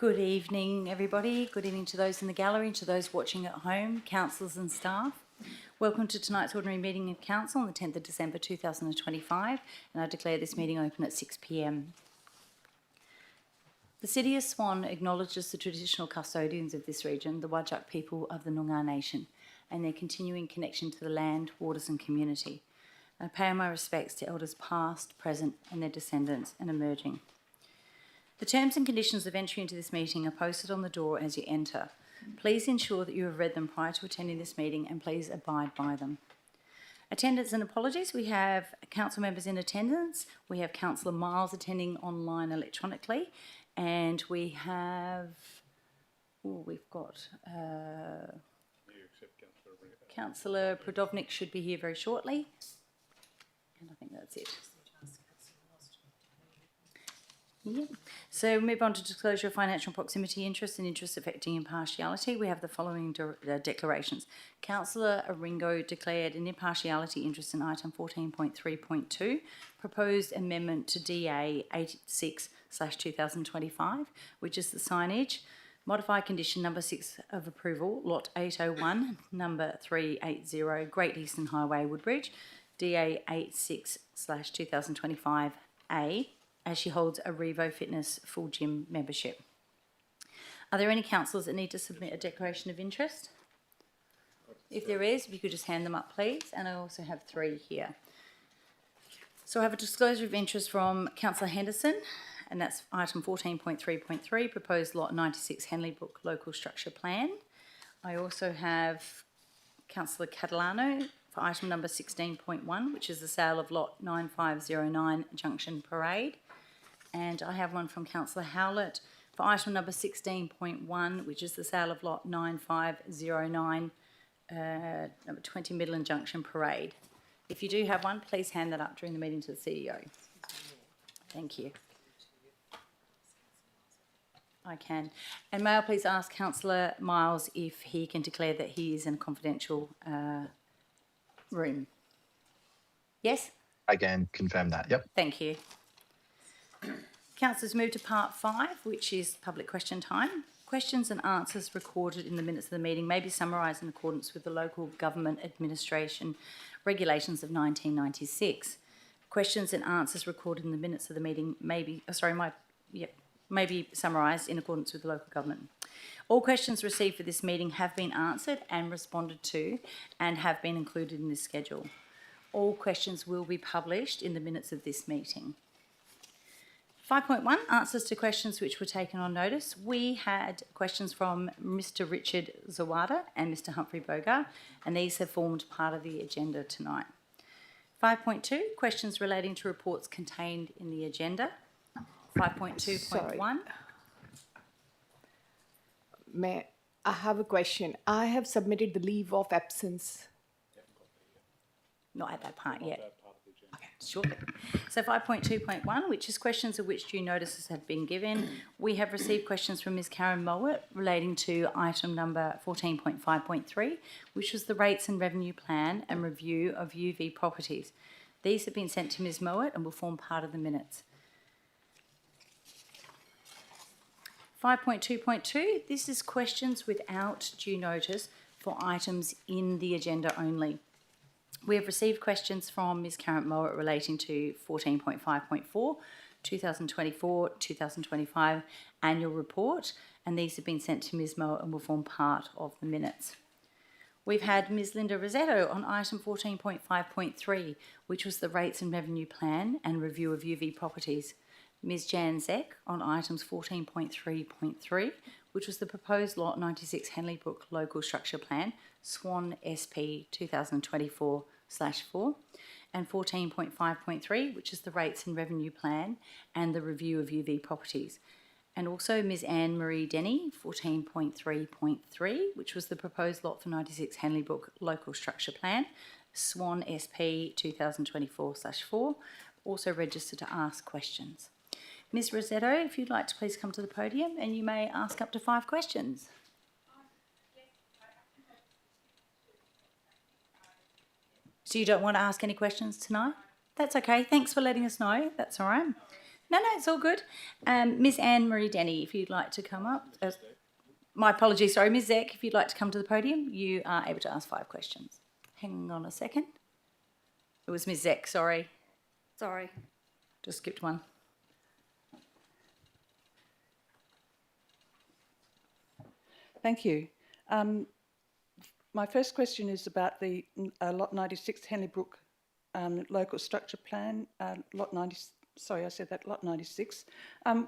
Good evening, everybody. Good evening to those in the gallery and to those watching at home, councillors and staff. Welcome to tonight's ordinary meeting of council on the 10th of December 2025, and I declare this meeting open at 6 p.m. The City of Swan acknowledges the traditional custodians of this region, the Whadjuk people of the Noongar Nation, and their continuing connection to the land, waters and community. I pay my respects to elders past, present and their descendants and emerging. The terms and conditions of entry into this meeting are posted on the door as you enter. Please ensure that you have read them prior to attending this meeting and please abide by them. Attendance and apologies. We have council members in attendance. We have Councillor Miles attending online electronically, and we have, we've got Councillor Prodovnik should be here very shortly, and I think that's it. Yeah. So we move on to disclosure of financial proximity interests and interests affecting impartiality. We have the following declarations. Councillor Aringo declared an impartiality interest in item 14.3.2, proposed amendment to DA 86/2025, which is the signage. Modified condition number 6 of approval, lot 801, number 380, Great Eastern Highway, Woodbridge, DA 86/2025A, as she holds a Revo Fitness full gym membership. Are there any councillors that need to submit a declaration of interest? If there is, if you could just hand them up, please. And I also have 3 here. So I have a disclosure of interest from Councillor Henderson, and that's item 14.3.3, proposed lot 96 Henley Brook local structure plan. I also have Councillor Catalano for item number 16.1, which is the sale of lot 9509 Junction Parade. And I have one from Councillor Howlett for item number 16.1, which is the sale of lot 9509 number 20 Midland Junction Parade. If you do have one, please hand that up during the meeting to the CEO. Thank you. I can. And may I please ask Councillor Miles if he can declare that he is in a confidential room? Yes? I can confirm that, yep. Thank you. Councillors, move to part 5, which is public question time. Questions and answers recorded in the minutes of the meeting may be summarised in accordance with the Local Government Administration Regulations of 1996. Questions and answers recorded in the minutes of the meeting may be, may be summarised in accordance with the local government. All questions received for this meeting have been answered and responded to and have been included in this schedule. All questions will be published in the minutes of this meeting. 5.1, answers to questions which were taken on notice. We had questions from Mr Richard Zawada and Mr Humphrey Bogar, and these have formed part of the agenda tonight. 5.2, questions relating to reports contained in the agenda. 5.2.1. May I have a question? I have submitted the leave of absence. Not at that part yet. Okay, shortly. So 5.2.1, which is questions of which due notices have been given. We have received questions from Ms Karen Mowat relating to item number 14.5.3, which was the rates and revenue plan and review of UV properties. These have been sent to Ms Mowat and will form part of the minutes. 5.2.2, this is questions without due notice for items in the agenda only. We have received questions from Ms Karen Mowat relating to 14.5.4, 2024-2025 annual report, and these have been sent to Ms Mowat and will form part of the minutes. We've had Ms Linda Rosetto on item 14.5.3, which was the rates and revenue plan and review of UV properties. Ms Jan Zek on items 14.3.3, which was the proposed lot 96 Henley Brook local structure plan, Swan SP 2024/4, and 14.5.3, which is the rates and revenue plan and the review of UV properties. And also Ms Anne Marie Denny, 14.3.3, which was the proposed lot for 96 Henley Brook local structure plan, Swan SP 2024/4, also registered to ask questions. Ms Rosetto, if you'd like to please come to the podium, and you may ask up to 5 questions. So you don't want to ask any questions tonight? That's okay. Thanks for letting us know. That's all right. No, it's all good. Miss Anne Marie Denny, if you'd like to come up. My apologies, sorry, Ms. Zek, if you'd like to come to the podium, you are able to ask 5 questions. Hang on a second. It was Ms. Zek, sorry. Sorry. Just skipped one. Thank you. My first question is about the Lot 96 Henley Brook local structure plan, Lot 96.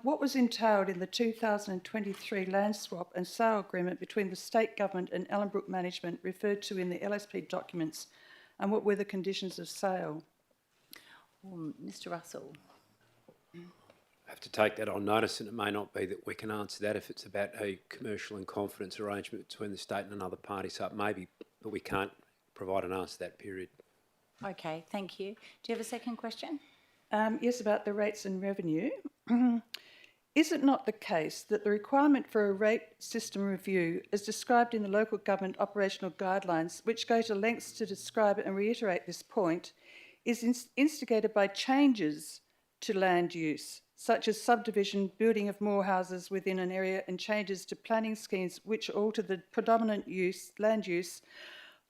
What was entailed in the 2023 land swap and sale agreement between the state government and Ellenbrook Management referred to in the LSP documents, and what were the conditions of sale? Mr. Russell. I have to take that on notice, and it may not be that we can answer that if it's about a commercial and confidence arrangement between the state and another party. So it may be, but we can't provide an answer that period. Okay, thank you. Do you have a second question? Yes, about the rates and revenue. Is it not the case that the requirement for a rate system review, as described in the local government operational guidelines, which go to lengths to describe and reiterate this point, is instigated by changes to land use, such as subdivision, building of more houses within an area, and changes to planning schemes which alter the predominant land use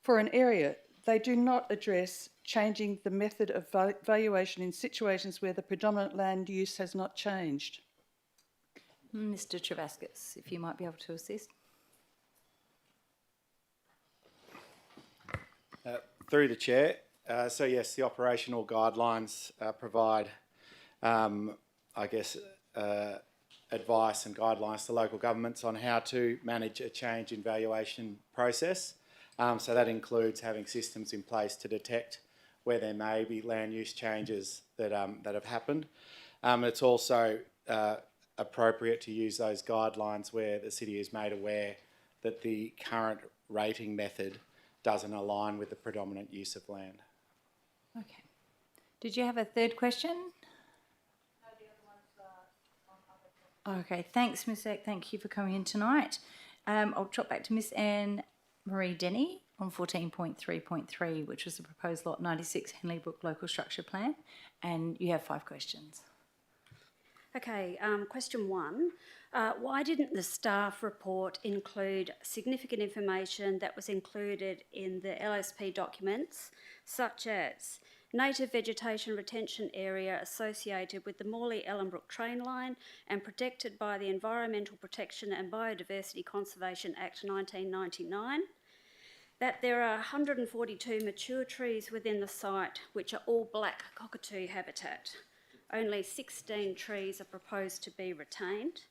for an area? They do not address changing the method of valuation in situations where the predominant land use has not changed. Mr. Travascus, if you might be able to assist. Through the Chair. So yes, the operational guidelines provide, advice and guidelines to local governments on how to manage a change in valuation process. So that includes having systems in place to detect where there may be land use changes that have happened. It's also appropriate to use those guidelines where the city is made aware that the current rating method doesn't align with the predominant use of land. Okay. Did you have a third question? Okay, thanks, Ms. Eck. Thank you for coming in tonight. I'll drop back to Miss Anne Marie Denny on 14.3.3, which was the proposed Lot 96 Henley Brook Local Structure Plan, and you have 5 questions. Okay, question 1. Why didn't the staff report include significant information that was included in the LSP documents, such as native vegetation retention area associated with the Morley-Ellenbrook train line and protected by the Environmental Protection and Biodiversity Conservation Act 1999, that there are 142 mature trees within the site which are all black cockatoo habitat. Only 16 trees are proposed to be retained.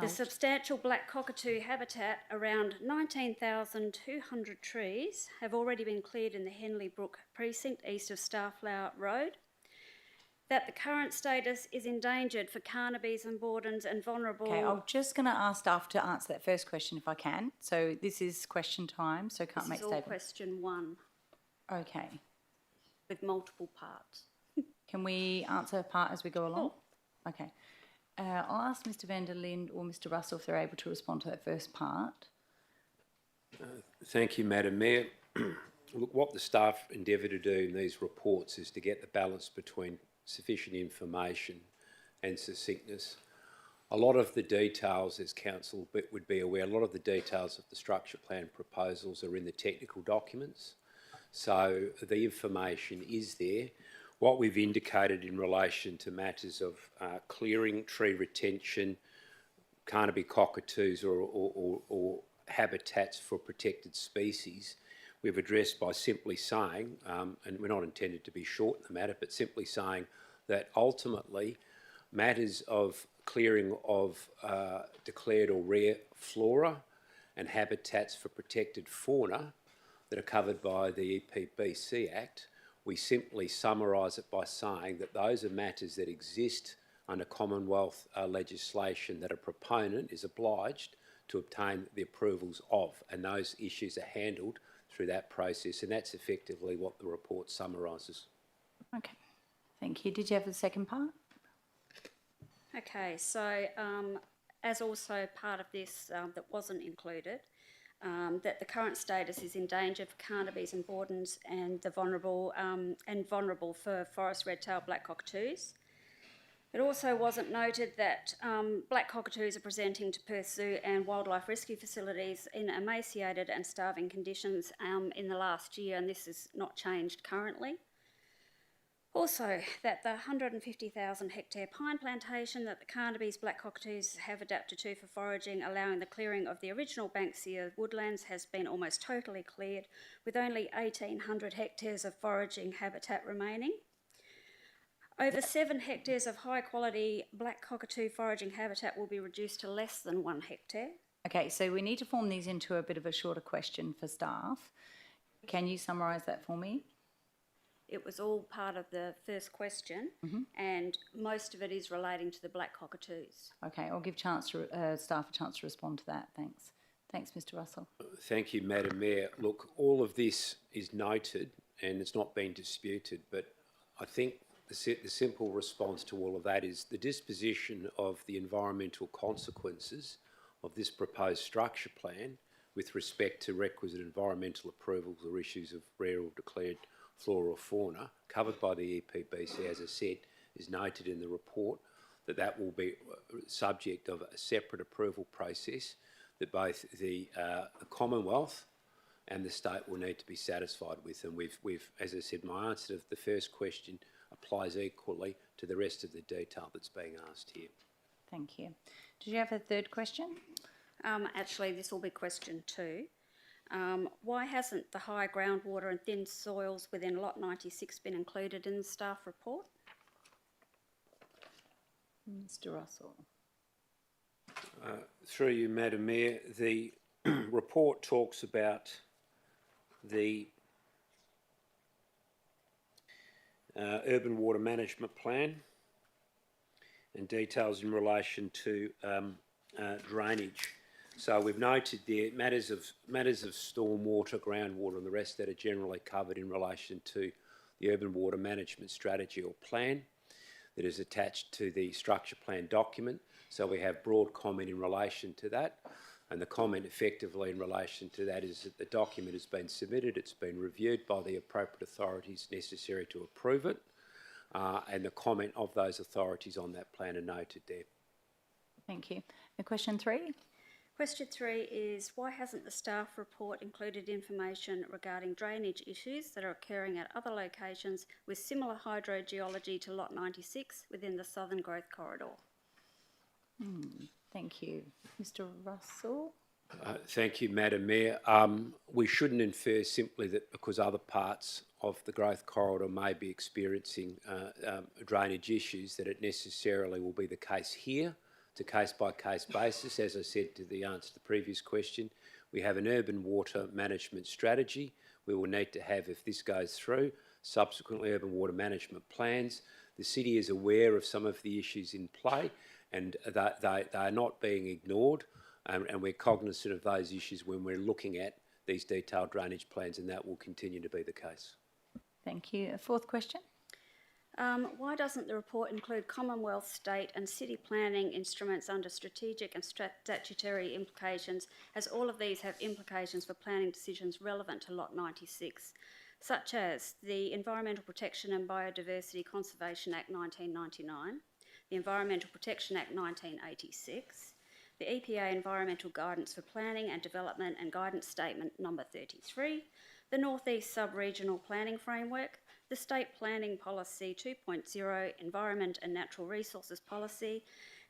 The substantial black cockatoo habitat, around 19,200 trees, have already been cleared in the Henley Brook precinct east of Starflower Road. That the current status is endangered for Carnaby's and Bordens and vulnerable... Okay, I'm just going to ask staff to answer that first question if I can. So this is question time, so can't make This is all statements. question 1 Okay. with multiple parts. Can we answer a part as we go along? Okay. I'll ask Mr. van der Linde or Mr. Russell if they're able to respond to that first part. Thank you, Madam Mayor. Look, what the staff endeavour to do in these reports is to get the balance between sufficient information and succinctness. A lot of the details, as Council would be aware, a lot of the details of the structure plan proposals are in the technical documents. So the information is there. What we've indicated in relation to matters of clearing, tree retention, Carnaby cockatoos or habitats for protected species, we've addressed by simply saying, and we're not intended to be short in the matter, but simply saying that ultimately matters of clearing of declared or rare flora and habitats for protected fauna that are covered by the EPBC Act, we simply summarise it by saying that those are matters that exist under Commonwealth legislation that a proponent is obliged to obtain the approvals of, and those issues are handled through that process, and that's effectively what the report summarises. Okay, thank you. Did you have the second part? Okay, so as also part of this that wasn't included, that the current status is in danger for Carnaby's and Bordens and the vulnerable for forest red-tailed black cockatoos. It also wasn't noted that black cockatoos are presenting to Perth Zoo and wildlife rescue facilities in emaciated and starving conditions in the last year, and this is not changed currently. Also, that the 150,000 hectare pine plantation that the Carnaby's black cockatoos have adapted to for foraging, allowing the clearing of the original Banksia woodlands, has been almost totally cleared, with only 1,800 hectares of foraging habitat remaining. Over 7 hectares of high quality black cockatoo foraging habitat will be reduced to less than 1 hectare. Okay, so we need to form these into a bit of a shorter question for staff. Can you summarise that for me? It was all part of the first question, and most of it is relating to the black cockatoos. Okay, I'll give staff a chance to respond to that. Thanks. Thanks, Mr. Russell. Thank you, Madam Mayor. Look, all of this is noted and it's not been disputed, but I think the simple response to all of that is the disposition of the environmental consequences of this proposed structure plan with respect to requisite environmental approvals or issues of rare or declared flora or fauna covered by the EPBC, as I said, is noted in the report, that will be subject of a separate approval process that both the Commonwealth and the state will need to be satisfied with. And we've, as I said, my answer to the first question applies equally to the rest of the detail that's being asked here. Thank you. Did you have a third question? Actually, this will be question 2. Why hasn't the high groundwater and thin soils within Lot 96 been included in the staff report? Mr. Russell. Through you, Madam Mayor, the report talks about the urban water management plan and details in relation to drainage. So we've noted there matters of stormwater, groundwater and the rest that are generally covered in relation to the urban water management strategy or plan that is attached to the structure plan document. So we have broad comment in relation to that, and the comment effectively in relation to that is that the document has been submitted, it's been reviewed by the appropriate authorities necessary to approve it, and the comment of those authorities on that plan are noted there. Thank you. And question 3? Question 3 is, why hasn't the staff report included information regarding drainage issues that are occurring at other locations with similar hydrogeology to Lot 96 within the Southern Growth Corridor? Thank you. Mr. Russell? Thank you, Madam Mayor. We shouldn't infer simply that because other parts of the growth corridor may be experiencing drainage issues that it necessarily will be the case here. It's a case-by-case basis. As I said to the answer to the previous question, we have an urban water management strategy. We will need to have, if this goes through, subsequently urban water management plans. The city is aware of some of the issues in play, and they are not being ignored, and we're cognisant of those issues when we're looking at these detailed drainage plans, and that will continue to be the case. Thank you. A fourth question? Why doesn't the report include Commonwealth, state and city planning instruments under strategic and statutory implications, as all of these have implications for planning decisions relevant to Lot 96, such as the Environmental Protection and Biodiversity Conservation Act 1999, the Environmental Protection Act 1986, the EPA Environmental Guidance for Planning and Development and Guidance Statement number 33, the North East Sub-Regional Planning Framework, the State Planning Policy 2.0 Environment and Natural Resources Policy,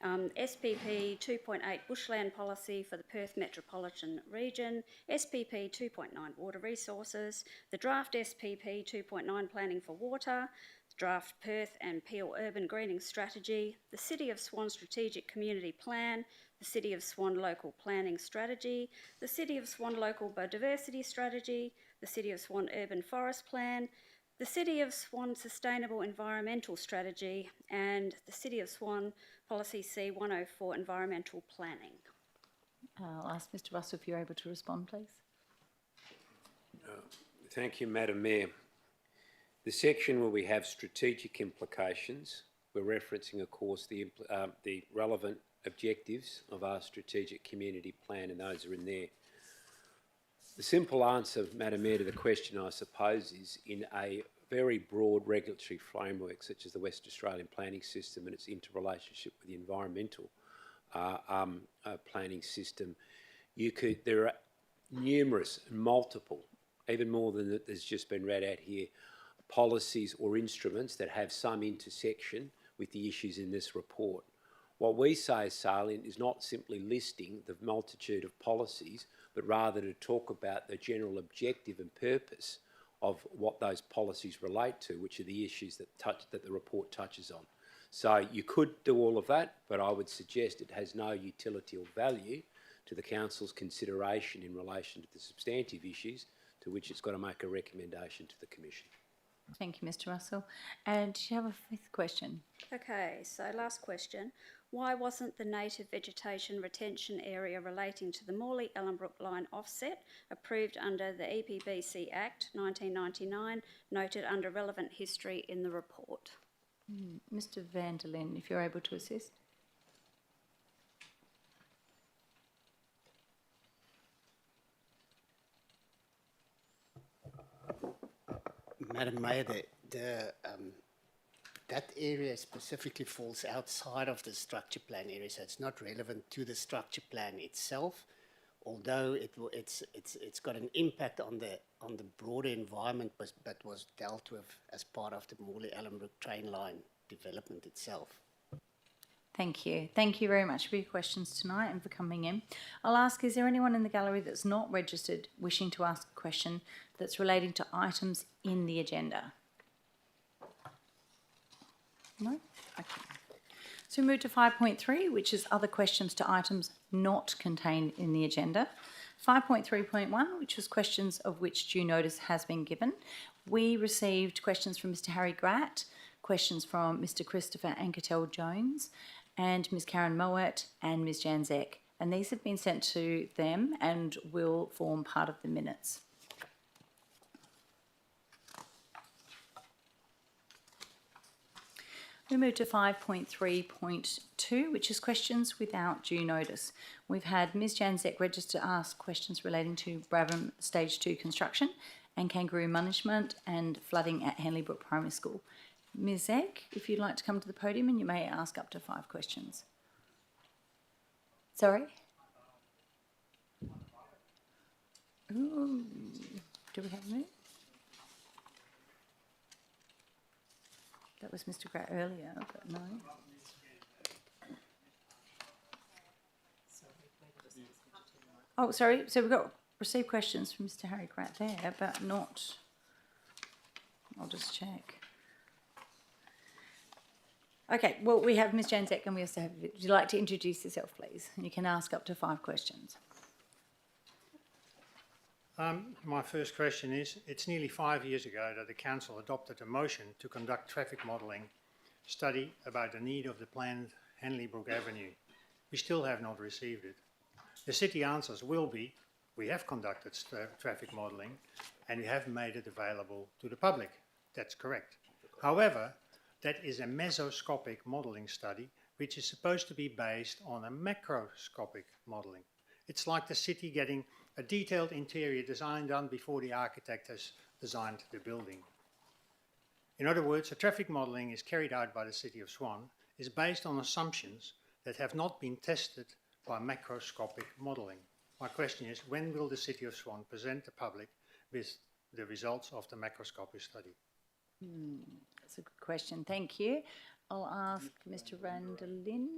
SPP 2.8 Bushland Policy for the Perth Metropolitan Region, SPP 2.9 Water Resources, the draft SPP 2.9 Planning for Water, the draft Perth and Peel Urban Greening Strategy, the City of Swan Strategic Community Plan, the City of Swan Local Planning Strategy, the City of Swan Local Biodiversity Strategy, the City of Swan Urban Forest Plan, the City of Swan Sustainable Environmental Strategy, and the City of Swan Policy C104 Environmental Planning. I'll ask Mr. Russell if you're able to respond, please. Thank you, Madam Mayor. The section where we have strategic implications, we're referencing, of course, the relevant objectives of our strategic community plan, and those are in there. The simple answer, Madam Mayor, to the question, I suppose, is in a very broad regulatory framework, such as the West Australian planning system and its interrelationship with the environmental planning system, there are numerous, multiple, even more than that has just been read out here, policies or instruments that have some intersection with the issues in this report. What we say is salient is not simply listing the multitude of policies, but rather to talk about the general objective and purpose of what those policies relate to, which are the issues that the report touches on. So you could do all of that, but I would suggest it has no utility or value to the Council's consideration in relation to the substantive issues to which it's got to make a recommendation to the Commission. Thank you, Mr Russell. And do you have a fifth question? Okay, so last question. Why wasn't the native vegetation retention area relating to the Morley-Ellenbrook line offset approved under the EPBC Act 1999 noted under relevant history in the report? Mr van der Linde, if you're able to assist. Madam Mayor, that area specifically falls outside of the structure plan area, so it's not relevant to the structure plan itself. Although it's got an impact on the broader environment, but was dealt with as part of the Morley-Ellenbrook train line development itself. Thank you. Thank you very much for your questions tonight and for coming in. I'll ask, is there anyone in the gallery that's not registered wishing to ask a question that's relating to items in the agenda? No? Okay. So we move to 5.3, which is other questions to items not contained in the agenda. 5.3.1, which was questions of which due notice has been given. We received questions from Mr Harry Gratt, questions from Mr Christopher Anketel-Jones, and Ms Karen Mowat and Ms Janzek. And these have been sent to them and will form part of the minutes. We move to 5.3.2, which is questions without due notice. We've had Ms Janzek register to ask questions relating to Bravham Stage 2 construction and kangaroo management and flooding at Henley Brook Primary School. Ms Eck, if you'd like to come to the podium, and you may ask up to 5 questions. Sorry? Ooh, do we have a move? That was Mr Gratt earlier, but no. Oh, sorry. So we've got received questions from Mr Harry Gratt there, but not... I'll just check. Okay, well, we have Ms Janzek and we also have... Would you like to introduce yourself, please? And you can ask up to 5 questions. My first question is, it's nearly 5 years ago that the Council adopted a motion to conduct traffic modelling study about the need of the planned Henley Brook Avenue. We still have not received it. The City answers will be, we have conducted traffic modelling and we have made it available to the public. That's correct. However, that is a mesoscopic modelling study which is supposed to be based on a macroscopic modelling. It's like the City getting a detailed interior design done before the architect has designed the building. In other words, a traffic modelling is carried out by the City of Swan is based on assumptions that have not been tested by macroscopic modelling. My question is, when will the City of Swan present the public with the results of the macroscopic study? That's a good question. Thank you. I'll ask Mr Van der Linde.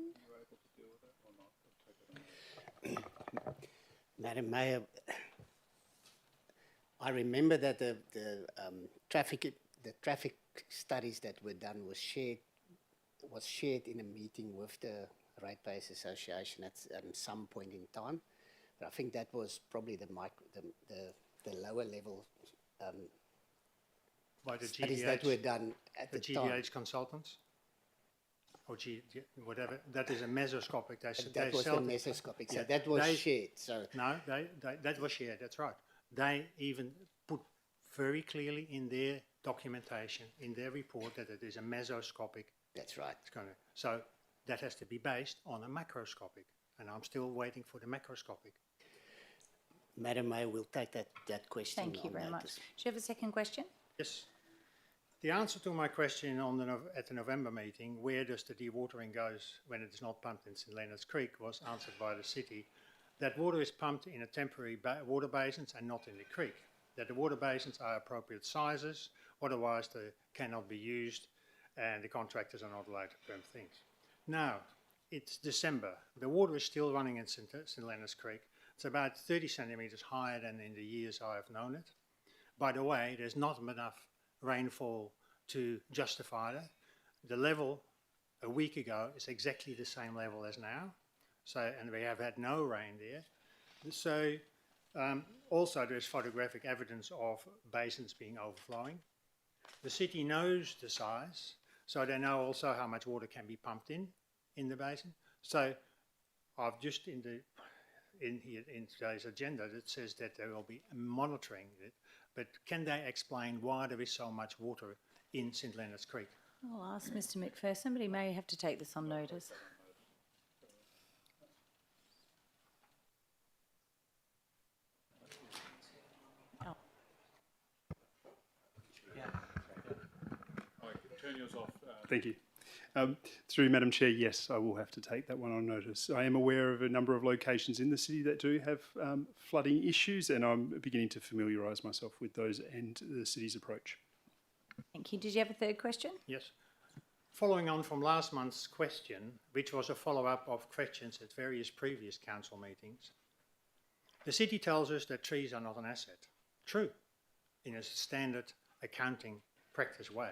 Madam Mayor, I remember that the traffic studies that were done was shared in a meeting with the Ratepayers Association at some point in time. But I think that was probably the lower level By the studies GDH, that were done at the time. GDH consultants? Or whatever, that is a mesoscopic. That was the mesoscopic, so that was shared. So no, that was shared, that's right. They even put very clearly in their documentation, in their report, that it is a mesoscopic. that's right. So that has to be based on a macroscopic, and I'm still waiting for the macroscopic. Madam Mayor, we'll take that question. Thank you on very much. notice. Do you have a second question? Yes. The answer to my question at the November meeting, where does the dewatering goes when it is not pumped in St Leonard's Creek, was answered by the city. That water is pumped in a temporary water basins and not in the creek. That the water basins are appropriate sizes, otherwise they cannot be used and the contractors are not allowed to pump things. Now, it's December. The water is still running in St Leonard's Creek. It's about 30 centimetres higher than in the years I have known it. By the way, there's not enough rainfall to justify that. The level a week ago is exactly the same level as now. So, and we have had no rain there. So, also there's photographic evidence of basins being overflowing. The city knows the size, so they know also how much water can be pumped in the basin. So, I've just in today's agenda that says that they will be monitoring it, but can they explain why there is so much water in St Leonard's Creek? I'll ask Mr McPherson, but he may have to take this on notice. Turn yours off. Thank you. Through Madam Chair, yes, I will have to take that one on notice. I am aware of a number of locations in the city that do have flooding issues, and I'm beginning to familiarise myself with those and the city's approach. Thank you. Did you have a third question? Yes. Following on from last month's question, which was a follow-up of questions at various previous council meetings, the city tells us that trees are not an asset. True, in a standard accounting practice way.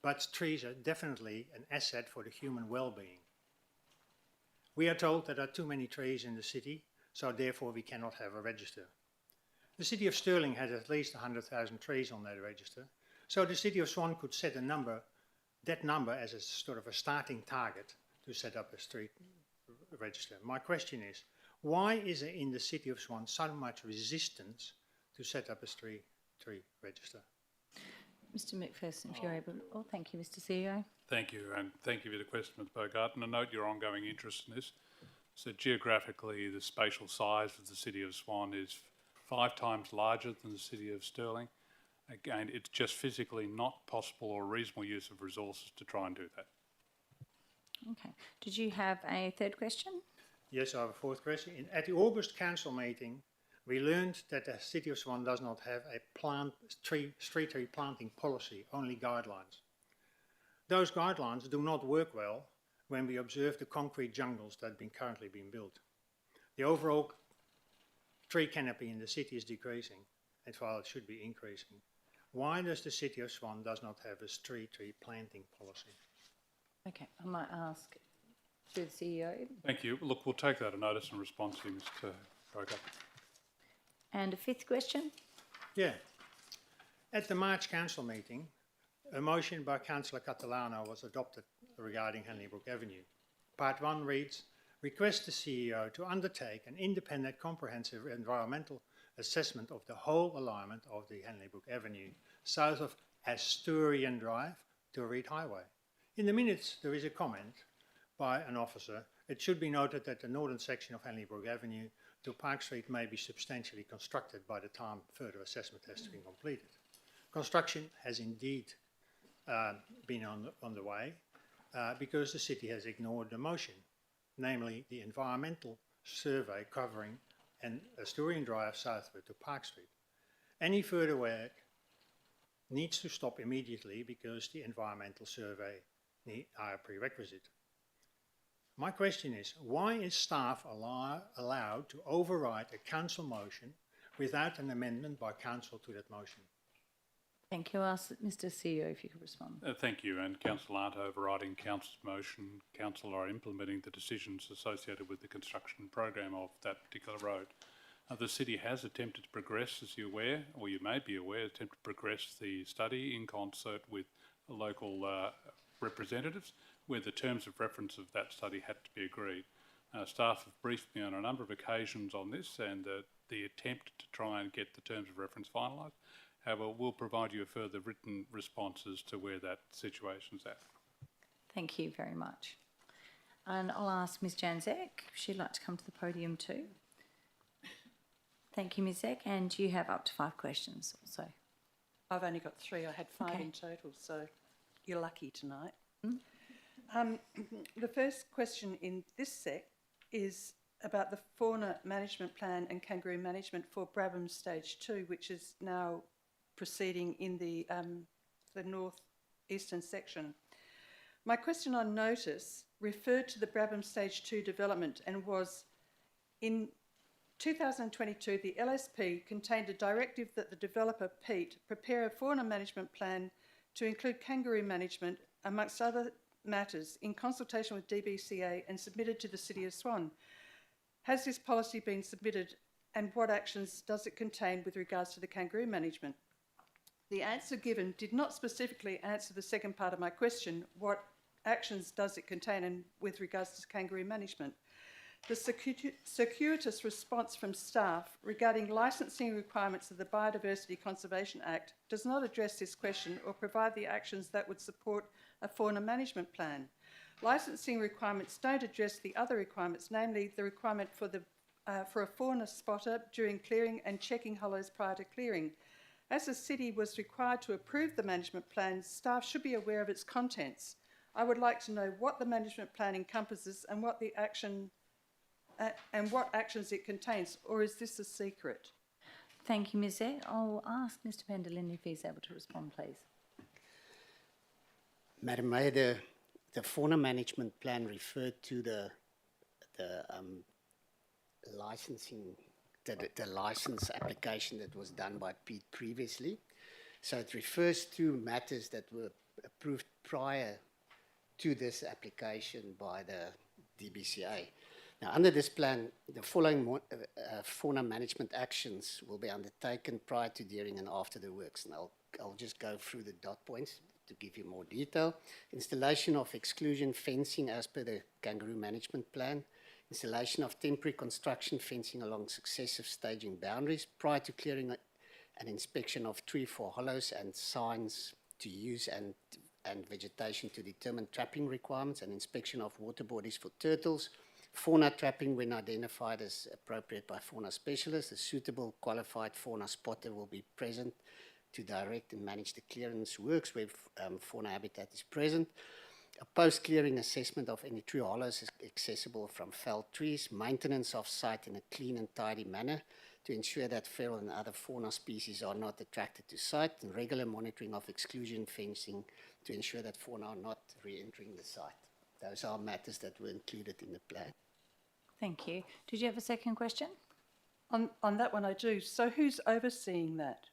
But trees are definitely an asset for the human well-being. We are told that there are too many trees in the city, so therefore we cannot have a register. The city of Stirling has at least 100,000 trees on their register, so the city of Swan could set a number, that number as a sort of a starting target to set up a street register. My question is, why is there in the city of Swan so much resistance to set up a tree register? Mr McPherson, if you're able. Oh, thank you, Mr CEO. Thank you, and thank you for the question, Ms. Bogart, and I note your ongoing interest in this. So geographically, the spatial size of the city of Swan is 5 times larger than the city of Stirling. Again, it's just physically not possible or reasonable use of resources to try and do that. Okay. Did you have a third question? Yes, I have a fourth question. At the August council meeting, we learned that the City of Swan does not have a street tree planting policy, only guidelines. Those guidelines do not work well when we observe the concrete jungles that have currently been built. The overall tree canopy in the city is decreasing, and while it should be increasing. Why does the City of Swan does not have a street tree planting policy? Okay, I might ask through the CEO. Thank you. Look, we'll take that a notice in response to you, Mr. Bogart. And a fifth question? Yeah. At the March council meeting, a motion by Councillor Catalano was adopted regarding Henley Brook Avenue. Part 1 reads, request the CEO to undertake an independent comprehensive environmental assessment of the whole alignment of the Henley Brook Avenue south of Asturian Drive to Reed Highway. In the minutes, there is a comment by an officer. It should be noted that the northern section of Henley Brook Avenue to Park Street may be substantially constructed by the time further assessment has been completed. Construction has indeed been on the way because the city has ignored the motion, namely the environmental survey covering an Asturian Drive southward to Park Street. Any further work needs to stop immediately because the environmental survey are a prerequisite. My question is, why is staff allowed to override a council motion without an amendment by council to that motion? Thank you. I'll ask Mr CEO if you could respond. Thank you, and council aren't overriding council's motion. Council are implementing the decisions associated with the construction program of that particular road. The city has attempted to progress, as you're aware, or you may be aware, attempted to progress the study in concert with the local representatives, where the terms of reference of that study had to be agreed. Staff have briefed me on a number of occasions on this and the attempt to try and get the terms of reference finalised. However, we'll provide you a further written response as to where that situation's at. Thank you very much. And I'll ask Ms Janzek if she'd like to come to the podium too. Thank you, Ms Zek, and you have up to 5 questions also. I've only got 3. I had 5 Okay. in total, so you're lucky tonight. The first question in this set is about the fauna management plan and kangaroo management for Brabham Stage 2, which is now proceeding in the north-eastern section. My question on notice referred to the Brabham Stage 2 development and was, in 2022, the LSP contained a directive that the developer, Pete, prepare a fauna management plan to include kangaroo management, amongst other matters, in consultation with DBCA and submitted to the City of Swan. Has this policy been submitted, and what actions does it contain with regards to the kangaroo management? The answer given did not specifically answer the second part of my question, what actions does it contain and with regards to kangaroo management? The circuitous response from staff regarding licensing requirements of the Biodiversity Conservation Act does not address this question or provide the actions that would support a fauna management plan. Licensing requirements don't address the other requirements, namely the requirement for a fauna spotter during clearing and checking hollows prior to clearing. As the city was required to approve the management plan, staff should be aware of its contents. I would like to know what the management plan encompasses and what actions it contains, or is this a secret? Thank you, Ms. Eyre. I'll ask Mr. Penderlin if he's able to respond, please. Madam Mayor, the fauna management plan referred to the licensing, the license application that was done by Pete previously. So it refers to matters that were approved prior to this application by the DBCA. Now, under this plan, the following fauna management actions will be undertaken prior to, during, and after the works. And I'll just go through the dot points to give you more detail. Installation of exclusion fencing as per the kangaroo management plan. Installation of temporary construction fencing along successive staging boundaries prior to clearing an inspection of tree for hollows and signs to use and vegetation to determine trapping requirements, and inspection of water bodies for turtles. Fauna trapping when identified as appropriate by fauna specialists. A suitable qualified fauna spotter will be present to direct and manage the clearance works where fauna habitat is present. A post-clearing assessment of any tree hollows is accessible from felled trees. Maintenance of site in a clean and tidy manner to ensure that feral and other fauna species are not attracted to site. And regular monitoring of exclusion fencing to ensure that fauna are not re-entering the site. Those are matters that were included in the plan. Thank you. Did you have a second question? On that one I do. So who's overseeing that?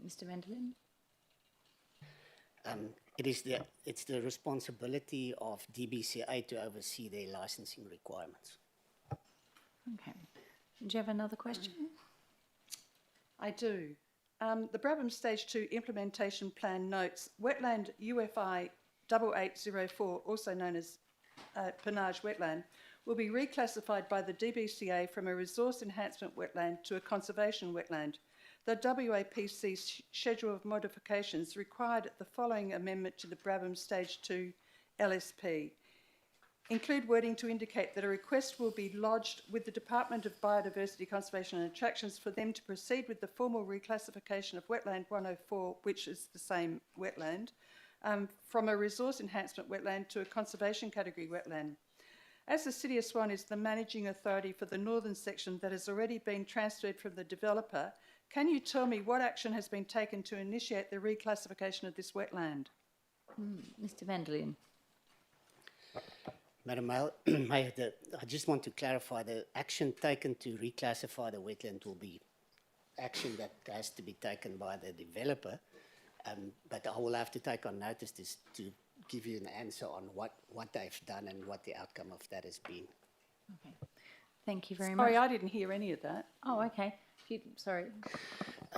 Mr. Penderlin? It's the responsibility of DBCA to oversee their licensing requirements. Okay. Did you have another question? I do. The Brabham Stage 2 Implementation Plan notes wetland UFI 8804, also known as Penage Wetland, will be reclassified by the DBCA from a resource enhancement wetland to a conservation wetland. The WAPC schedule of modifications required the following amendment to the Brabham Stage 2 LSP. Include wording to indicate that a request will be lodged with the Department of Biodiversity, Conservation and Attractions for them to proceed with the formal reclassification of Wetland 104, which is the same wetland, from a resource enhancement wetland to a conservation category wetland. As the City of Swan is the managing authority for the northern section that has already been transferred from the developer, can you tell me what action has been taken to initiate the reclassification of this wetland? Mr. Penderlin? Madam Mayor, I just want to clarify the action taken to reclassify the wetland will be action that has to be taken by the developer, but I will have to take on notice to give you an answer on what they've done and what the outcome of that has been. Okay. Thank you very much. Sorry, I didn't hear any of that. Oh, okay. Sorry.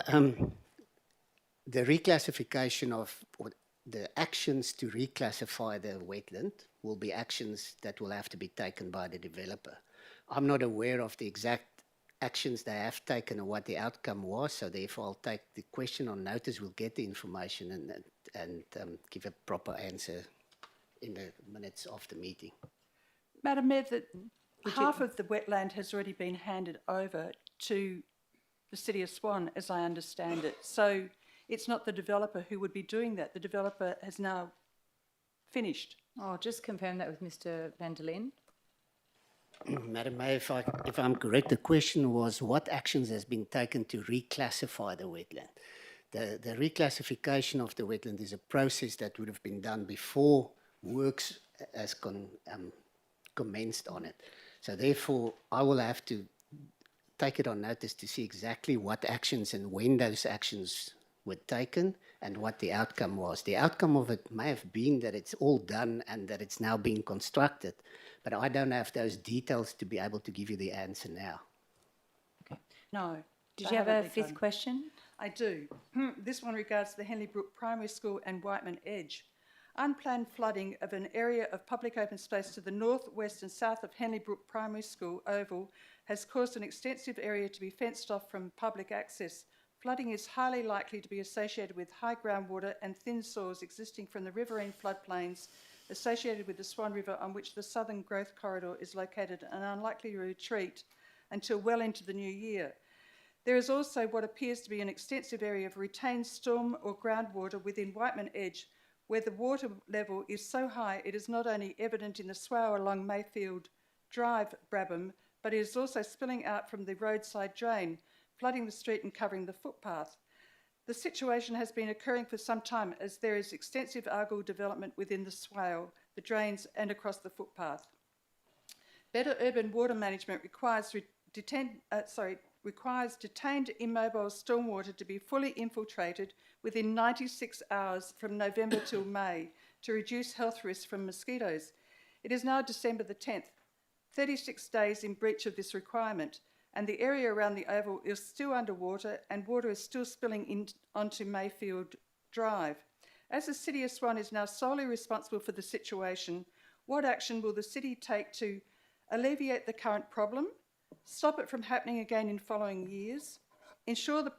The reclassification of the actions to reclassify the wetland will be actions that will have to be taken by the developer. I'm not aware of the exact actions they have taken or what the outcome was, so therefore I'll take the question on notice. We'll get the information and give a proper answer in the minutes of the meeting. Madam Mayor, half of the wetland has already been handed over to the City of Swan, as I understand it. So it's not the developer who would be doing that. The developer has now finished. I'll just confirm that with Mr van der Linde. Madam Mayor, if I'm correct, the question was what actions has been taken to reclassify the wetland? The reclassification of the wetland is a process that would have been done before works has commenced on it. So therefore, I will have to take it on notice to see exactly what actions and when those actions were taken and what the outcome was. The outcome of it may have been that it's all done and that it's now being constructed, but I don't have those details to be able to give you the answer now. No. Did they you have haven't a been fifth done. question? I do. This one regards the Henley Brook Primary School and Whiteman Edge. Unplanned flooding of an area of public open space to the north, west and south of Henley Brook Primary School Oval has caused an extensive area to be fenced off from public access. Flooding is highly likely to be associated with high groundwater and thin soils existing from the riverine floodplains associated with the Swan River, on which the southern growth corridor is located, and unlikely to retreat until well into the new year. There is also what appears to be an extensive area of retained storm or groundwater within Whiteman Edge, where the water level is so high it is not only evident in the swale along Mayfield Drive, Brabham, but it is also spilling out from the roadside drain, flooding the street and covering the footpath. The situation has been occurring for some time as there is extensive algal development within the swale, the drains and across the footpath. Better urban water management requires detained immobile stormwater to be fully infiltrated within 96 hours from November till May to reduce health risks from mosquitoes. It is now December the 10th, 36 days in breach of this requirement, and the area around the Oval is still underwater and water is still spilling onto Mayfield Drive. As the City of Swan is now solely responsible for the situation, what action will the City take to alleviate the current problem, stop it from happening again in following years, ensure the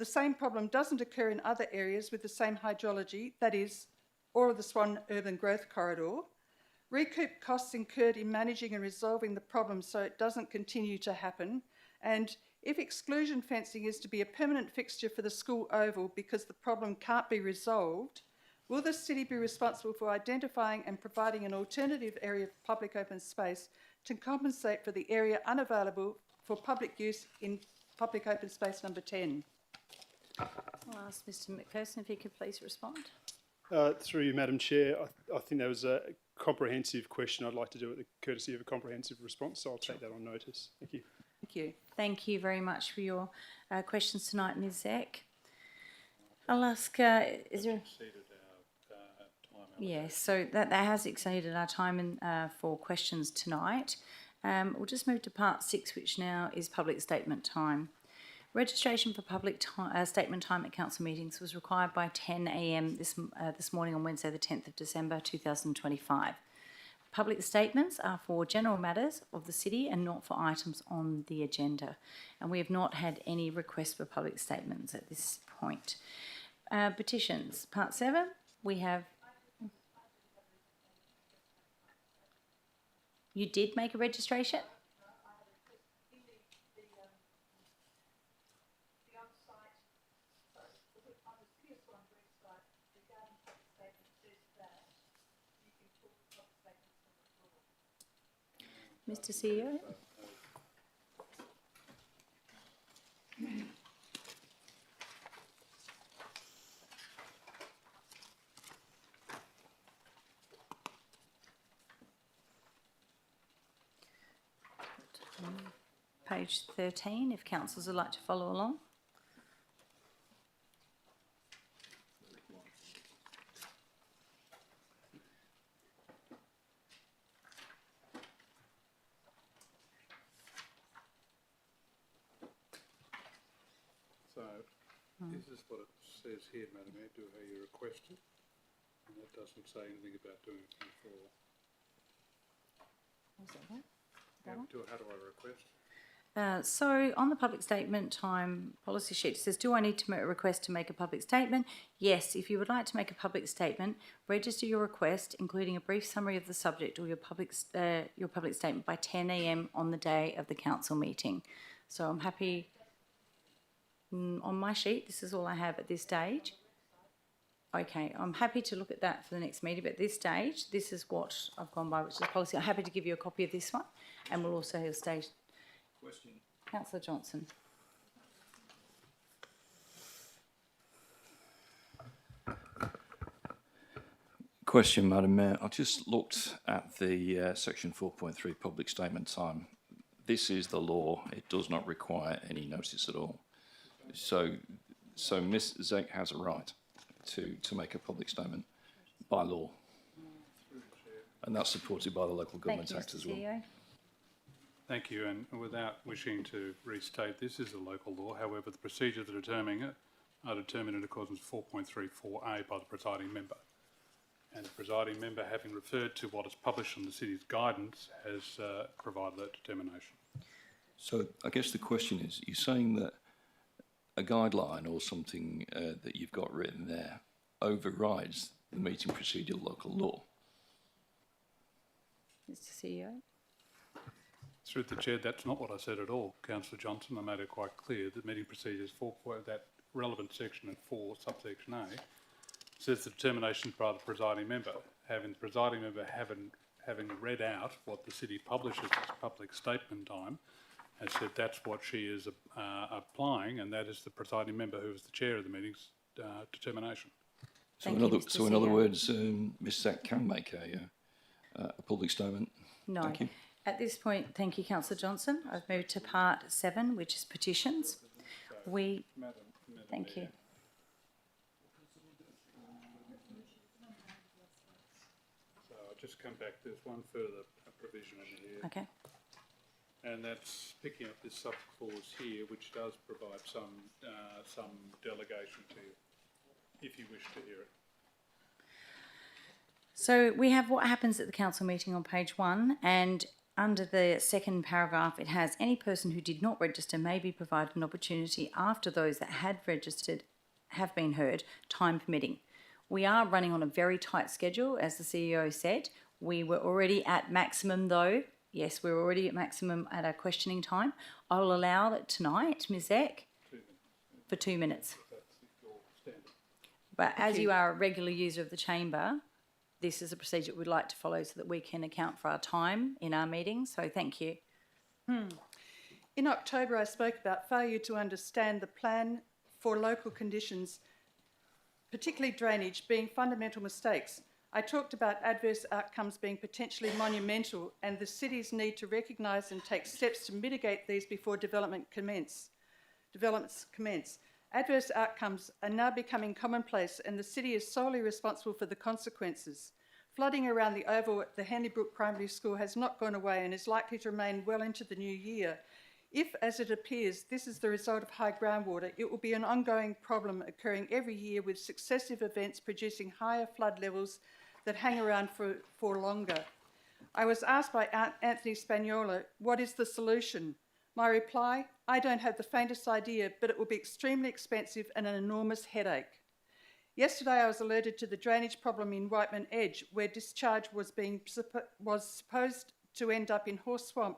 same problem doesn't occur in other areas with the same hydrology, that is, all of the Swan Urban Growth Corridor, recoup costs incurred in managing and resolving the problem so it doesn't continue to happen, and if exclusion fencing is to be a permanent fixture for the school oval because the problem can't be resolved, will the City be responsible for identifying and providing an alternative area of public open space to compensate for the area unavailable for public use in public open space number 10? I'll ask Mr McPherson if he could please respond. Through you, Madam Chair, I think that was a comprehensive question. I'd like to do it with the courtesy of a comprehensive response, so I'll take that on notice. Thank you. Thank you. Thank you very much for your questions tonight, Ms Zek. I'll ask, is there... Yes, so that has exceeded our time for questions tonight. We'll just move to part 6, which now is public statement time. Registration for public statement time at council meetings was required by 10 a.m. this morning on Wednesday the 10th of December 2025. Public statements are for general matters of the city and not for items on the agenda, and we have not had any requests for public statements at this point. Petitions, part 7, we have... You did make a registration? Mr CEO? Page 13, if councillors would like to follow along. So, is this what it says here, Madam Mayor, do how you requested? And that doesn't say anything about doing it before. How do I request? So on the public statement time policy sheet, it says, do I need to make a request to make a public statement? Yes, if you would like to make a public statement, register your request, including a brief summary of the subject or your public statement by 10 a.m. on the day of the council meeting. So I'm happy... On my sheet, this is all I have at this stage. Okay, I'm happy to look at that for the next meeting, but at this stage, this is what I've gone by, which is policy. I'm happy to give you a copy of this one, and we'll also have stage. Question. Councillor Johnson. Question, Madam Mayor. I just looked at the section 4.3 public statement time. This is the law. It does not require any notice at all. So Ms. Zeck has a right to make a public statement by law. And that's supported by the Local Government Act as well. CEO. Thank you, and without wishing to restate, this is a local law. However, the procedures that are determining it are determined in accordance with 4.34A by the presiding member. And the presiding member, having referred to what is published in the city's guidance, has provided that determination. So I guess the question is, you're saying that a guideline or something that you've got written there overrides the meeting procedure local law? Mr. CEO. Through the chair, that's not what I said at all, Councillor Johnson. I made it quite clear that meeting procedures that relevant section at 4, subsection A, says the determination by the presiding member. Having the presiding member having read out what the city publishes as public statement time, has said that's what she is applying, and that is the presiding member who is the chair of the meeting's determination. So in other words, Ms. Zeck can make a public statement. No. Thank you. At this point, thank you, Councillor Johnson. I've moved to part 7, which is petitions. Thank you. So I'll just come back. There's one further provision in here. Okay. And that's picking up this sub-clause here, which does provide some delegation to you, if you wish to hear it. So we have what happens at the council meeting on page 1, and under the second paragraph, it has any person who did not register may be provided an opportunity after those that had registered have been heard, time permitting. We are running on a very tight schedule, as the CEO said. We were already at maximum though. Yes, we're already at maximum at our questioning time. I will allow that tonight, Ms. Zeck, for 2 minutes. But as you are a regular user of the chamber, this is a procedure we'd like to follow so that we can account for our time in our meetings. So thank you. In October, I spoke about failure to understand the plan for local conditions, particularly drainage, being fundamental mistakes. I talked about adverse outcomes being potentially monumental and the city's need to recognise and take steps to mitigate these before developments commence. Adverse outcomes are now becoming commonplace and the city is solely responsible for the consequences. Flooding around the Oval at the Henley-Brook Primary School has not gone away and is likely to remain well into the new year. If, as it appears, this is the result of high groundwater, it will be an ongoing problem occurring every year with successive events producing higher flood levels that hang around for longer. I was asked by Anthony Spagnola, what is the solution? My reply, I don't have the faintest idea, but it will be extremely expensive and an enormous headache. Yesterday I was alerted to the drainage problem in Whiteman Edge, where discharge was supposed to end up in Horse Swamp,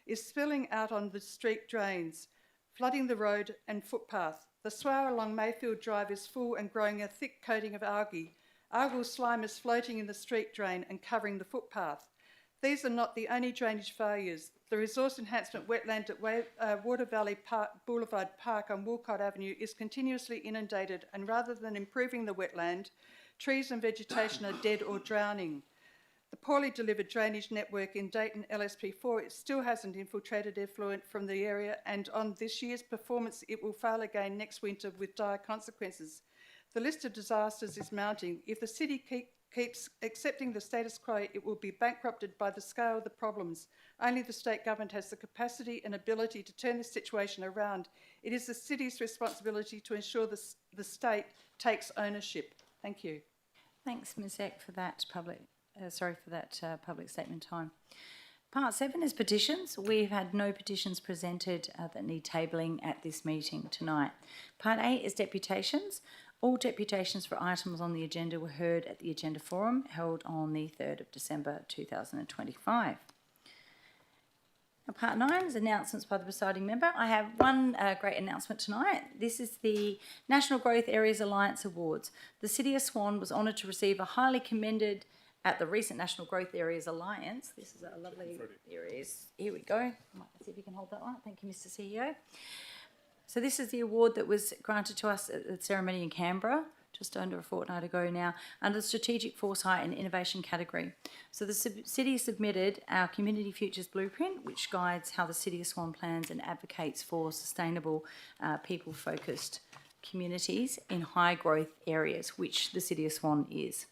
is spilling out on the street drains, flooding the road and footpath. The swale along Mayfield Drive is full and growing a thick coating of algae. Algal slime is floating in the street drain and covering the footpath. These are not the only drainage failures. The resource enhancement wetland at Water Valley Boulevard Park on Walcott Avenue is continuously inundated, and rather than improving the wetland, trees and vegetation are dead or drowning. The poorly delivered drainage network in Dayton LSP4 still hasn't infiltrated effluent from the area, and on this year's performance it will fail again next winter with dire consequences. The list of disasters is mounting. If the city keeps accepting the status quo, it will be bankrupted by the scale of the problems. Only the state government has the capacity and ability to turn this situation around. It is the city's responsibility to ensure the state takes ownership. Thank you. Thanks, Ms. Eck, for that public statement time. Part 7 is petitions. We've had no petitions presented that need tabling at this meeting tonight. Part 8 is deputations. All deputations for items on the agenda were heard at the Agenda Forum held on the 3rd of December 2025. Now, part 9 is announcements by the presiding member. I have one great announcement tonight. This is the National Growth Areas Alliance Awards. The City of Swan was honoured to receive a highly commended at the recent National Growth Areas Alliance. This is a lovely areas. Here we go. I might see if you can hold that one. Thank you, Mr. CEO. So this is the award that was granted to us at the ceremony in Canberra, just under a fortnight ago now, under the Strategic Foresight and Innovation category. So the city submitted our Community Futures Blueprint, which guides how the City of Swan plans and advocates for sustainable, people-focused communities in high growth areas, which the City of Swan is.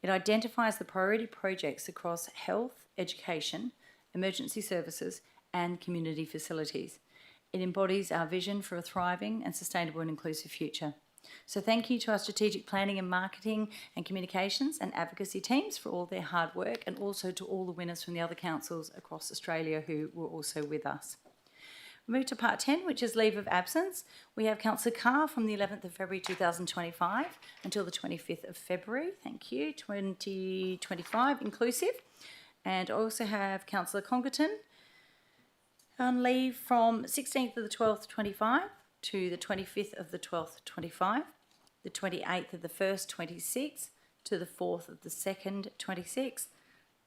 It identifies the priority projects across health, education, emergency services, and community facilities. It embodies our vision for a thriving and sustainable and inclusive future. So thank you to our strategic planning and marketing and communications and advocacy teams for all their hard work, and also to all the winners from the other councils across Australia who were also with us. We move to part 10, which is leave of absence. We have Councillor Carr from the 11th of February 2025 until the 25th of February, thank you, 2025 inclusive. And I also have Councillor Congerton on leave from 16th of the 12th 25 to the 25th of the 12th 25, the 28th of the 1st 26 to the 4th of the 2nd 26,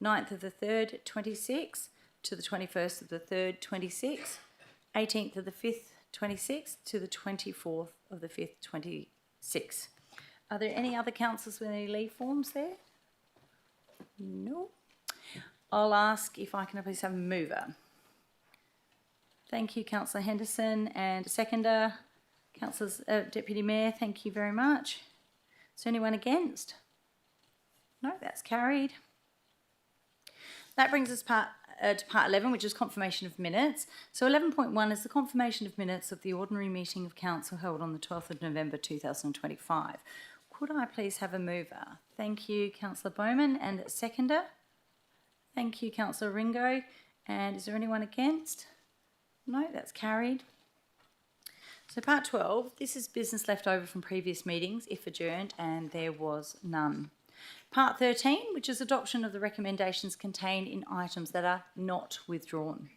9th of the 3rd 26 to the 21st of the 3rd 26, 18th of the 5th 26 to the 24th of the 5th 26. Are there any other councillors with any leave forms there? No. I'll ask if I can please have a mover. Thank you, Councillor Henderson, and a seconder, Councillor Deputy Mayor, thank you very much. Is there anyone against? No, that's carried. That brings us to part 11, which is confirmation of minutes. So 11.1 is the confirmation of minutes of the ordinary meeting of council held on the 12th of November 2025. Could I please have a mover? Thank you, Councillor Bowman, and a seconder. Thank you, Councillor Ringo. And is there anyone against? No, that's carried. So part 12, this is business left over from previous meetings, if adjourned, and there was none. Part 13, which is adoption of the recommendations contained in items that are not withdrawn.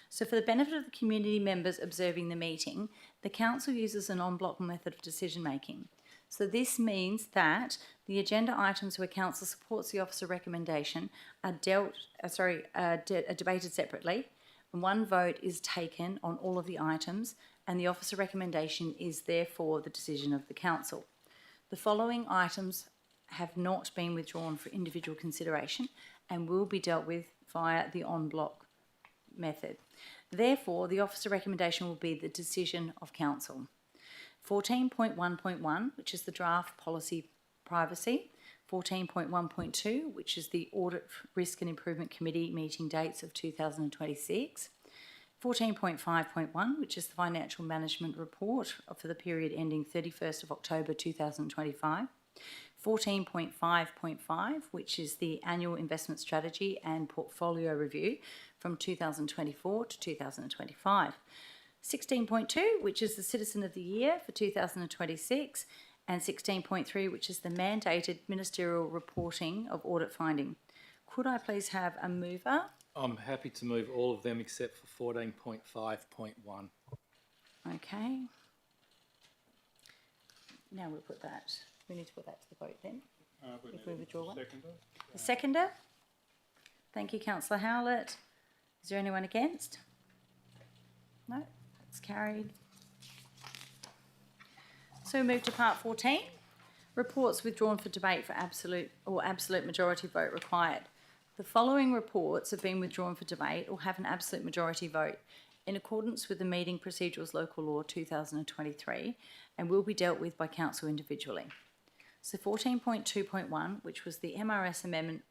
So for the benefit of the community members observing the meeting, the council uses an en bloc method of decision making. So this means that the agenda items where council supports the officer recommendation are debated separately. One vote is taken on all of the items, and the officer recommendation is therefore the decision of the council. The following items have not been withdrawn for individual consideration and will be dealt with via the en bloc method. Therefore, the officer recommendation will be the decision of council. 14.1.1, which is the draft policy privacy. 14.1.2, which is the Audit, Risk and Improvement Committee meeting dates of 2026. 14.5.1, which is the Financial Management Report for the period ending 31st of October 2025. 14.5.5, which is the Annual Investment Strategy and Portfolio Review from 2024 to 2025. 16.2, which is the Citizen of the Year for 2026. And 16.3, which is the mandated ministerial reporting of audit finding. Could I please have a mover? I'm happy to move all of them except for 14.5.1. Okay. Now we'll put that. We need to put that to the vote then. If we withdraw one. The seconder. Thank you, Councillor Howlett. Is there anyone against? No, that's carried. So we move to part 14. Reports withdrawn for debate for absolute majority vote required. The following reports have been withdrawn for debate or have an absolute majority vote in accordance with the Meeting Procedures Local Law 2023 and will be dealt with by council individually. So 14.2.1, which was the MRS Amendment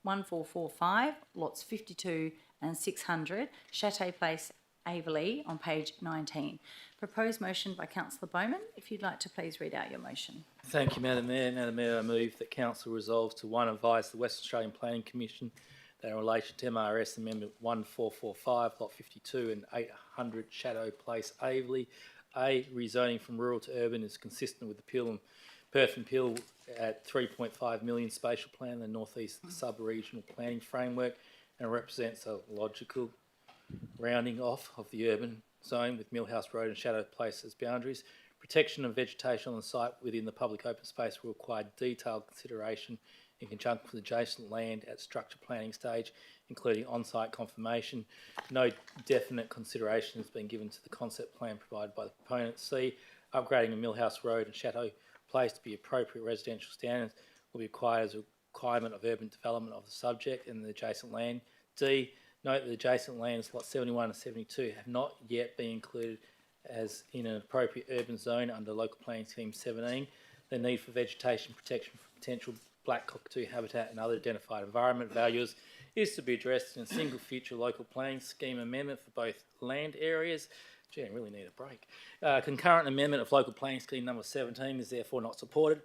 1445, lots 52 and 600, Chateau Place, Averley, on page 19. Proposed motion by Councillor Bowman. If you'd like to please read out your motion. Thank you, Madam Mayor. Madam Mayor, I move that Council resolves to 1. Advise the Western Australian Planning Commission that in relation to MRS Amendment 1445, Lot 52 and 800 Chateau Place, Averley, A, rezoning from rural to urban is consistent with the Perth and Peel at 3.5 million spatial plan and North East sub-regional planning framework and represents a logical rounding off of the urban zone with Millhouse Road and Shadow Place as boundaries. Protection of vegetation on the site within the public open space will require detailed consideration in conjunction with adjacent land at structure planning stage, including on-site confirmation. No definite consideration has been given to the concept plan provided by the proponent. C, upgrading of Millhouse Road and Shadow Place to be appropriate residential standards will be required as a requirement of urban development of the subject and the adjacent land. D, note that the adjacent lands, lot 71 and 72, have not yet been included as in an appropriate urban zone under Local Planning Scheme 17. The need for vegetation protection for potential black cockatoo habitat and other identified environment values is to be addressed in a single future local planning scheme amendment for both land areas. Gee, I really need a break. Concurrent amendment of Local Planning Scheme number 17 is therefore not supported.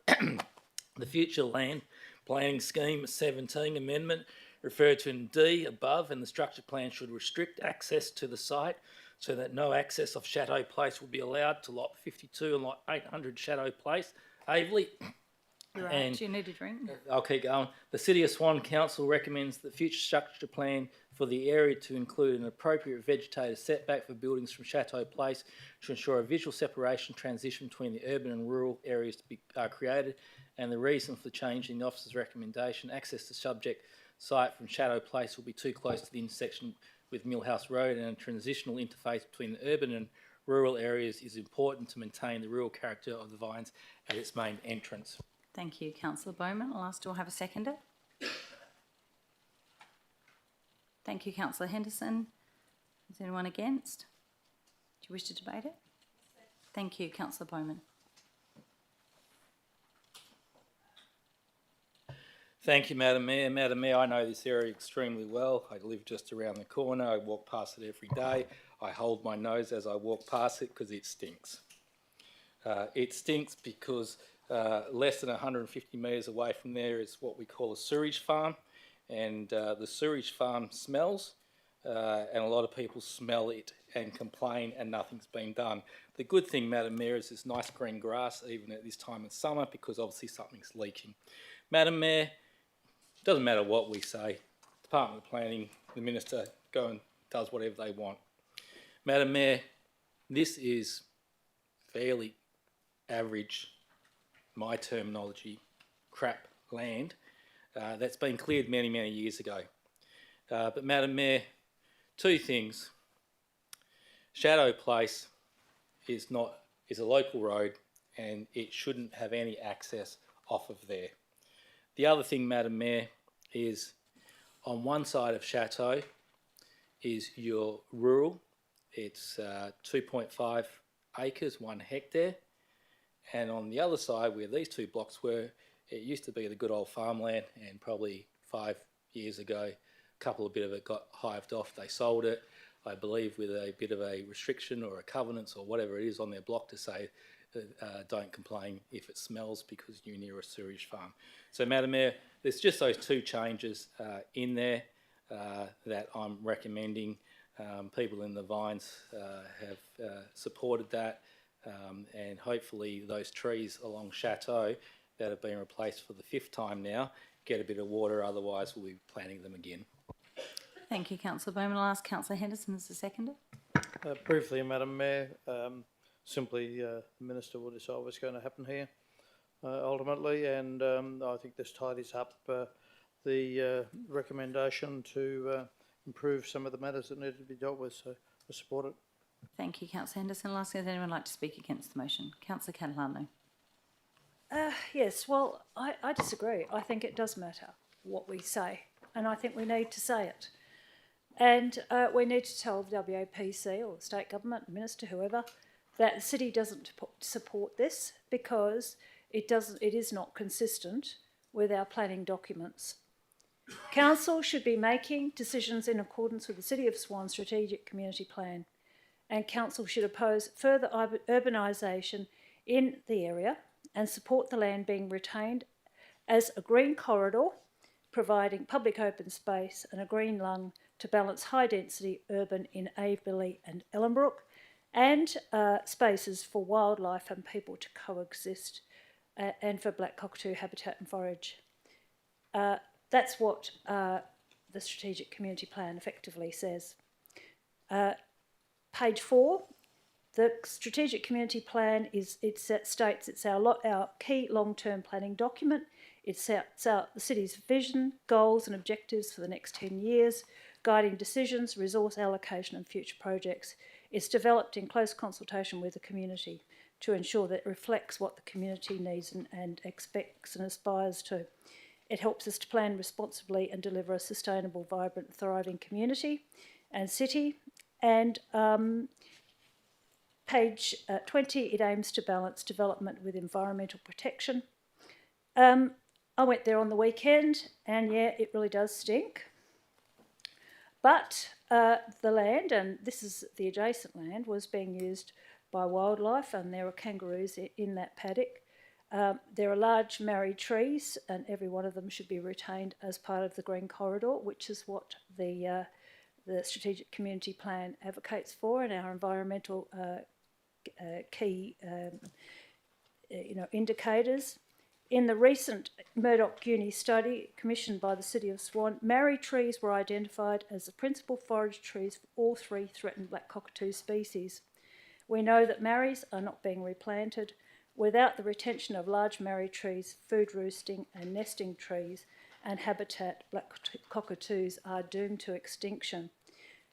The future land planning scheme 17 amendment referred to in D above, and the structure plan should restrict access to the site so that no access of Shadow Place will be allowed to lot 52 and lot 800 Shadow Place, Aveley. You're right. And Do you need a drink? I'll keep going. The City of Swan Council recommends the future structure plan for the area to include an appropriate vegetated setback for buildings from Chateau Place to ensure a visual separation transition between the urban and rural areas to be created. And the reason for the change in the officer's recommendation, access to subject site from Shadow Place will be too close to the intersection with Millhouse Road, and a transitional interface between the urban and rural areas is important to maintain the rural character of the Vines at its main entrance. Thank you, Councillor Bowman. I'll ask, do I have a seconder? Thank you, Councillor Henderson. Is anyone against? Do you wish to debate it? Thank you, Councillor Bowman. Thank you, Madam Mayor. Madam Mayor, I know this area extremely well. I live just around the corner. I walk past it every day. I hold my nose as I walk past it because it stinks. It stinks because less than 150 metres away from there is what we call a sewage farm, and the sewage farm smells, and a lot of people smell it and complain, and nothing's been done. The good thing, Madam Mayor, is there's nice green grass even at this time of summer because obviously something's leaking. Madam Mayor, it doesn't matter what we say. Department of Planning, the Minister, go and does whatever they want. Madam Mayor, this is fairly average, my terminology, crap land that's been cleared many, many years ago. But Madam Mayor, two things. Shadow Place is a local road and it shouldn't have any access off of there. The other thing, Madam Mayor, is on one side of Chateau is your rural. It's 2.5 acres, 1 hectare. And on the other side, where these two blocks were, it used to be the good old farmland, and probably 5 years ago, a couple of bit of it got hived off. They sold it, I believe, with a bit of a restriction or a covenant or whatever it is on their block to say, don't complain if it smells because you're near a sewage farm. So, Madam Mayor, there's just those two changes in there that I'm recommending. People in the Vines have supported that, and hopefully those trees along Chateau that have been replaced for the 5th time now get a bit of water, otherwise we'll be planting them again. Thank you, Councillor Bowman. I'll ask Councillor Henderson as the seconder. Briefly, Madam Mayor, simply the Minister will decide what's going to happen here ultimately, and I think this tidies up the recommendation to improve some of the matters that need to be dealt with, so I support it. Thank you, Councillor Henderson. I'll ask, does anyone like to speak against the motion? Councillor Catalano. Yes, well, I disagree. I think it does matter what we say, and I think we need to say it. And we need to tell the WAPC or the state government, minister, whoever, that the city doesn't support this because it is not consistent with our planning documents. Council should be making decisions in accordance with the City of Swan Strategic Community Plan, and Council should oppose further urbanisation in the area and support the land being retained as a green corridor, providing public open space and a green lung to balance high-density urban in Aveley and Ellenbrook, and spaces for wildlife and people to coexist, and for black cockatoo habitat and forage. That's what the Strategic Community Plan effectively says. Page 4, the strategic community plan states it's our key long-term planning document. It sets out the city's vision, goals and objectives for the next 10 years, guiding decisions, resource allocation and future projects. It's developed in close consultation with the community to ensure that it reflects what the community needs and expects and aspires to. It helps us to plan responsibly and deliver a sustainable, vibrant, thriving community and city. And page 20, it aims to balance development with environmental protection. I went there on the weekend and yeah, it really does stink. But the land, and this is the adjacent land, was being used by wildlife and there are kangaroos in that paddock. There are large marri trees and every one of them should be retained as part of the Green Corridor, which is what the Strategic Community Plan advocates for, and our environmental key indicators. In the recent Murdoch Uni study commissioned by the City of Swan, marri trees were identified as the principal forage trees for all 3 threatened black cockatoo species. We know that marris are not being replanted. Without the retention of large marri trees, food roosting and nesting trees and habitat, black cockatoos are doomed to extinction.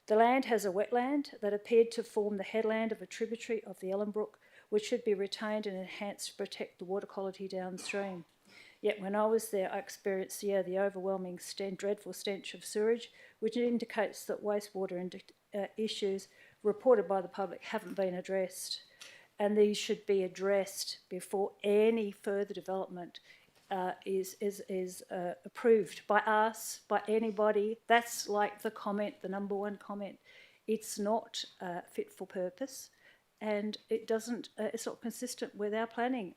The land has a wetland that appeared to form the headland of a tributary of the Ellenbrook, which should be retained and enhanced to protect the water quality downstream. Yet when I was there, I experienced the overwhelming dreadful stench of sewage, which indicates that wastewater issues reported by the public haven't been addressed. And these should be addressed before any further development is approved by us, by anybody. That's like the comment, the number one comment. It's not fit for purpose, and it doesn't. It's not consistent with our planning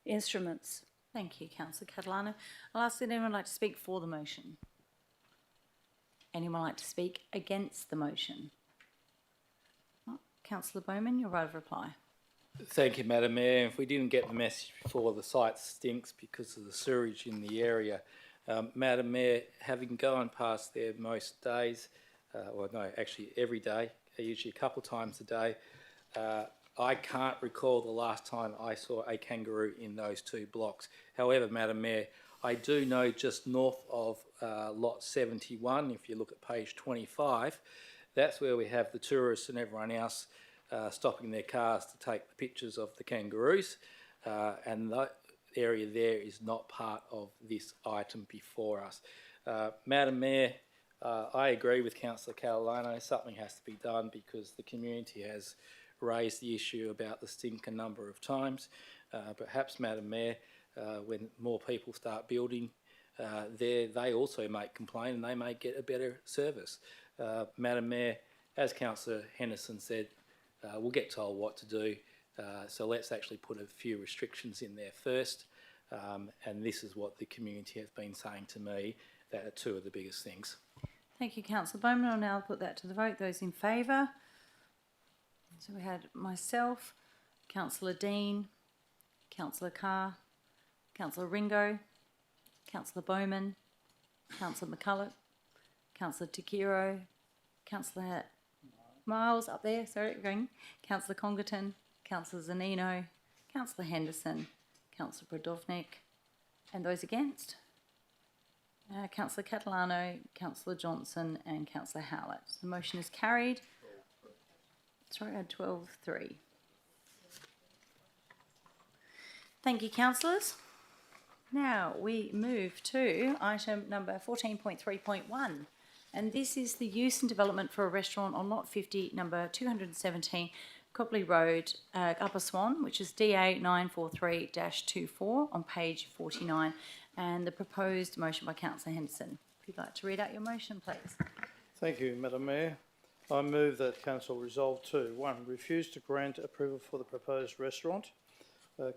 instruments. Thank you, Councillor Catalano. I'll ask if anyone would like to speak for the motion. Anyone like to speak against the motion? Councillor Bowman, your right of reply. Thank you, Madam Mayor. If we didn't get the message before, the site stinks because of the sewage in the area. Madam Mayor, having gone past there most days, well, no, actually every day, usually a couple of times a day, I can't recall the last time I saw a kangaroo in those 2 blocks. However, Madam Mayor, I do know just north of lot 71, if you look at page 25, that's where we have the tourists and everyone else stopping their cars to take the pictures of the kangaroos, and that area there is not part of this item before us. Madam Mayor, I agree with Councillor Catalano, something has to be done because the community has raised the issue about the stink a number of times. Perhaps, Madam Mayor, when more people start building there, they also may complain and they may get a better service. Madam Mayor, as Councillor Henderson said, we'll get told what to do, so let's actually put a few restrictions in there first, and this is what the community has been saying to me, that are 2 of the biggest things. Thank you, Councillor Bowman. I'll now put that to the vote. Those in favour? So we had myself, Councillor Dean, Councillor Carr, Councillor Ringo, Councillor Bowman, Councillor McCulloch, Councillor Takiro, Councillor Miles up there, sorry, going, Councillor Congerton, Councillor Zanino, Councillor Henderson, Councillor Brodovnik, and those against? Councillor Catalano, Councillor Johnson and Councillor Howlett. The motion is carried. Sorry, I had 12-3. Thank you, councillors. Now we move to item number 14.3.1, and this is the use and development for a restaurant on lot 50, number 217, Copley Road, Upper Swan, which is DA 943-24 on page 49, and the proposed motion by Councillor Henderson. If you'd like to read out your motion, please. Thank you, Madam Mayor. I move that Council resolve to 1. Refuse to grant approval for the proposed restaurant.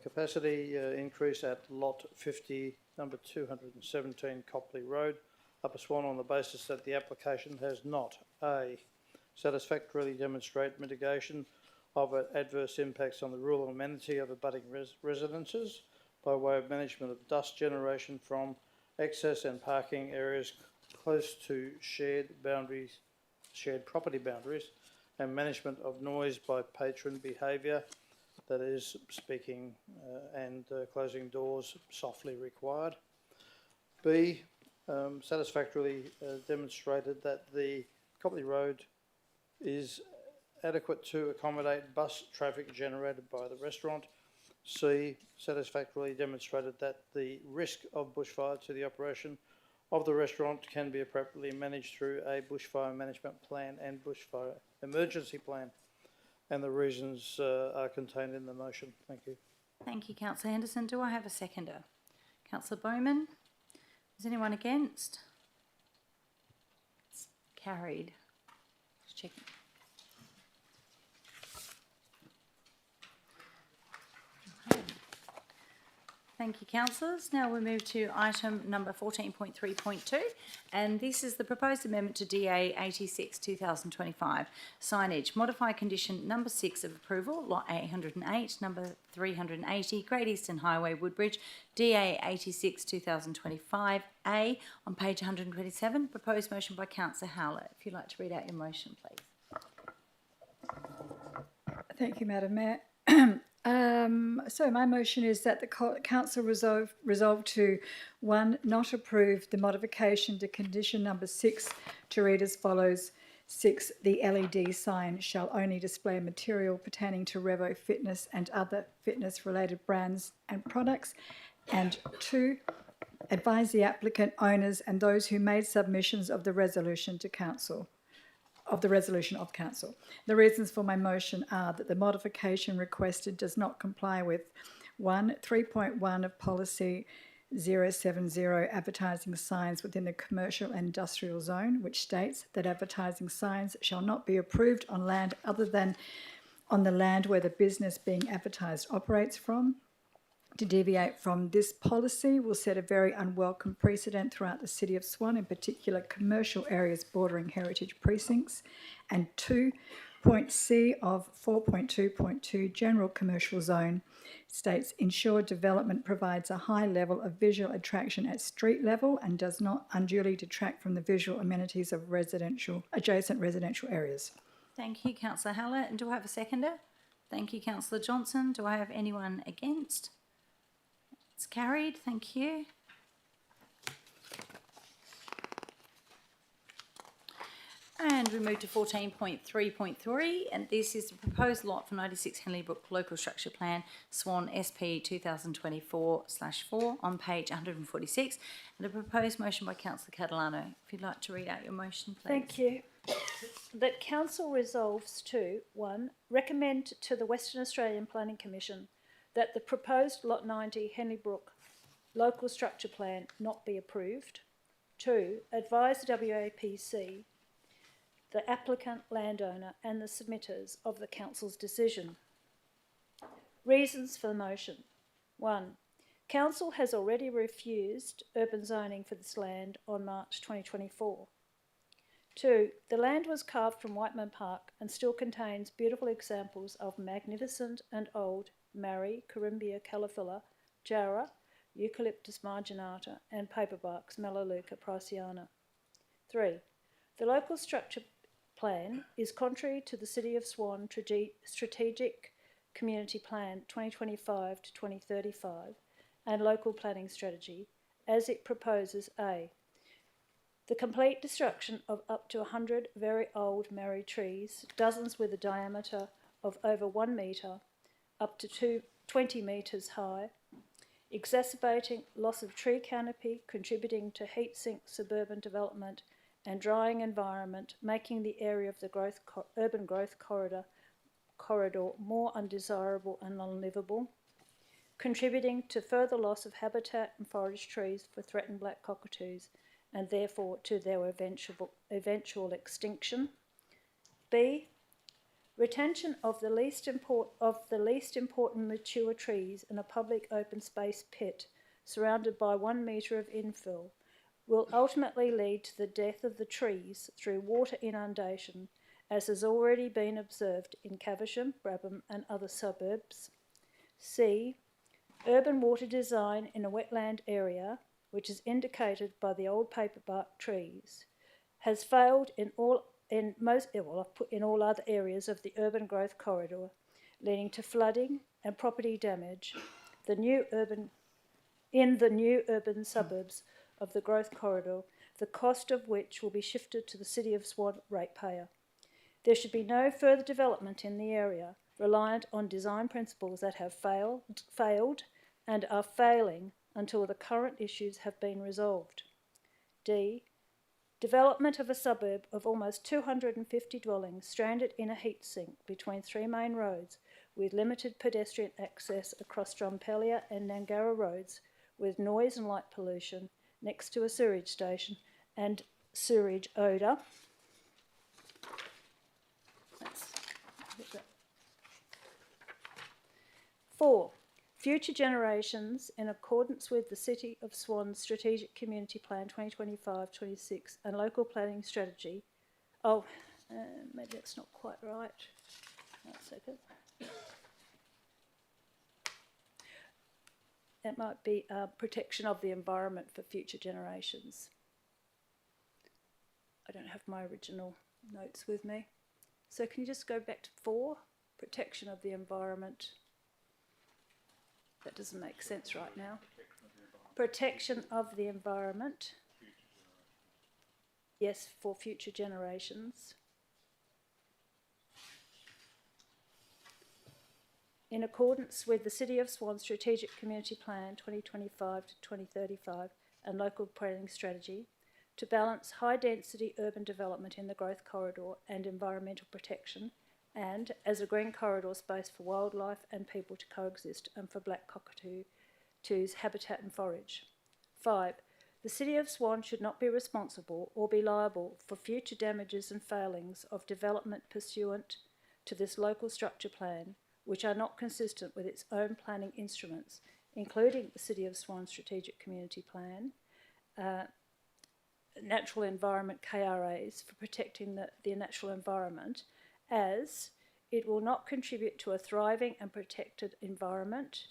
Capacity increase at lot 50, number 217 Copley Road, Upper Swan, on the basis that the application has not A. satisfactorily demonstrate mitigation of adverse impacts on the rural amenity of abutting residences by way of management of dust generation from access and parking areas close to shared shared property boundaries and management of noise by patron behaviour, that is, speaking and closing doors softly required. B, satisfactorily demonstrated that the Copley Road is adequate to accommodate bus traffic generated by the restaurant. C, satisfactorily demonstrated that the risk of bushfire to the operation of the restaurant can be appropriately managed through a bushfire management plan and bushfire emergency plan. And the reasons are contained in the motion. Thank you. Thank you, Councillor Henderson. Do I have a seconder? Councillor Bowman? Is anyone against? It's carried. Just checking. Thank you, councillors. Now we move to item number 14.3.2, and this is the proposed amendment to DA 86 2025 signage. Modify condition number 6 of approval, lot 808, number 380, Great Eastern Highway, Woodbridge, DA 86 2025 A on page 127. Proposed motion by Councillor Howlett. If you'd like to read out your motion, please. Thank you, Madam Mayor. So my motion is that the council resolve to 1, not approve the modification to condition number 6 to read as follows. 6, the LED sign shall only display material pertaining to Revo Fitness and other fitness related brands and products. And 2, advise the applicant, owners and those who made submissions of the resolution to council. The reasons for my motion are that the modification requested does not comply with 1, 3.1 of policy 070 advertising signs within the commercial and industrial zone, which states that advertising signs shall not be approved on land other than on the land where the business being advertised operates from. To deviate from this policy will set a very unwelcome precedent throughout the City of Swan, in particular commercial areas bordering heritage precincts. And 2, point C of 4.2.2 General Commercial Zone states ensure development provides a high level of visual attraction at street level and does not unduly detract from the visual amenities of adjacent residential areas. Thank you, Councillor Howlett. And do I have a seconder? Thank you, Councillor Johnson. Do I have anyone against? It's carried. Thank you. And we move to 14.3.3, and this is the proposed lot for 96 Henley Brook Local Structure Plan, Swan SP 2024/4 on page 146, and a proposed motion by Councillor Catalano. If you'd like to read out your motion, please. Thank you. That council resolves to 1, recommend to the Western Australian Planning Commission that the proposed lot 90 Henley Brook Local Structure Plan not be approved. 2, advise the WAPC, the applicant, landowner and the submitters of the council's decision. Reasons for the motion. 1, council has already refused urban zoning for this land on March 2024. 2, the land was carved from Whiteman Park and still contains beautiful examples of magnificent and old Marri, Corymbia calophylla, Jarrah, Eucalyptus marginata and paperbarks Melaleuca priceana. 3, the local structure plan is contrary to the City of Swan Strategic Community Plan 2025 to 2035 and local planning strategy, as it proposes A, the complete destruction of up to 100 very old Marri trees, dozens with a diameter of over 1 metre, up to 20 metres high, exacerbating loss of tree canopy, contributing to heat sink suburban development and drying environment, making the area of the urban growth corridor more undesirable and unlivable, contributing to further loss of habitat and forage trees for threatened black cockatoos and therefore to their eventual extinction. B, retention of the least important mature trees in a public open space pit surrounded by 1 metre of infill will ultimately lead to the death of the trees through water inundation, as has already been observed in Caversham, Brabham and other suburbs. C, urban water design in a wetland area, which is indicated by the old paperbark trees, has failed in all I've put in all other areas of the urban growth corridor, leading to flooding and property damage. In the new urban suburbs of the growth corridor, the cost of which will be shifted to the City of Swan ratepayer. There should be no further development in the area reliant on design principles that have failed and are failing until the current issues have been resolved. D. Development of a suburb of almost 250 dwellings stranded in a heat sink between three main roads with limited pedestrian access across Drumpelia and Nangara roads, with noise and light pollution next to a sewage station and sewage odour. 4. Future generations, in accordance with the City of Swan's Strategic Community Plan 2025-26 and local planning strategy. Maybe that's not quite right. One second. That might be protection of the environment for future generations. I don't have my original notes with me. So can you just go back to 4? Protection of the environment. That doesn't make sense right now. Protection of the environment. Yes, for future generations. In accordance with the City of Swan Strategic Community Plan 2025 to 2035 and local planning strategy, to balance high-density urban development in the growth corridor and environmental protection, and as a green corridor space for wildlife and people to coexist and for black cockatoos' habitat and forage. 5. The City of Swan should not be responsible or be liable for future damages and failings of development pursuant to this local structure plan, which are not consistent with its own planning instruments, including the City of Swan Strategic Community Plan, natural environment KRAs for protecting the natural environment, as it will not contribute to a thriving and protected environment,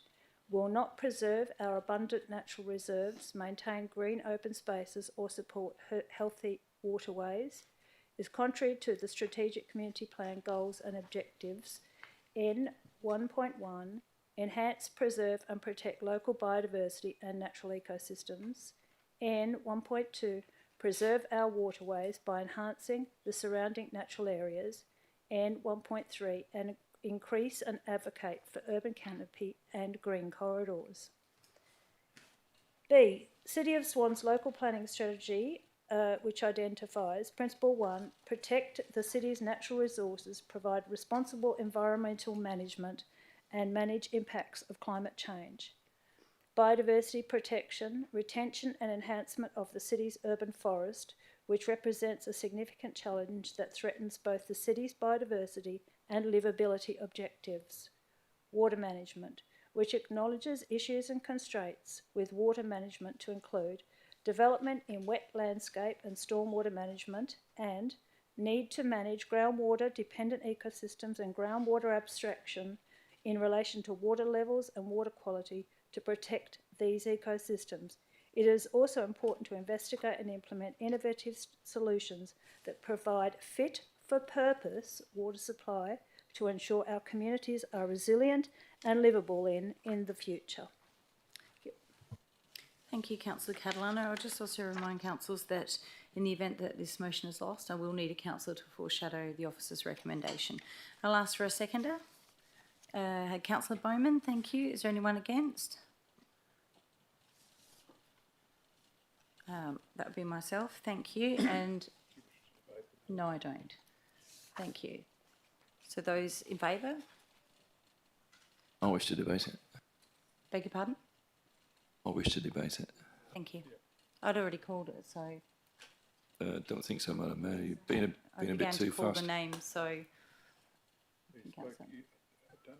will not preserve our abundant natural reserves, maintain green open spaces or support healthy waterways, is contrary to the Strategic Community Plan goals and objectives. N 1.1, enhance, preserve and protect local biodiversity and natural ecosystems. N 1.2, preserve our waterways by enhancing the surrounding natural areas. And 1.3, and increase and advocate for urban canopy and green corridors. B. City of Swan's local planning strategy, which identifies Principle 1, protect the city's natural resources, provide responsible environmental management and manage impacts of climate change. Biodiversity protection, retention and enhancement of the city's urban forest, which represents a significant challenge that threatens both the city's biodiversity and livability objectives. Water management, which acknowledges issues and constraints with water management to include development in wet landscape and stormwater management, and need to manage groundwater dependent ecosystems and groundwater abstraction in relation to water levels and water quality to protect these ecosystems. It is also important to investigate and implement innovative solutions that provide fit-for-purpose water supply to ensure our communities are resilient and livable in the future. Thank you, Councillor Catalano. I'll just also remind councillors that in the event that this motion is lost, I will need a councillor to foreshadow the officer's recommendation. I'll ask for a seconder. Councillor Bowman, thank you. Is there anyone against? That would be myself, thank you. And no, I don't. Thank you. So those in favour? I wish to debate it. Beg your pardon? I wish to debate it. Thank you. I'd already called it, so Don't think so, Madam Mayor. You've been I a bit began too to call fast. the names, so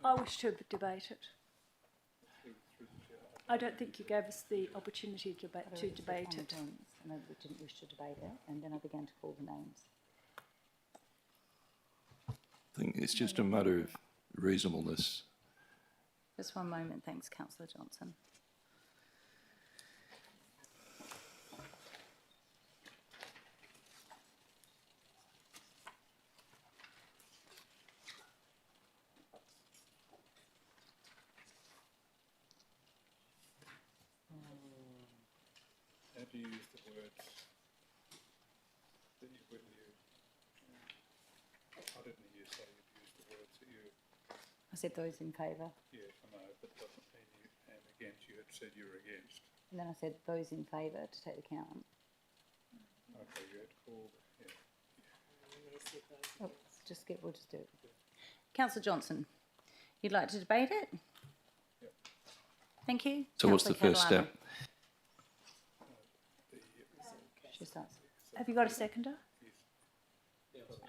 I wish to debate it. I don't think you gave us the opportunity to debate it. And I didn't wish to debate it, and then I began to call the names. I think it's just a matter of reasonableness. Just one moment, thanks, Councillor Johnson. How do you use the words that you would use? I didn't hear you say you'd use the words that you... I said those in favour. Yes, I know, but it doesn't mean you and against. You had said you were against. And then I said those in favour to take the count. Okay, you had called, yeah. Oh, we'll just do it. Councillor Johnson, you'd like to debate it? Yep. Thank you. So what's the first step? She starts. Have you got a seconder?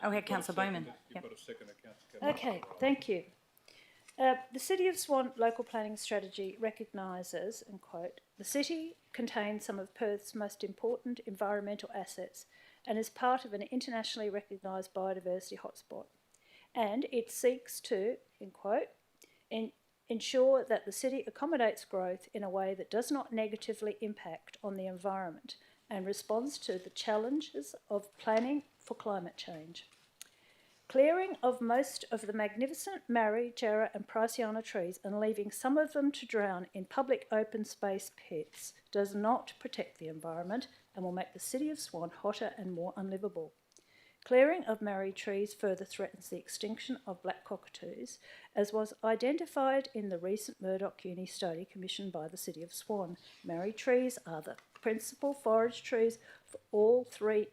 Oh, we had Councillor Bowman. You've Yep. got a second account. Okay, thank you. The City of Swan local planning strategy recognises, and quote, the city contains some of Perth's most important environmental assets and is part of an internationally recognised biodiversity hotspot. And it seeks to, in quote, ensure that the city accommodates growth in a way that does not negatively impact on the environment and responds to the challenges of planning for climate change. Clearing of most of the magnificent Marri, Jarrah and Priceana trees and leaving some of them to drown in public open space pits does not protect the environment and will make the City of Swan hotter and more unlivable. Clearing of Marri trees further threatens the extinction of black cockatoos, as was identified in the recent Murdoch Uni study commissioned by the City of Swan. Marri trees are the principal forage trees for all three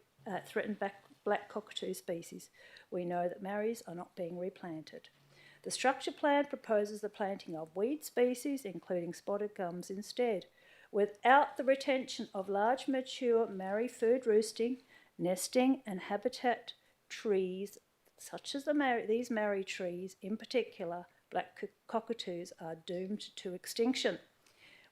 threatened black cockatoo species. We know that Marris are not being replanted. The structure plan proposes the planting of weed species, including spotted gums, instead, without the retention of large mature Marri food roosting, nesting and habitat trees, such as these Marri trees in particular. Black cockatoos are doomed to extinction.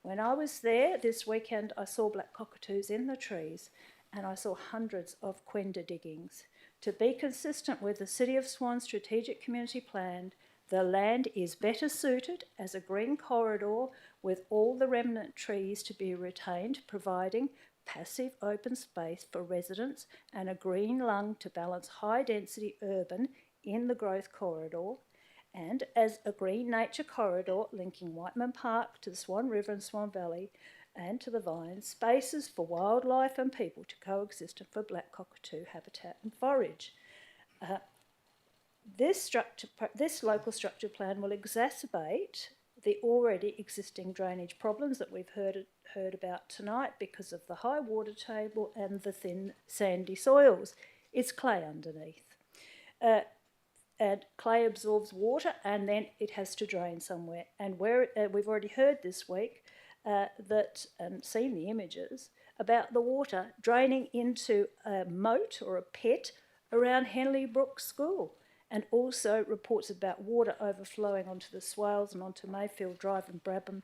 When I was there this weekend, I saw black cockatoos in the trees and I saw hundreds of quenda diggings. To be consistent with the City of Swan strategic community plan, the land is better suited as a green corridor with all the remnant trees to be retained, providing passive open space for residents and a green lung to balance high density urban in the growth corridor, and as a green nature corridor linking Whiteman Park to the Swan River and Swan Valley and to the Vines, spaces for wildlife and people to coexist and for black cockatoo habitat and forage. This local structure plan will exacerbate the already existing drainage problems that we've heard about tonight because of the high water table and the thin sandy soils. It's clay underneath. And clay absorbs water and then it has to drain somewhere. And where we've already heard this week and seen the images about the water draining into a moat or a pit around Henley Brook School, and also reports about water overflowing onto the swales and onto Mayfield Drive and Brabham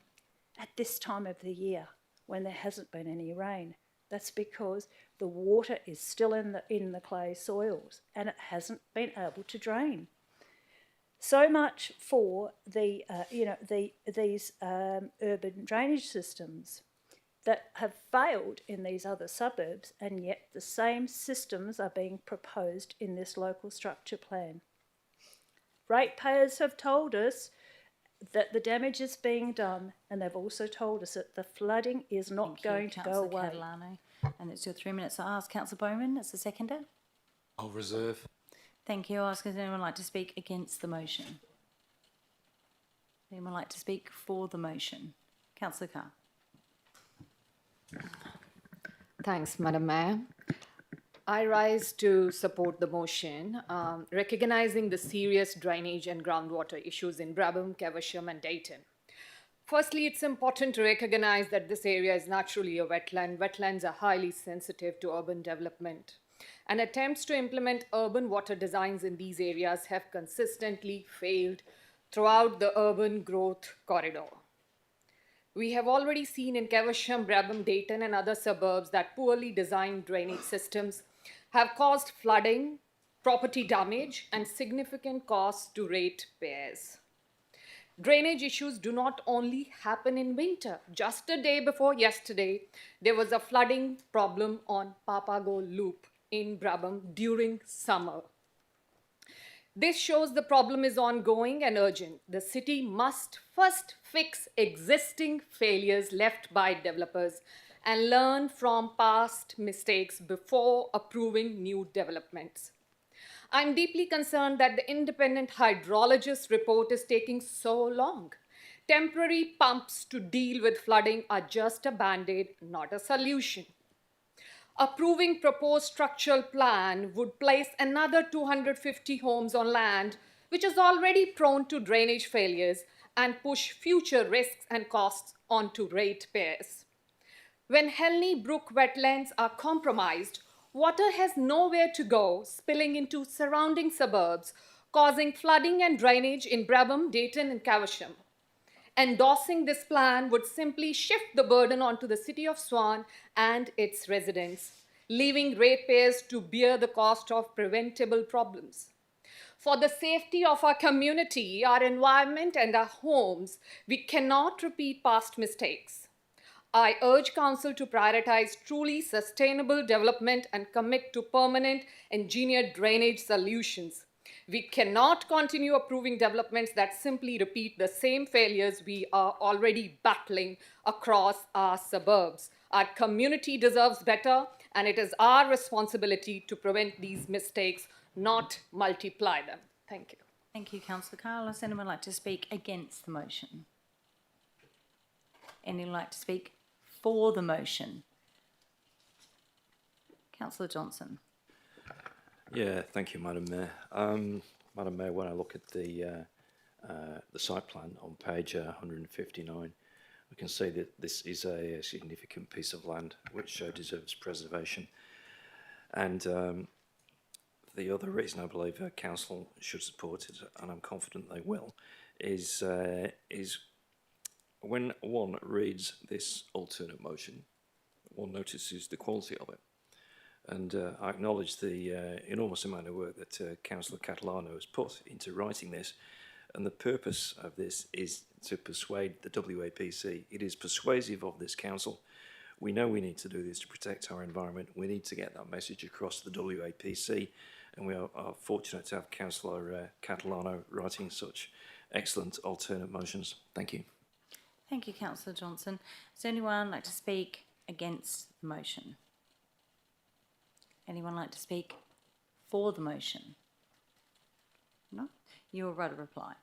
at this time of the year when there hasn't been any rain. That's because the water is still in the clay soils and it hasn't been able to drain. So much for these urban drainage systems that have failed in these other suburbs, and yet the same systems are being proposed in this local structure plan. Ratepayers have told us that the damage is being done, and they've also told us that the flooding is not going to go away. Catalano. And it's your 3 minutes. I ask Councillor Bowman as the seconder. I'll reserve. Thank you. I ask, does anyone like to speak against the motion? Anyone like to speak for the motion? Councillor Carr. Thanks, Madam Mayor. I rise to support the motion, recognising the serious drainage and groundwater issues in Brabham, Caversham and Dayton. Firstly, it's important to recognise that this area is naturally a wetland. Wetlands are highly sensitive to urban development, and attempts to implement urban water designs in these areas have consistently failed throughout the urban growth corridor. We have already seen in Caversham, Brabham, Dayton and other suburbs that poorly designed drainage systems have caused flooding, property damage and significant costs to ratepayers. Drainage issues do not only happen in winter. Just a day before yesterday, there was a flooding problem on Papago Loop in Brabham during summer. This shows the problem is ongoing and urgent. The city must first fix existing failures left by developers and learn from past mistakes before approving new developments. I'm deeply concerned that the independent hydrologist report is taking so long. Temporary pumps to deal with flooding are just a band-aid, not a solution. Approving proposed structural plan would place another 250 homes on land which is already prone to drainage failures and push future risks and costs onto ratepayers. When Henley Brook wetlands are compromised, water has nowhere to go, spilling into surrounding suburbs, causing flooding and drainage in Brabham, Dayton, and Caversham. Endorsing this plan would simply shift the burden onto the City of Swan and its residents, leaving ratepayers to bear the cost of preventable problems. For the safety of our community, our environment, and our homes, we cannot repeat past mistakes. I urge Council to prioritize truly sustainable development and commit to permanent engineered drainage solutions. We cannot continue approving developments that simply repeat the same failures we are already battling across our suburbs. Our community deserves better, and it is our responsibility to prevent these mistakes, not multiply them. Thank you. Thank you, Councillor Carlos. Anyone like to speak against the motion? Anyone like to speak for the motion? Councillor Johnson. Yeah, thank you, Madam Mayor. Madam Mayor, when I look at the site plan on page 159, we can see that this is a significant piece of land which deserves preservation. And the other reason I believe Council should support it, and I'm confident they will, is when one reads this alternate motion, one notices the quality of it. And I acknowledge the enormous amount of work that Councillor Catalano has put into writing this. And the purpose of this is to persuade the WAPC. It is persuasive of this council. We know we need to do this to protect our environment. We need to get that message across the WAPC. And we are fortunate to have Councillor Catalano writing such excellent alternate motions. Thank you. Thank you, Councillor Johnson. Does anyone like to speak against the motion? Anyone like to speak for the motion? No? You will write a reply.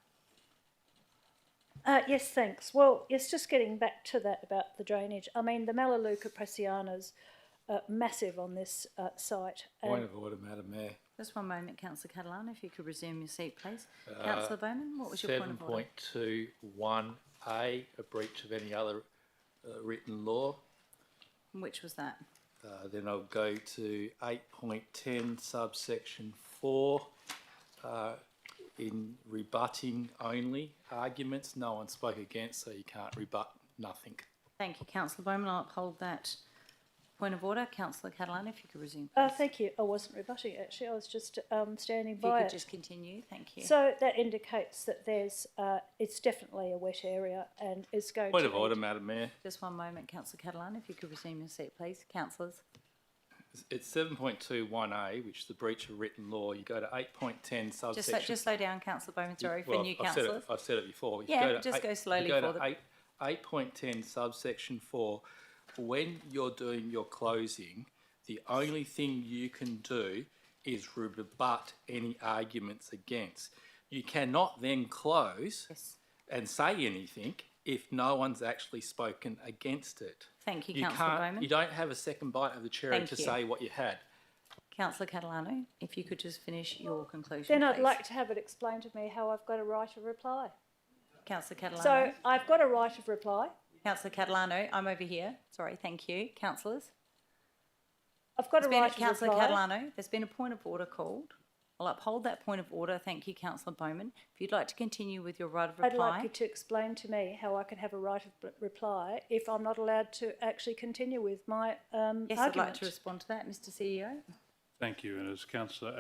Yes, thanks. Well, it's just getting back to that about the drainage. I mean, the Melaleuca Presiana's massive on this site. Point of order, Madam Mayor. Just one moment, Councillor Catalano, if you could resume your seat, please. Councillor Bowman, what was your point of order? 7.21A, a breach of any other written law. Which was that? Then I'll go to 8.10 subsection 4. In rebutting only arguments, no one spoke against, so you can't rebut nothing. Thank you, Councillor Bowman. I'll uphold that point of order. Councillor Catalano, if you could resume, please. Thank you. I wasn't rebutting, actually. I was just standing If by you it. could just continue, thank you. So that indicates that there's, it's definitely a wet area and is going Point to... of order, Madam Mayor. Just one moment, Councillor Catalano, if you could resume your seat, please. Councillors. It's 7.21A, which is the breach of written law. You go to 8.10 subsection... Just slow down, Councillor Bowman, sorry, for new councillors. I've said it before. Yeah, just go slowly for them. 8.10 subsection 4. When you're doing your closing, the only thing you can do is rebut any arguments against. You cannot then close and say anything if no one's actually spoken against it. Thank you, Councillor Bowman. You don't have a second bite of the cherry to say what you had. Councillor Catalano, if you could just finish your conclusion, Then I'd please. like to have it explained to me how I've got a right of reply. Councillor Catalano. So I've got a right of reply. Councillor Catalano, I'm over here. Sorry, thank you. Councillors. I've got a right of Councillor reply. Catalano, there's been a point of order called. I'll uphold that point of order. Thank you, Councillor Bowman. If you'd like to continue with your right of reply. I'd like you to explain to me how I can have a right of reply if I'm not allowed to actually continue with my argument. Yes, I'd like to respond to that, Mr. CEO. Thank you. And as Councillor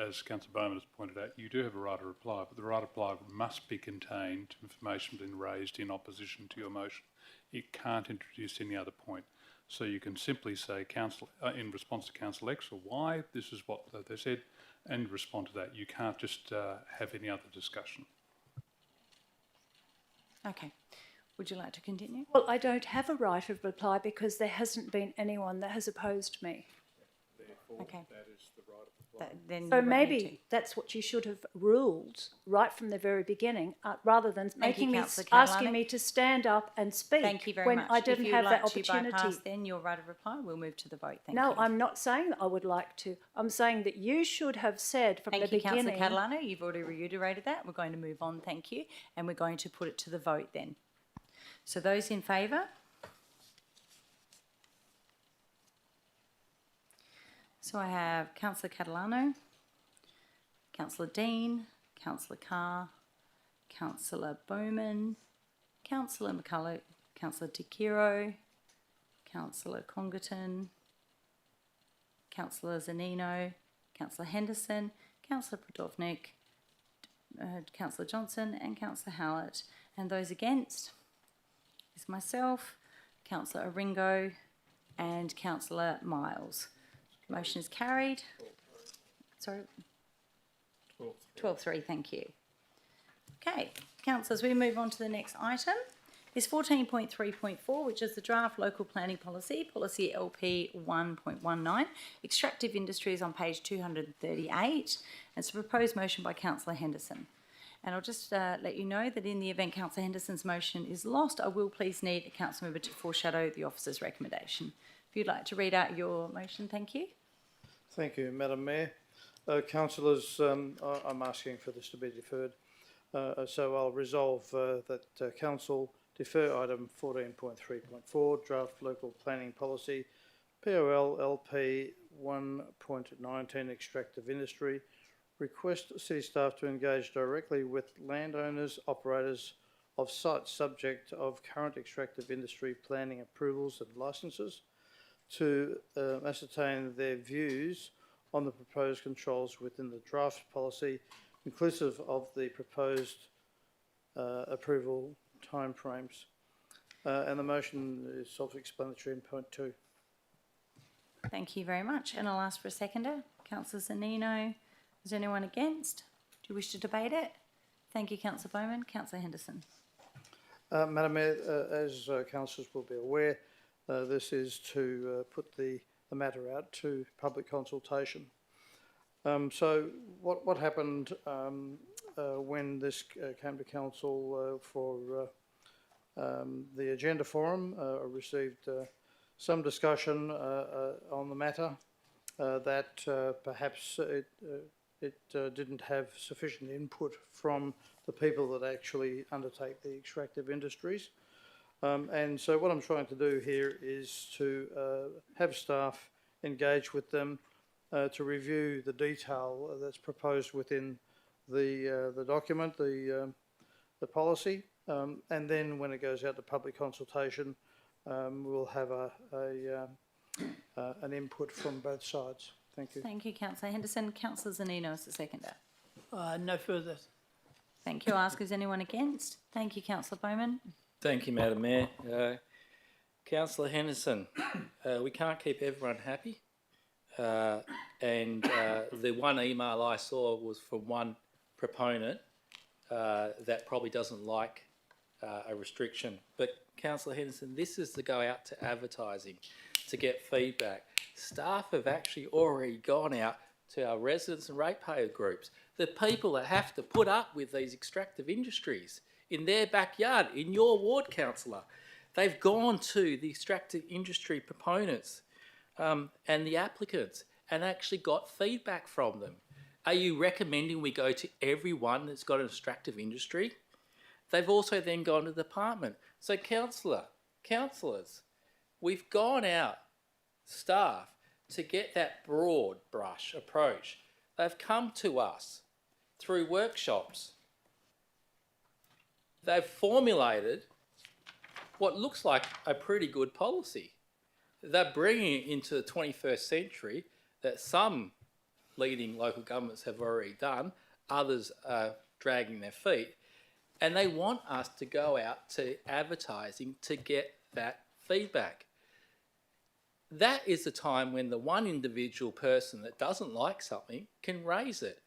Bowman has pointed out, you do have a right of reply, but the right of reply must be contained to information being raised in opposition to your motion. It can't introduce any other point. So you can simply say, in response to Councillor X or Y, this is what they said, and respond to that. You can't just have any other discussion. Okay. Would you like to continue? Well, I don't have a right of reply because there hasn't been anyone that has opposed me. Okay. That is the right of reply. Then you So won't need maybe that's what you should have ruled right from the very beginning, rather than Thank you, making me Councillor asking Catalano. me to stand up and speak Thank you very when much. I didn't if you'd have like that opportunity. To bypass then your right of reply, we'll move to the vote. Thank No, you. I'm not saying that I would like to. I'm saying that you should have said from Thank the you, Councillor beginning. Catalano. You've already reiterated that. We're going to move on. Thank you. And we're going to put it to the vote then. So those in favour? So I have Councillor Catalano, Councillor Dean, Councillor Carr, Councillor Bowman, Councillor McCulloch, Councillor Tikiro, Councillor Congerton, Councillor Zanino, Councillor Henderson, Councillor Podovnik, Councillor Johnson and Councillor Howlett. And those against is myself, Councillor Oringo and Councillor Miles. Motion is carried. Sorry. 12-3, thank you. Okay, councillors, we move on to the next item. Is 14.3.4, which is the draft local planning policy, policy LP 1.19, extractive industries on page 238. It's a proposed motion by Councillor Henderson. And I'll just let you know that in the event Councillor Henderson's motion is lost, I will please need a council member to foreshadow the officer's recommendation. If you'd like to read out your motion, thank you. Thank you, Madam Mayor. Councillors, I'm asking for this to be deferred. So I'll resolve that Council defer item 14.3.4, draft local planning policy, POL LP 1.19, extractive industry. Request city staff to engage directly with landowners, operators of sites subject of current extractive industry planning approvals and licences to ascertain their views on the proposed controls within the draft policy, inclusive of the proposed approval timeframes. And the motion is self-explanatory in point 2. Thank you very much. And I'll ask for a seconder. Councillor Zanino. Is anyone against? Do you wish to debate it? Thank you, Councillor Bowman. Councillor Henderson. Madam Mayor, as councillors will be aware, this is to put the matter out to public consultation. So what happened when this came to council for the agenda forum? I received some discussion on the matter that perhaps it didn't have sufficient input from the people that actually undertake the extractive industries. And so what I'm trying to do here is to have staff engage with them to review the detail that's proposed within the document, the policy, and then when it goes out to public consultation, we'll have an input from both sides. Thank you. Thank you, Councillor Henderson. Councillor Zanino is the seconder. No further. Thank you. Ask, is anyone against? Thank you, Councillor Bowman. Thank you, Madam Mayor. Councillor Henderson, we can't keep everyone happy. And the one email I saw was from one proponent that probably doesn't like a restriction. But Councillor Henderson, this is to go out to advertising to get feedback. Staff have actually already gone out to our residents and ratepayer groups, the people that have to put up with these extractive industries in their backyard, in your ward, councillor. They've gone to the extractive industry proponents and the applicants and actually got feedback from them. Are you recommending we go to everyone that's got an extractive industry? They've also then gone to the department. So councillors, we've gone out, staff, to get that broad brush approach. They've come to us through workshops. They've formulated what looks like a pretty good policy. They're bringing it into the 21st century that some leading local governments have already done, others are dragging their feet, and they want us to go out to advertising to get that feedback. That is the time when the one individual person that doesn't like something can raise it.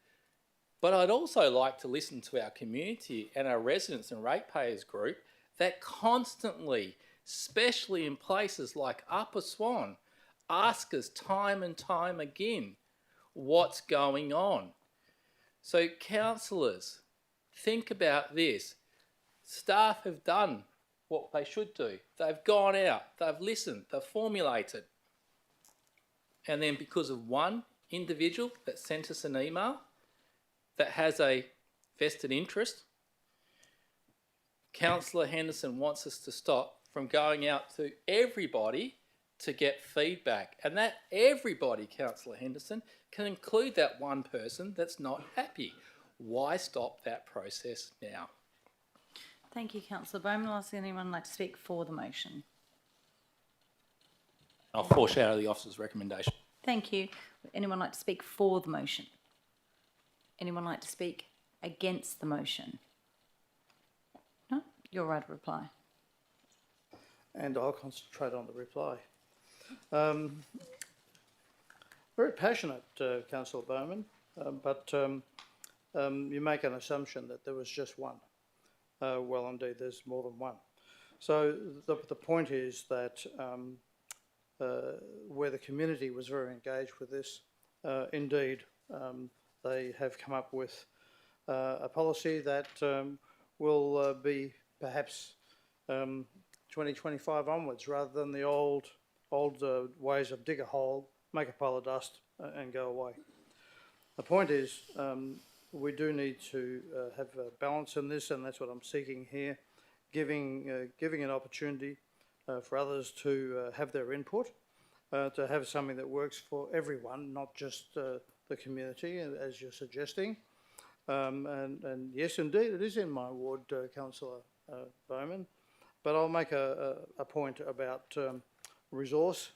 But I'd also like to listen to our community and our residents and ratepayers group that constantly, especially in places like Upper Swan, ask us time and time again what's going on. So councillors, think about this. Staff have done what they should do. They've gone out, they've listened, they've formulated. And then because of one individual that sent us an email that has a vested interest, Councillor Henderson wants us to stop from going out to everybody to get feedback. And that everybody, Councillor Henderson, can include that one person that's not happy. Why stop that process now? Thank you, Councillor Bowman. I'll ask anyone like to speak for the motion. I'll foreshadow the officer's recommendation. Thank you. Would anyone like to speak for the motion? Anyone like to speak against the motion? No? You're right to reply. And I'll concentrate on the reply. Very passionate, Councillor Bowman, but you make an assumption that there was just one. Well, indeed, there's more than one. So the point is that where the community was very engaged with this, indeed, they have come up with a policy that will be perhaps 2025 onwards, rather than the old ways of dig a hole, make a pile of dust and go away. The point is we do need to have a balance in this, and that's what I'm seeking here, giving an opportunity for others to have their input, to have something that works for everyone, not just the community, as you're suggesting. And yes, indeed, it is in my ward, Councillor Bowman, but I'll make a point about resource.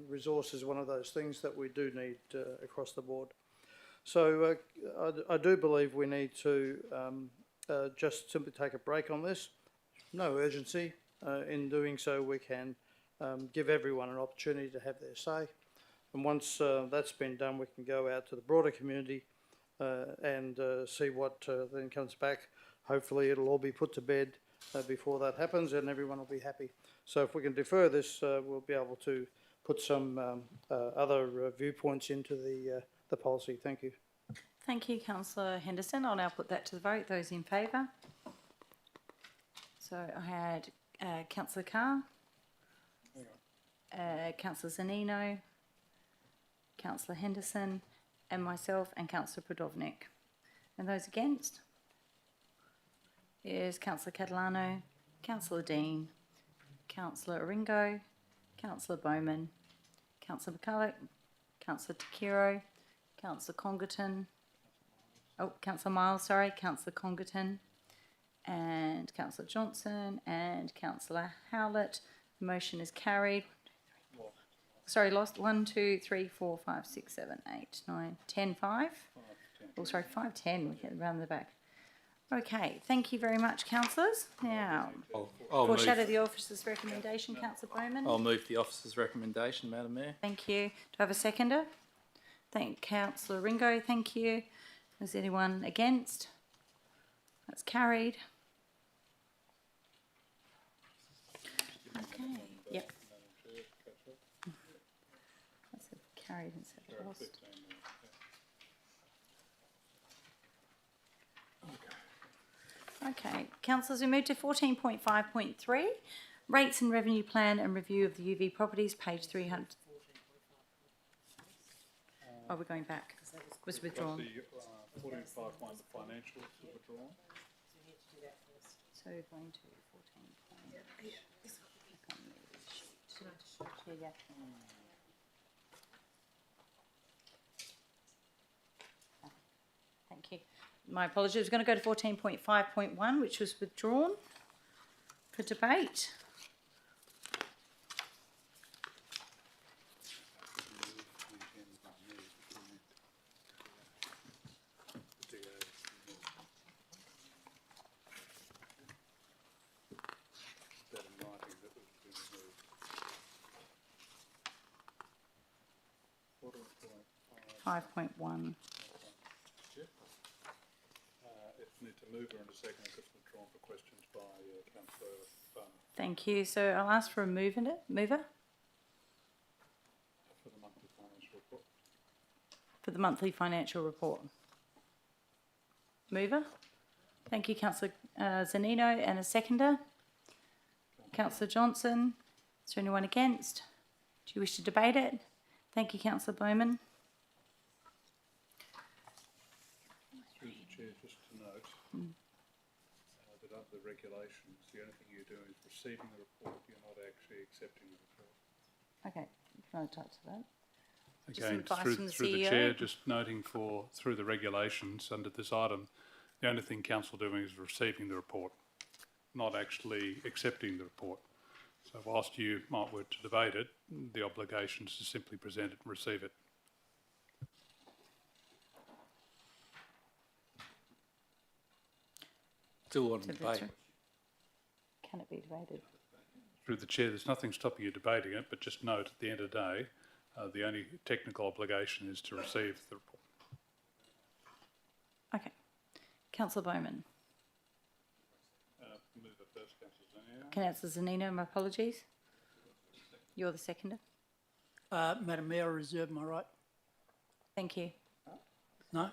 Resource is one of those things that we do need across the board. So I do believe we need to just simply take a break on this. No urgency. In doing so, we can give everyone an opportunity to have their say. And once that's been done, we can go out to the broader community and see what then comes back. Hopefully it'll all be put to bed before that happens, and everyone will be happy. So if we can defer this, we'll be able to put some other viewpoints into the policy. Thank you. Thank you, Councillor Henderson. I'll now put that to the vote. Those in favour? So I had Councillor Carr, Councillor Zanino, Councillor Henderson, and myself, and Councillor Prodovnik. And those against is Councillor Catalano, Councillor Dean, Councillor Oringo, Councillor Bowman, Councillor McCulloch, Councillor Takiro, Councillor Congerton, Councillor Miles, sorry, Councillor Congerton, and Councillor Johnson, and Councillor Howlett. The motion is carried. Sorry, lost 1, 2, 3, 4, 5, 6, 7, 8, 9, 10, 5. Oh, sorry, 5, 10. We get around the back. Okay, thank you very much, councillors. Now, foreshadow the officer's recommendation, Councillor Bowman. I'll move the officer's recommendation, Madam Mayor. Thank you. Do I have a seconder? Thank Councillor Ringo. Thank you. Is anyone against? That's carried. Okay. Yep. That's carried instead of lost. Okay, councillors, we move to 14.5.3, rates and revenue plan and review of the UV properties, page 300. Oh, we're going back. Was withdrawn. The 14.5.1, the financials were withdrawn. So we're going to 14. Yeah. Thank you. My apologies. We're going to go to 14.5.1, which was withdrawn for debate. Five point one. Need to move her in a second because we're drawn for questions by councillor Farmer Thank you. So I'll ask for a mover. for the monthly financial report. For the monthly financial report. Mover. Thank you, Councillor Zanino, and a seconder. Councillor Johnson. Is there anyone against? Do you wish to debate it? Thank you, Councillor Bowman. Through the chair, just to note that under the regulations, the only thing you're doing is receiving the report. You're not actually accepting the report. Okay, no touch to that. Just Again, advice through from the the CEO. chair, just noting through the regulations under this item, the only thing council doing is receiving the report, not actually accepting the report. So whilst you might work to debate it, the obligation is to simply present it and receive it. Still on debate. Can it be debated? Through the chair, there's nothing stopping you debating it, but just note at the end of the day, the only technical obligation is to receive the report. Okay. Councillor Bowman. Move the first, Councillor Zanino. Councillor Zanino, my apologies. You're the seconder. Madam Mayor, I reserve my right. Thank you. No?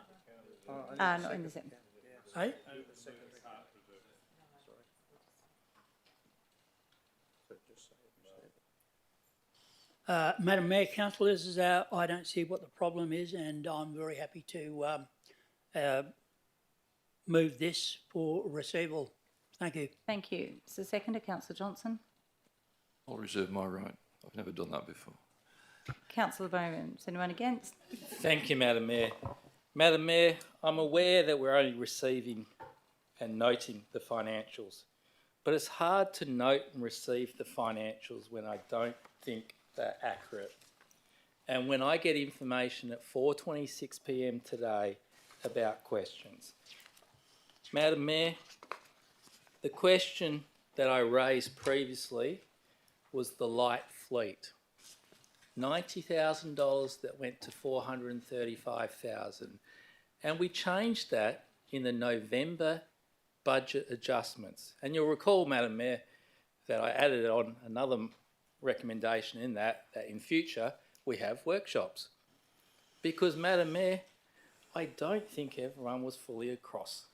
Not in the second. Hey? Madam Mayor, councillors, I don't see what the problem is, and I'm very happy to move this for receival. Thank you. Thank you. So seconder, Councillor Johnson. I'll reserve my right. I've never done that before. Councillor Bowman. Is anyone against? Thank you, Madam Mayor. Madam Mayor, I'm aware that we're only receiving and noting the financials, but it's hard to note and receive the financials when I don't think they're accurate. And when I get information at 4:26 p.m. today about questions. Madam Mayor, the question that I raised previously was the light fleet. $90,000 that went to $435,000. And we changed that in the November budget adjustments. And you'll recall, Madam Mayor, that I added on another recommendation in that in future we have workshops. Because, Madam Mayor, I don't think everyone was fully across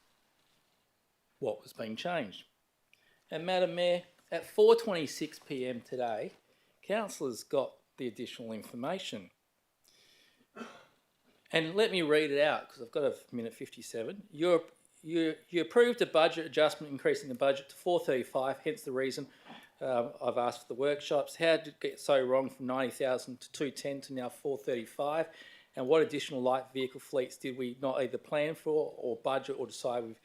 what was being changed. And Madam Mayor, at 4:26 p.m. today, councillors got the additional information. And let me read it out because I've got a minute 57. You approved a budget adjustment increasing the budget to 435, hence the reason I've asked for the workshops. How did it get so wrong from 90,000 to 210 to now 435? And what additional light vehicle fleets did we not either plan for or budget or decide we've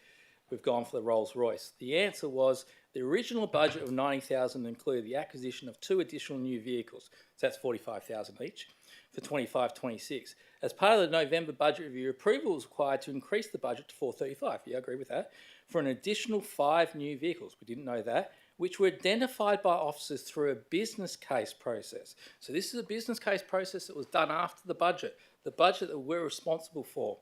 gone for the Rolls-Royce? The answer was the original budget of 90,000 included the acquisition of 2 additional new vehicles, so that's 45,000 each, for 25-26. As part of the November budget review, approval was required to increase the budget to 435, yeah, I agree with that, for an additional 5 new vehicles. We didn't know that, which were identified by officers through a business case process. So this is a business case process that was done after the budget that we're responsible for.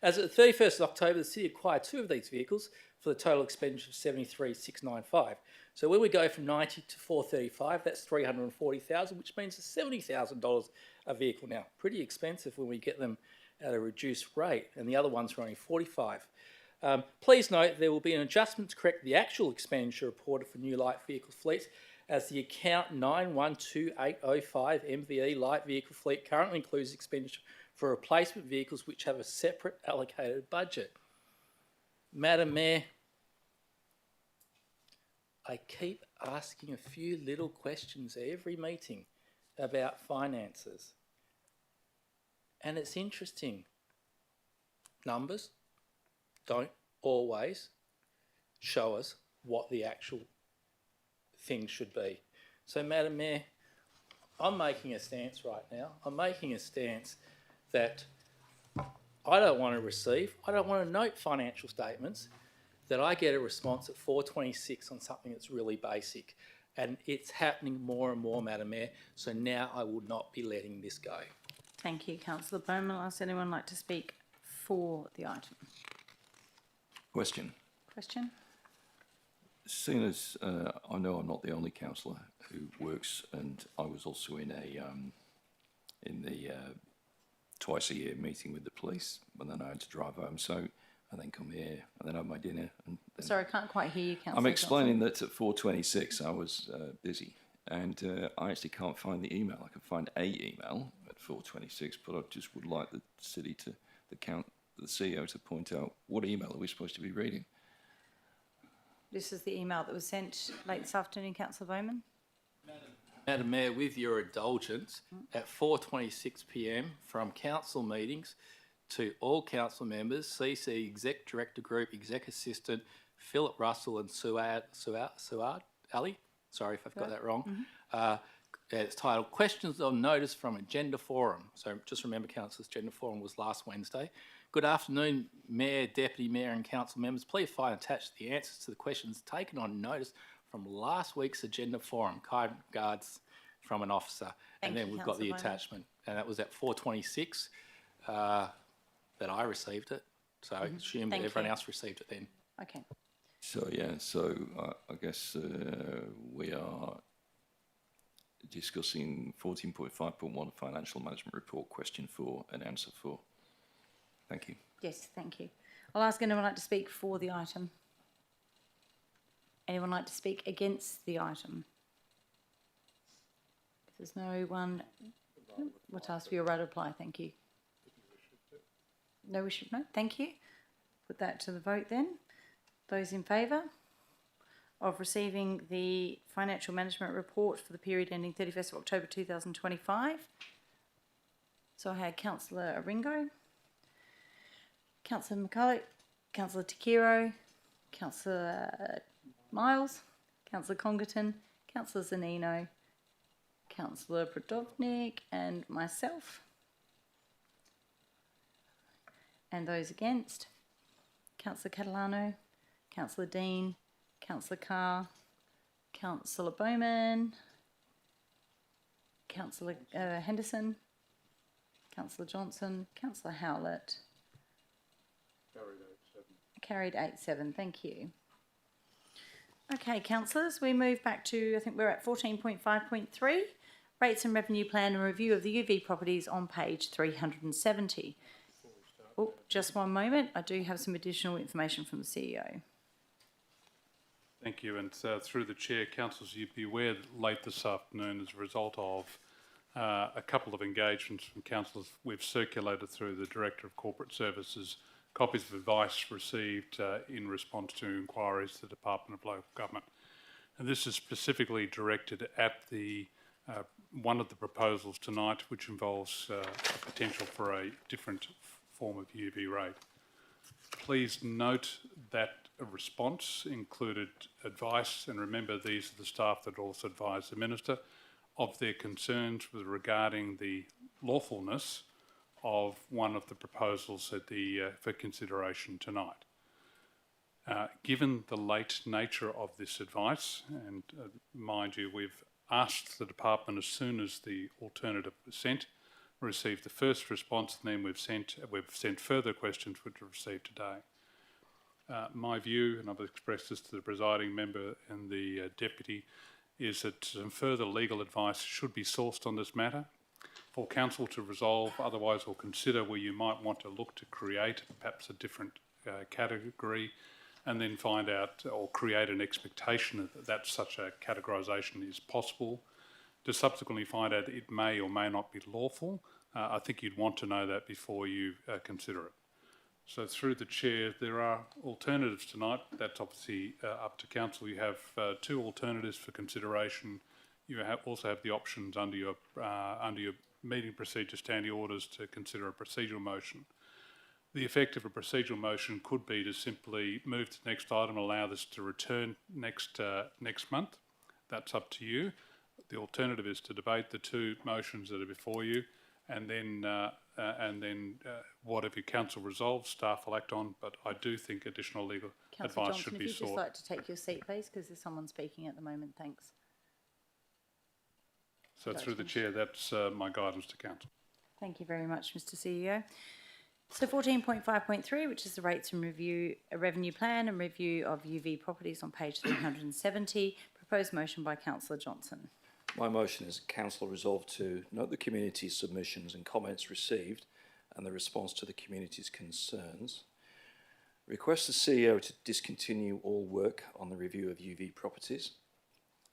As of the 31st of October, the City acquired 2 of these vehicles for the total expenditure of $73,695. So when we go from 90 to 435, that's $340,000, which means it's $70,000 a vehicle now. Pretty expensive when we get them at a reduced rate, and the other ones are only $45,000. Please note there will be an adjustment to correct the actual expenditure reported for new light vehicle fleets, as the account 912805 MVE light vehicle fleet currently includes expenditure for replacement vehicles which have a separate allocated budget. Madam Mayor, I keep asking a few little questions every meeting about finances. And it's interesting. Numbers don't always show us what the actual thing should be. So, Madam Mayor, I'm making a stance right now. I'm making a stance that I don't want to receive, I don't want to note financial statements that I get a response at 4:26 on something that's really basic. And it's happening more and more, Madam Mayor, so now I will not be letting this go. Thank you, Councillor Bowman. Does anyone like to speak for the item? Question. Question? Seeing as I know I'm not the only councillor who works, and I was also in the twice a year meeting with the police, and then I had to drive home. So I then come here and then have my dinner. And then Sorry, I can't quite hear you, Councillor. I'm explaining that at 4:26 I was busy, and I actually can't find the email. I can find a email at 4:26, but I just would like the city to the CEO to point out what email are we supposed to be reading. This is the email that was sent late this afternoon, Councillor Bowman. Madam Mayor, with your indulgence, at 4:26 p.m. from council meetings to all council members, CC Exec Director Group Exec Assistant Philip Russell and Suad Ali. Sorry if I've got that wrong. It's titled Questions on Notice from Agenda Forum. So just remember, councillors, Agenda Forum was last Wednesday. Good afternoon, Mayor, Deputy Mayor and council members. Please find attached the answers to the questions taken on notice from last week's Agenda Forum. Kind regards from an officer. Thank and then you, we've got the Councillor Bowman. attachment. And that was at 4:26 that I received it. So I assume that Thank everyone you. else received it then. Okay. So I guess we are discussing 14.5.1 Financial Management Report, question 4 and answer 4. Thank you. Yes, thank you. I'll ask anyone like to speak for the item. Anyone like to speak against the item? If there's no one, we'll ask for your right to reply. Thank you. No wish of no. Thank you. Put that to the vote then. Those in favour of receiving the financial management report for the period ending 31st of October 2025. So I had Councillor Aringo, Councillor McCulloch, Councillor Takiro, Councillor Miles, Councillor Congerton, Councillor Zanino, Councillor Prodovnik and myself. And those against, Councillor Catalano, Councillor Dean, Councillor Carr, Councillor Bowman, Councillor Henderson, Councillor Johnson, Councillor Howlett. Carried 8-7, thank you. Okay, councillors, we move back to, I think we're at 14.5.3, Rates and Revenue Plan and Review of the UV Properties on page 370. Oh, just one moment, I do have some additional information from the CEO. Thank you, and through the chair, councillors, you'd be aware that late this afternoon, as a result of a couple of engagements from councillors, we've circulated through the Director of Corporate Services copies of advice received in response to inquiries to the Department of Local Government. And this is specifically directed at the one of the proposals tonight, which involves a potential for a different form of UV rate. Please note that a response included advice, and remember these are the staff that also advise the Minister, of their concerns with regarding the lawfulness of one of the proposals at for consideration tonight. Given the late nature of this advice, and mind you, we've asked the department as soon as the alternative was sent, received the first response, and then we've sent further questions which we've received today. My view, and I've expressed this to the presiding member and the deputy, is that some further legal advice should be sourced on this matter for council to resolve, otherwise or consider where you might want to look to create perhaps a different category, and then find out or create an expectation that such a categorisation is possible. To subsequently find out it may or may not be lawful, I think you'd want to know that before you consider it. So through the chair, there are alternatives tonight. That's obviously up to council. You have 2 alternatives for consideration. You also have the options under your meeting procedure standing orders to consider a procedural motion. The effect of a procedural motion could be to simply move to the next item and allow this to return next month. That's up to you. The alternative is to debate the 2 motions that are before you, and then whatever council resolves, staff will act on. But I do think additional legal Councillor advice Johnson, should be if you'd just sought. like to take your seat, please, because there's someone speaking at the moment. Thanks. So through the chair, that's my guidance to council. Thank you very much, Mr. CEO. So 14.5.3, which is the rates and review, revenue plan and review of UV properties on page 370. Proposed motion by Councillor Johnson. My motion is that Council resolve to note the community's submissions and comments received and the response to the community's concerns. Request the CEO to discontinue all work on the review of UV properties.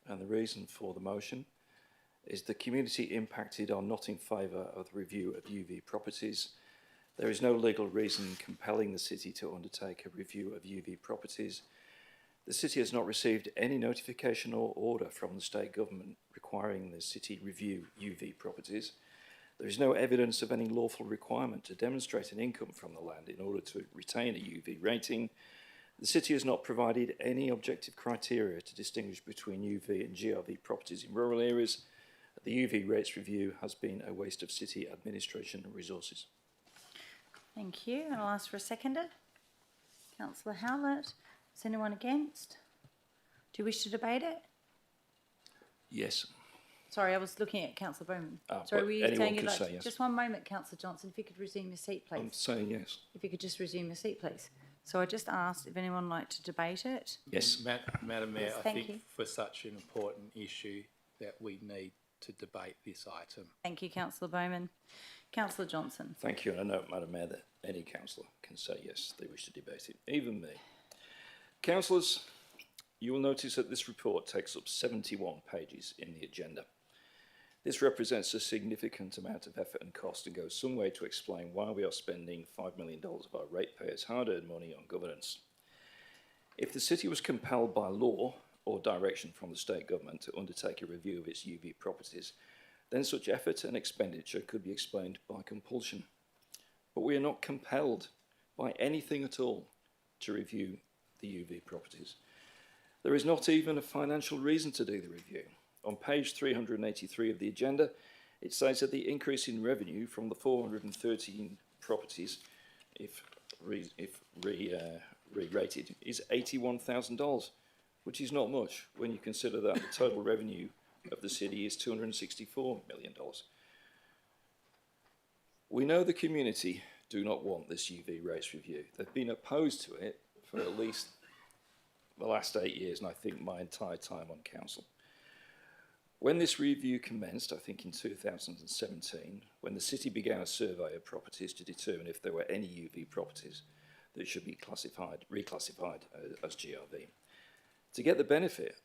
And the reason for the motion is the community impacted are not in favour of the review of UV properties. There is no legal reason compelling the city to undertake a review of UV properties. The city has not received any notification or order from the state government requiring the city review UV properties. There is no evidence of any lawful requirement to demonstrate an income from the land in order to retain a UV rating. The city has not provided any objective criteria to distinguish between UV and GRV properties in rural areas. The UV rates review has been a waste of city administration and resources. Thank you. And I'll ask for a seconder. Councillor Howlett. Is anyone against? Do you wish to debate it? Yes. Sorry, I was looking at Councillor Bowman. But Sorry, were you anyone saying can you'd like say to? yes. Just one moment, Councillor Johnson. If you could resume your seat, please. I'm saying yes. If you could just resume your seat, please. So I just asked if anyone would like to debate it. Yes. Madam Mayor, Yes, I thank think you. for such an important issue that we need to debate this item. Thank you, Councillor Bowman. Councillor Johnson. Thank you, and I note, Madam Mayor, that any councillor can say yes, they wish to debate it, even me. Councillors, you will notice that this report takes up 71 pages in the agenda. This represents a significant amount of effort and cost and goes some way to explain why we are spending $5 million of our ratepayers' hard-earned money on governance. If the city was compelled by law or direction from the state government to undertake a review of its UV properties, then such effort and expenditure could be explained by compulsion. But we are not compelled by anything at all to review the UV properties. There is not even a financial reason to do the review. On page 383 of the agenda, it says that the increase in revenue from the 413 properties, if re-rated, is $81,000, which is not much when you consider that the total revenue of the city is $264 million. We know the community do not want this UV rates review. They've been opposed to it for at least the last 8 years, and I think my entire time on council. When this review commenced, I think in 2017, when the city began a survey of properties to determine if there were any UV properties that should be reclassified as GRV. To get the benefit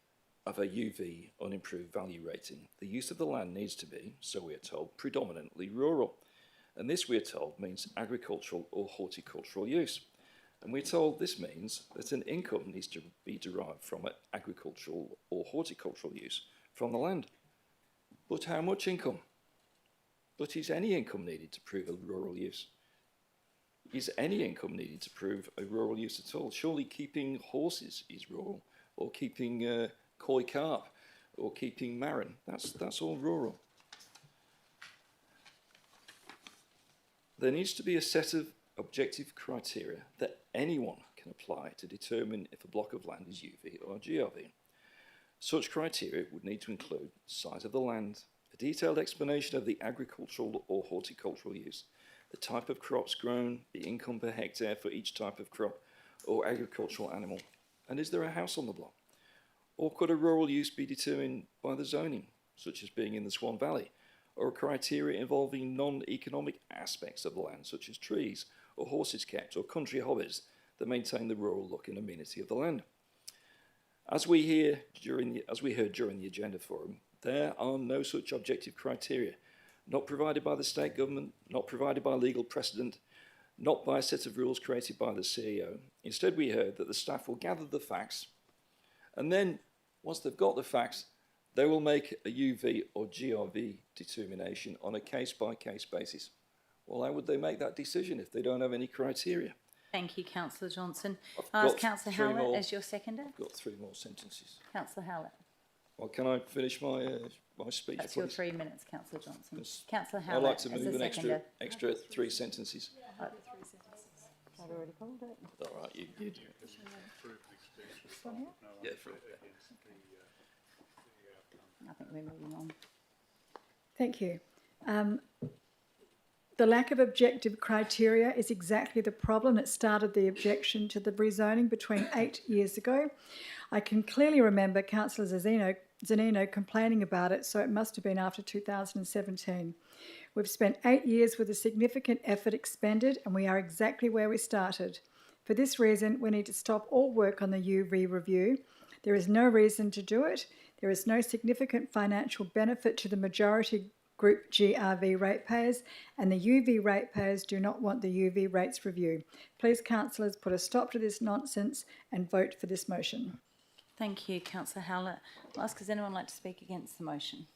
of a UV unimproved value rating, the use of the land needs to be, so we are told, predominantly rural. And this, we are told, means agricultural or horticultural use. And we're told this means that an income needs to be derived from agricultural or horticultural use from the land. But how much income? But is any income needed to prove a rural use? Is any income needed to prove a rural use at all? Surely keeping horses is rural, or keeping koi carp, or keeping marron. That's all rural. There needs to be a set of objective criteria that anyone can apply to determine if a block of land is UV or GRV. Such criteria would need to include size of the land, a detailed explanation of the agricultural or horticultural use, the type of crops grown, the income per hectare for each type of crop or agricultural animal, and is there a house on the block? Or could a rural use be determined by the zoning, such as being in the Swan Valley, or a criteria involving non-economic aspects of the land, such as trees, or horses kept, or country hobbies that maintain the rural look and amenity of the land? As we heard during the agenda forum, there are no such objective criteria, not provided by the state government, not provided by legal precedent, not by a set of rules created by the CEO. Instead, we heard that the staff will gather the facts, and then, once they've got the facts, they will make a UV or GRV determination on a case-by-case basis. Well, how would they make that decision if they don't have any criteria? Thank you, Councillor Johnson. I've I'll ask got Councillor three Howlett more. as your seconder. I've got 3 more sentences. Councillor Howlett. Well, can I finish my speech, That's please? your 3 minutes, Councillor Johnson. Yes. Councillor I'd Howlett like to as move the an seconder. extra 3 sentences. I've already called it. All right, you do it. Yeah, for I think we're moving on. Thank you. The lack of objective criteria is exactly the problem that started the objection to the rezoning between 8 years ago. I can clearly remember Councillor Zanino complaining about it, so it must have been after 2017. We've spent 8 years with a significant effort expended, and we are exactly where we started. For this reason, we need to stop all work on the UV review. There is no reason to do it. There is no significant financial benefit to the majority group GRV ratepayers, and the UV ratepayers do not want the UV rates review. Please, councillors, put a stop to this nonsense and vote for this motion. Thank you, Councillor Howlett. I'll ask, does anyone like to speak against the motion?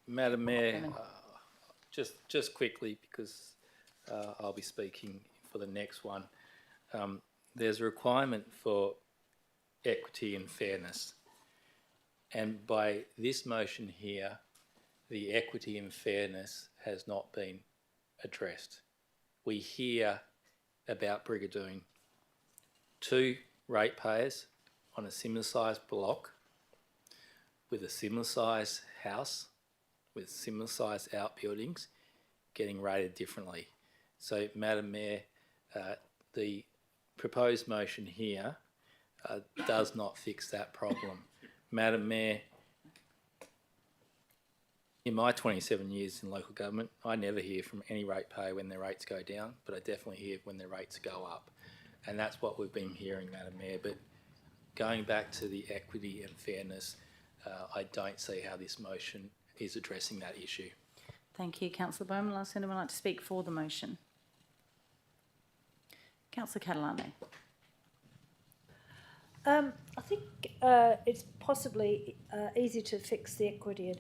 Madam Mayor, just quickly, because I'll be speaking for the next one. There's a requirement for equity and fairness, and by this motion here, the equity and fairness has not been addressed. We hear about Brigadoon, 2 ratepayers on a similar sized block with a similar sized house with similar sized outbuildings getting rated differently. So, Madam Mayor, the proposed motion here does not fix that problem. Madam Mayor, in my 27 years in local government, I never hear from any ratepayer when their rates go down, but I definitely hear when their rates go up. And that's what we've been hearing, Madam Mayor. But going back to the equity and fairness, I don't see how this motion is addressing that issue. Thank you, Councillor Bowman. I'll ask anyone like to speak for the motion. Councillor Catalano. I think it's possibly easy to fix the equity and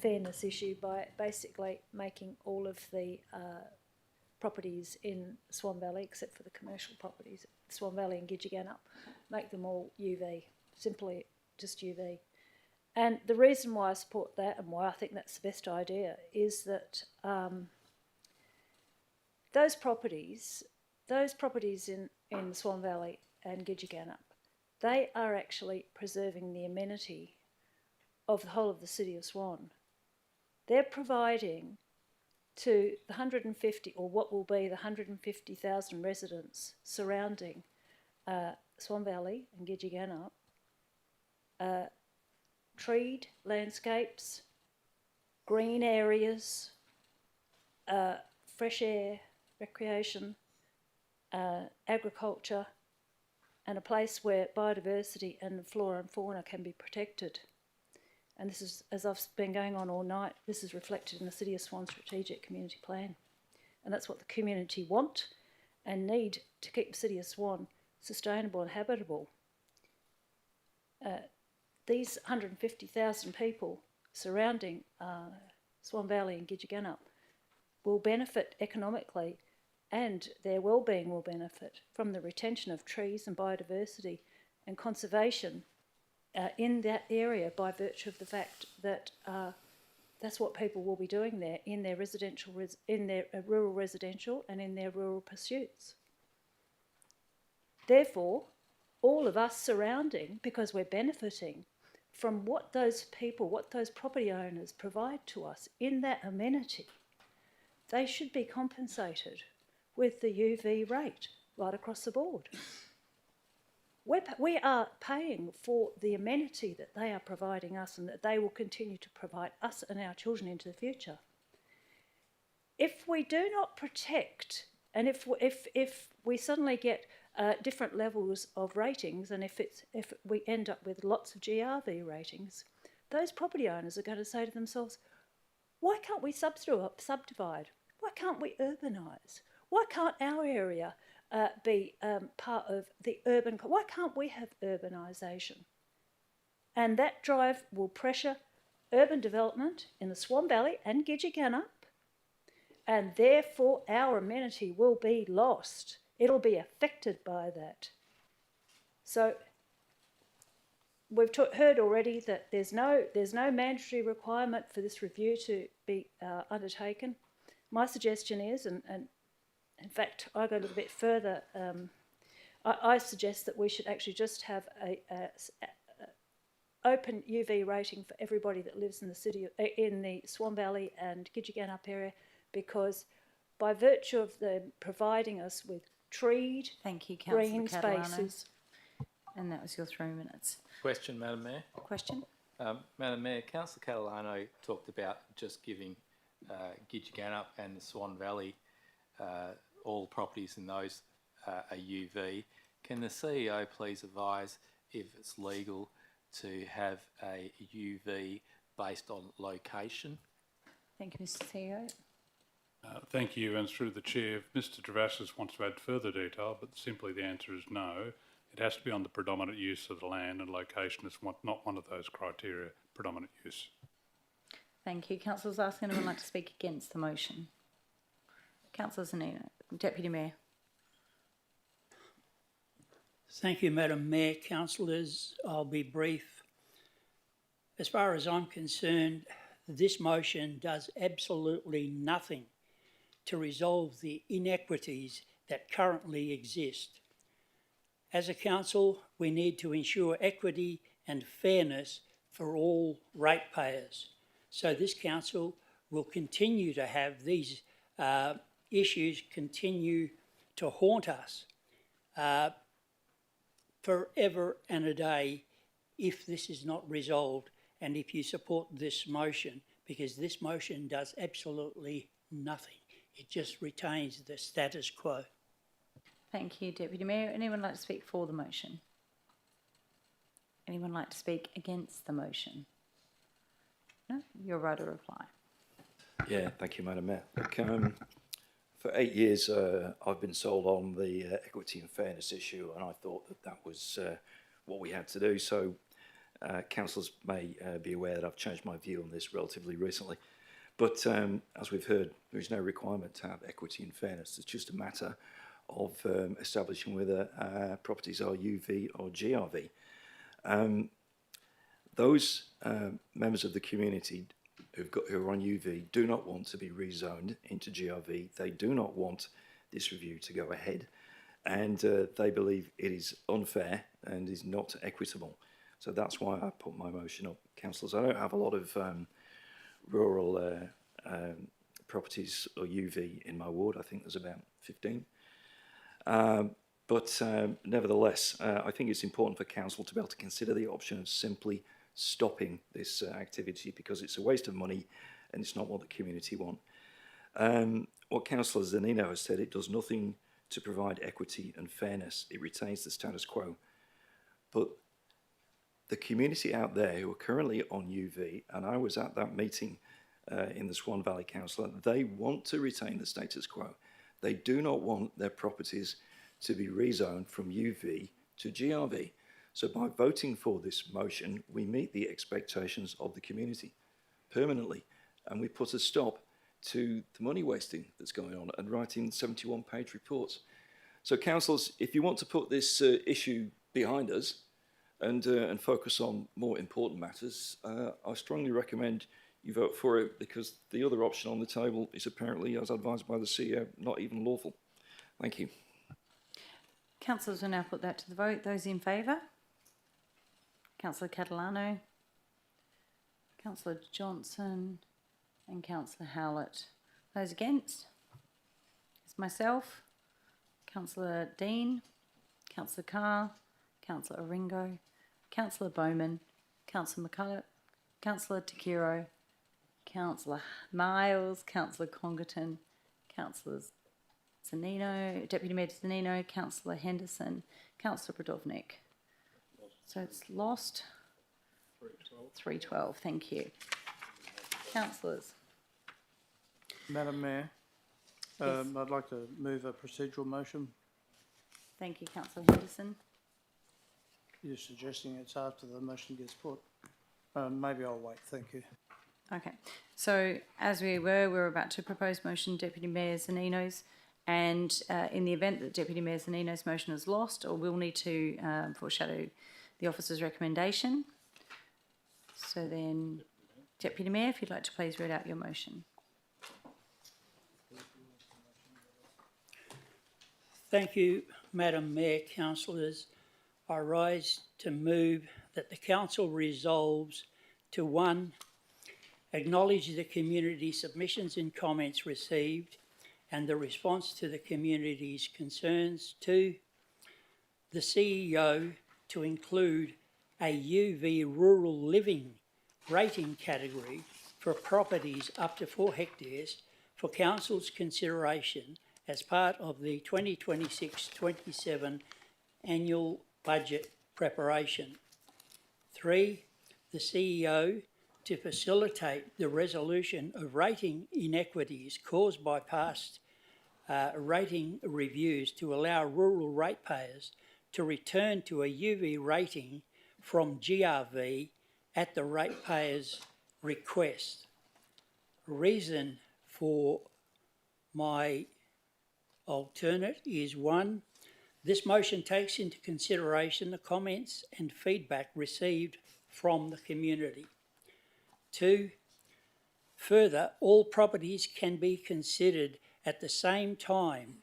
fairness issue by basically making all of the properties in Swan Valley, except for the commercial properties, Swan Valley and Gidgegannup, make them all UV, simply just UV. And the reason why I support that and why I think that's the best idea is that those properties in Swan Valley and Gidgegannup, they are actually preserving the amenity of the whole of the city of Swan. They're providing to the 150, or what will be the 150,000 residents surrounding Swan Valley and Gidgegannup, treed landscapes, green areas, fresh air, recreation, agriculture, and a place where biodiversity and the flora and fauna can be protected. And this is, as I've been going on all night, this is reflected in the City of Swan Strategic Community Plan. And that's what the community want and need to keep the City of Swan sustainable and habitable. These 150,000 people surrounding Swan Valley and Gidgegannup will benefit economically, and their well-being will benefit from the retention of trees and biodiversity and conservation in that area by virtue of the fact that that's what people will be doing there in their residential, in their rural residential and in their rural pursuits. Therefore, all of us surrounding, because we're benefiting from what those people, what those property owners provide to us in that amenity, they should be compensated with the UV rate right across the board. We are paying for the amenity that they are providing us and that they will continue to provide us and our children into the future. If we do not protect, and if we suddenly get different levels of ratings, and if we end up with lots of GRV ratings, those property owners are going to say to themselves, why can't we subdivide? Why can't we urbanise? Why can't our area be part of the urban? Why can't we have urbanisation? And that drive will pressure urban development in the Swan Valley and Gidgegannup, and therefore our amenity will be lost. It'll be affected by that. So we've heard already that there's no mandatory requirement for this review to be undertaken. My suggestion is, and in fact, I go a little bit further. I suggest that we should actually just have open UV rating for everybody that lives in the city, in the Swan Valley and Gidgegannup area, because by virtue of them providing us with treed, Thank you, Councillor green Catalano. spaces. And that was your 3 minutes. Question, Madam Mayor. Question? Madam Mayor, Councillor Catalano talked about just giving Gidgegannup and the Swan Valley, all properties in those a UV. Can the CEO please advise if it's legal to have a UV based on location? Thank you, Mr CEO. Thank you, and through the chair, if Mr Travassos wants to add further detail, but simply the answer is no. It has to be on the predominant use of the land, and location is not one of those criteria, predominant use. Thank you. Councillors asking anyone like to speak against the motion? Councillor Zanino, Deputy Mayor. Thank you, Madam Mayor. Councillors, I'll be brief. As far as I'm concerned, this motion does absolutely nothing to resolve the inequities that currently exist. As a council, we need to ensure equity and fairness for all ratepayers. So this council will continue to have these issues continue to haunt us forever and a day if this is not resolved and if you support this motion, because this motion does absolutely nothing. It just retains the status quo. Thank you, Deputy Mayor. Anyone like to speak for the motion? Anyone like to speak against the motion? No? You're right to reply. Yeah, thank you, Madam Mayor. Look, for 8 years, I've been sold on the equity and fairness issue, and I thought that that was what we had to do. So, councillors may be aware that I've changed my view on this relatively recently. But as we've heard, there is no requirement to have equity and fairness. It's just a matter of establishing whether properties are UV or GRV. Those members of the community who are on UV do not want to be rezoned into GRV. They do not want this review to go ahead, and they believe it is unfair and is not equitable. So that's why I put my motion up. Councillors, I don't have a lot of rural properties or UV in my ward. I think there's about 15. But nevertheless, I think it's important for council to be able to consider the option of simply stopping this activity, because it's a waste of money and it's not what the community want. What Councillor Zanino has said, it does nothing to provide equity and fairness. It retains the status quo. But the community out there who are currently on UV, and I was at that meeting in the Swan Valley Council, they want to retain the status quo. They do not want their properties to be rezoned from UV to GRV. So by voting for this motion, we meet the expectations of the community permanently, and we put a stop to the money wasting that's going on and writing 71-page reports. So councillors, if you want to put this issue behind us and focus on more important matters, I strongly recommend you vote for it, because the other option on the table is apparently, as advised by the CEO, not even lawful. Thank you. Councillors will now put that to the vote. Those in favour? Councillor Catalano, Councillor Johnson and Councillor Howlett. Those against? It's myself, Councillor Dean, Councillor Carr, Councillor Oringo, Councillor Bowman, Councillor McCulloch, Councillor Takiro, Councillor Miles, Councillor Congerton, Councillors Zanino, Deputy Mayor Zanino, Councillor Henderson, Councillor Brodovnik. So it's lost. 312. Thank you. Councillors. Madam Mayor, Yes. I'd like to move a procedural motion. Thank you, Councillor Henderson. You're suggesting it's after the motion gets put. Maybe I'll wait, thank you. Okay. So as we were about to propose motion Deputy Mayor Zanino's, and in the event that Deputy Mayor Zanino's motion is lost, or we'll need to foreshadow the officer's recommendation. So then, Deputy Mayor, if you'd like to please read out your motion. Thank you, Madam Mayor, councillors. I rise to move that the council resolves to 1, acknowledge the community submissions and comments received and the response to the community's concerns. 2, the CEO to include a UV rural living rating category for properties up to 4 hectares for council's consideration as part of the 2026-27 annual budget preparation. 3, the CEO to facilitate the resolution of rating inequities caused by past rating reviews to allow rural ratepayers to return to a UV rating from GRV at the ratepayer's request. Reason for my alternate is 1, this motion takes into consideration the comments and feedback received from the community. 2, further, all properties can be considered at the same time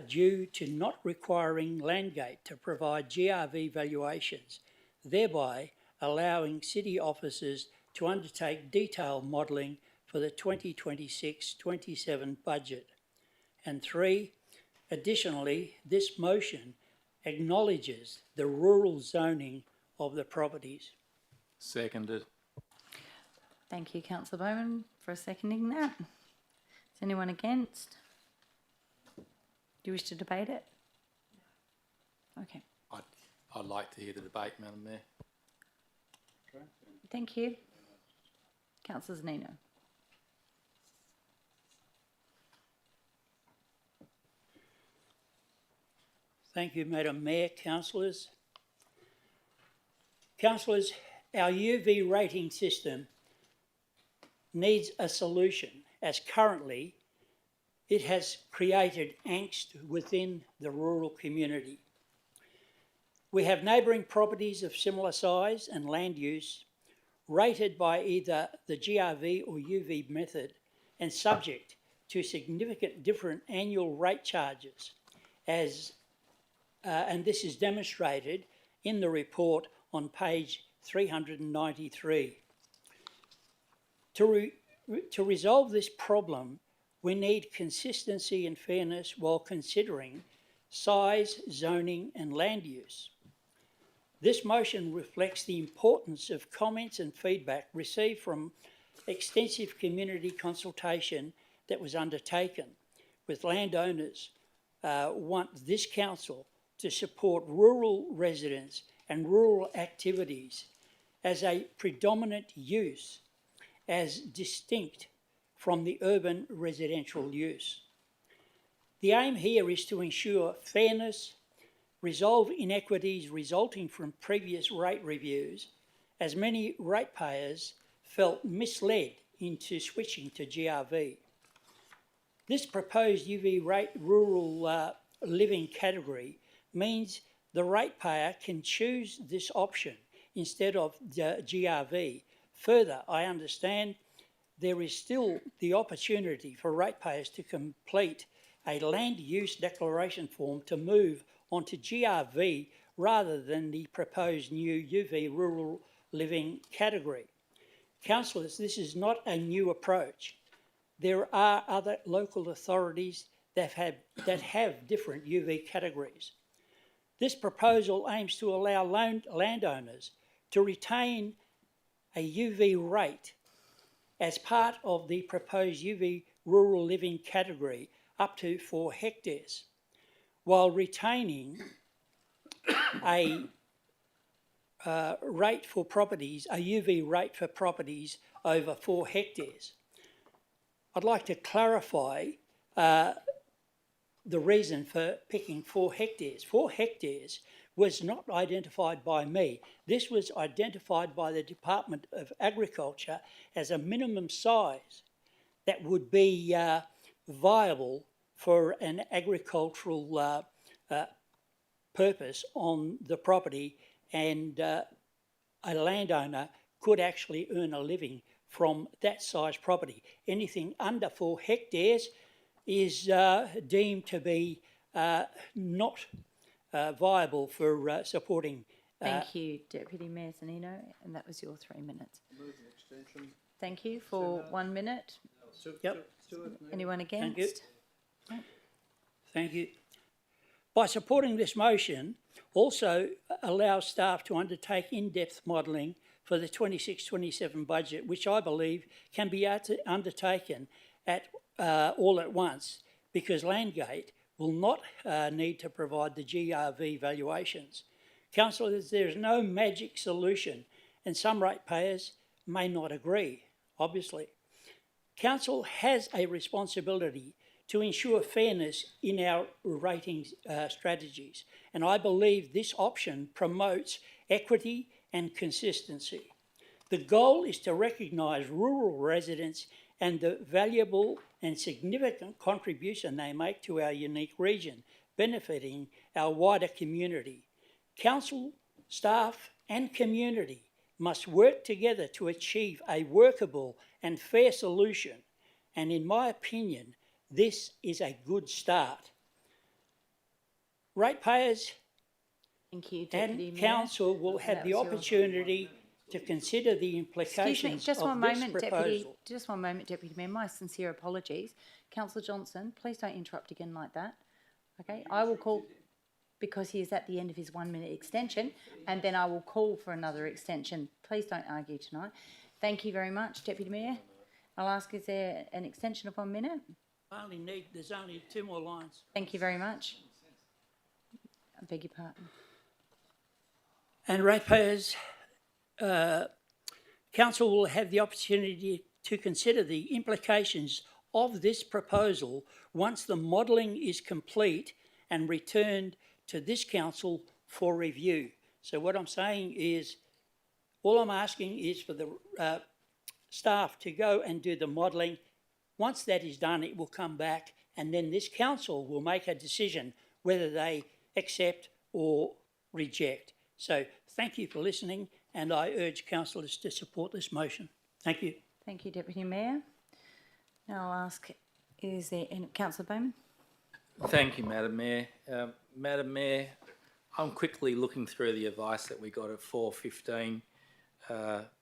due to not requiring Landgate to provide GRV valuations, thereby allowing city officers to undertake detailed modelling for the 2026-27 budget. And 3, additionally, this motion acknowledges the rural zoning of the properties. Seconded. Thank you, Councillor Bowman, for seconding that. Is anyone against? Do you wish to debate it? Okay. I'd like to hear the debate, Madam Mayor. Thank you. Councillor Zanino. Thank you, Madam Mayor, councillors. Councillors, our UV rating system needs a solution, as currently it has created angst within the rural community. We have neighbouring properties of similar size and land use rated by either the GRV or UV method and subject to significant different annual rate charges, and this is demonstrated in the report on page 393. To resolve this problem, we need consistency and fairness while considering size, zoning and land use. This motion reflects the importance of comments and feedback received from extensive community consultation that was undertaken with landowners want this council to support rural residents and rural activities as a predominant use as distinct from the urban residential use. The aim here is to ensure fairness, resolve inequities resulting from previous rate reviews, as many ratepayers felt misled into switching to GRV. This proposed UV rate rural living category means the ratepayer can choose this option instead of the GRV. Further, I understand there is still the opportunity for ratepayers to complete a land use declaration form to move onto GRV rather than the proposed new UV rural living category. Councillors, this is not a new approach. There are other local authorities that have different UV categories. This proposal aims to allow landowners to retain a UV rate as part of the proposed UV rural living category up to 4 hectares, while retaining a rate for properties, a UV rate for properties over 4 hectares. I'd like to clarify the reason for picking 4 hectares. 4 hectares was not identified by me. This was identified by the Department of Agriculture as a minimum size that would be viable for an agricultural purpose on the property, and a landowner could actually earn a living from that size property. Anything under 4 hectares is deemed to be not viable for supporting. Thank you, Deputy Mayor Zanino, and that was your 3 minutes. Thank you for 1 minute. Yep. Anyone Thank you. against? Thank you. By supporting this motion, also allows staff to undertake in-depth modelling for the 26-27 budget, which I believe can be undertaken at all at once, because Landgate will not need to provide the GRV valuations. Councillors, there is no magic solution, and some ratepayers may not agree, obviously. Council has a responsibility to ensure fairness in our rating strategies, and I believe this option promotes equity and consistency. The goal is to recognise rural residents and the valuable and significant contribution they make to our unique region, benefiting our wider community. Council, staff and community must work together to achieve a workable and fair solution, and in my opinion, this is a good start. Ratepayers Thank you, and Deputy Mayor. Council will have That the was your- opportunity to consider the implications Excuse me, just of one this moment, proposal. Deputy. Just 1 moment, Deputy Mayor. My sincere apologies. Councillor Johnson, please don't interrupt again like that. Okay, I will call, because he is at the end of his 1 minute extension, and then I will call for another extension. Please don't argue tonight. Thank you very much, Deputy Mayor. I'll ask, is there an extension of 1 minute? There's only 2 more lines. Thank you very much. I beg your pardon. And ratepayers, Council will have the opportunity to consider the implications of this proposal once the modelling is complete and returned to this Council for review. So what I'm saying is, all I'm asking is for the staff to go and do the modelling. Once that is done, it will come back, and then this Council will make a decision whether they accept or reject. So thank you for listening, and I urge councillors to support this motion. Thank you. Thank you, Deputy Mayor. Now I'll ask, is there any, Councillor Bowman? Thank you, Madam Mayor. Madam Mayor, I'm quickly looking through the advice that we got at 4:15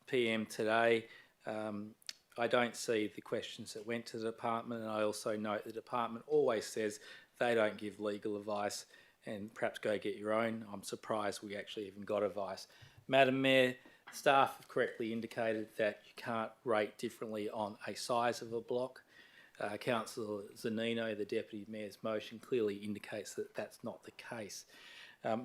p.m. today. I don't see the questions that went to the department, and I also note the department always says they don't give legal advice, and perhaps go get your own. I'm surprised we actually even got advice. Madam Mayor, staff have correctly indicated that you can't rate differently on a size of a block. Councillor Zanino, the Deputy Mayor's motion, clearly indicates that that's not the case.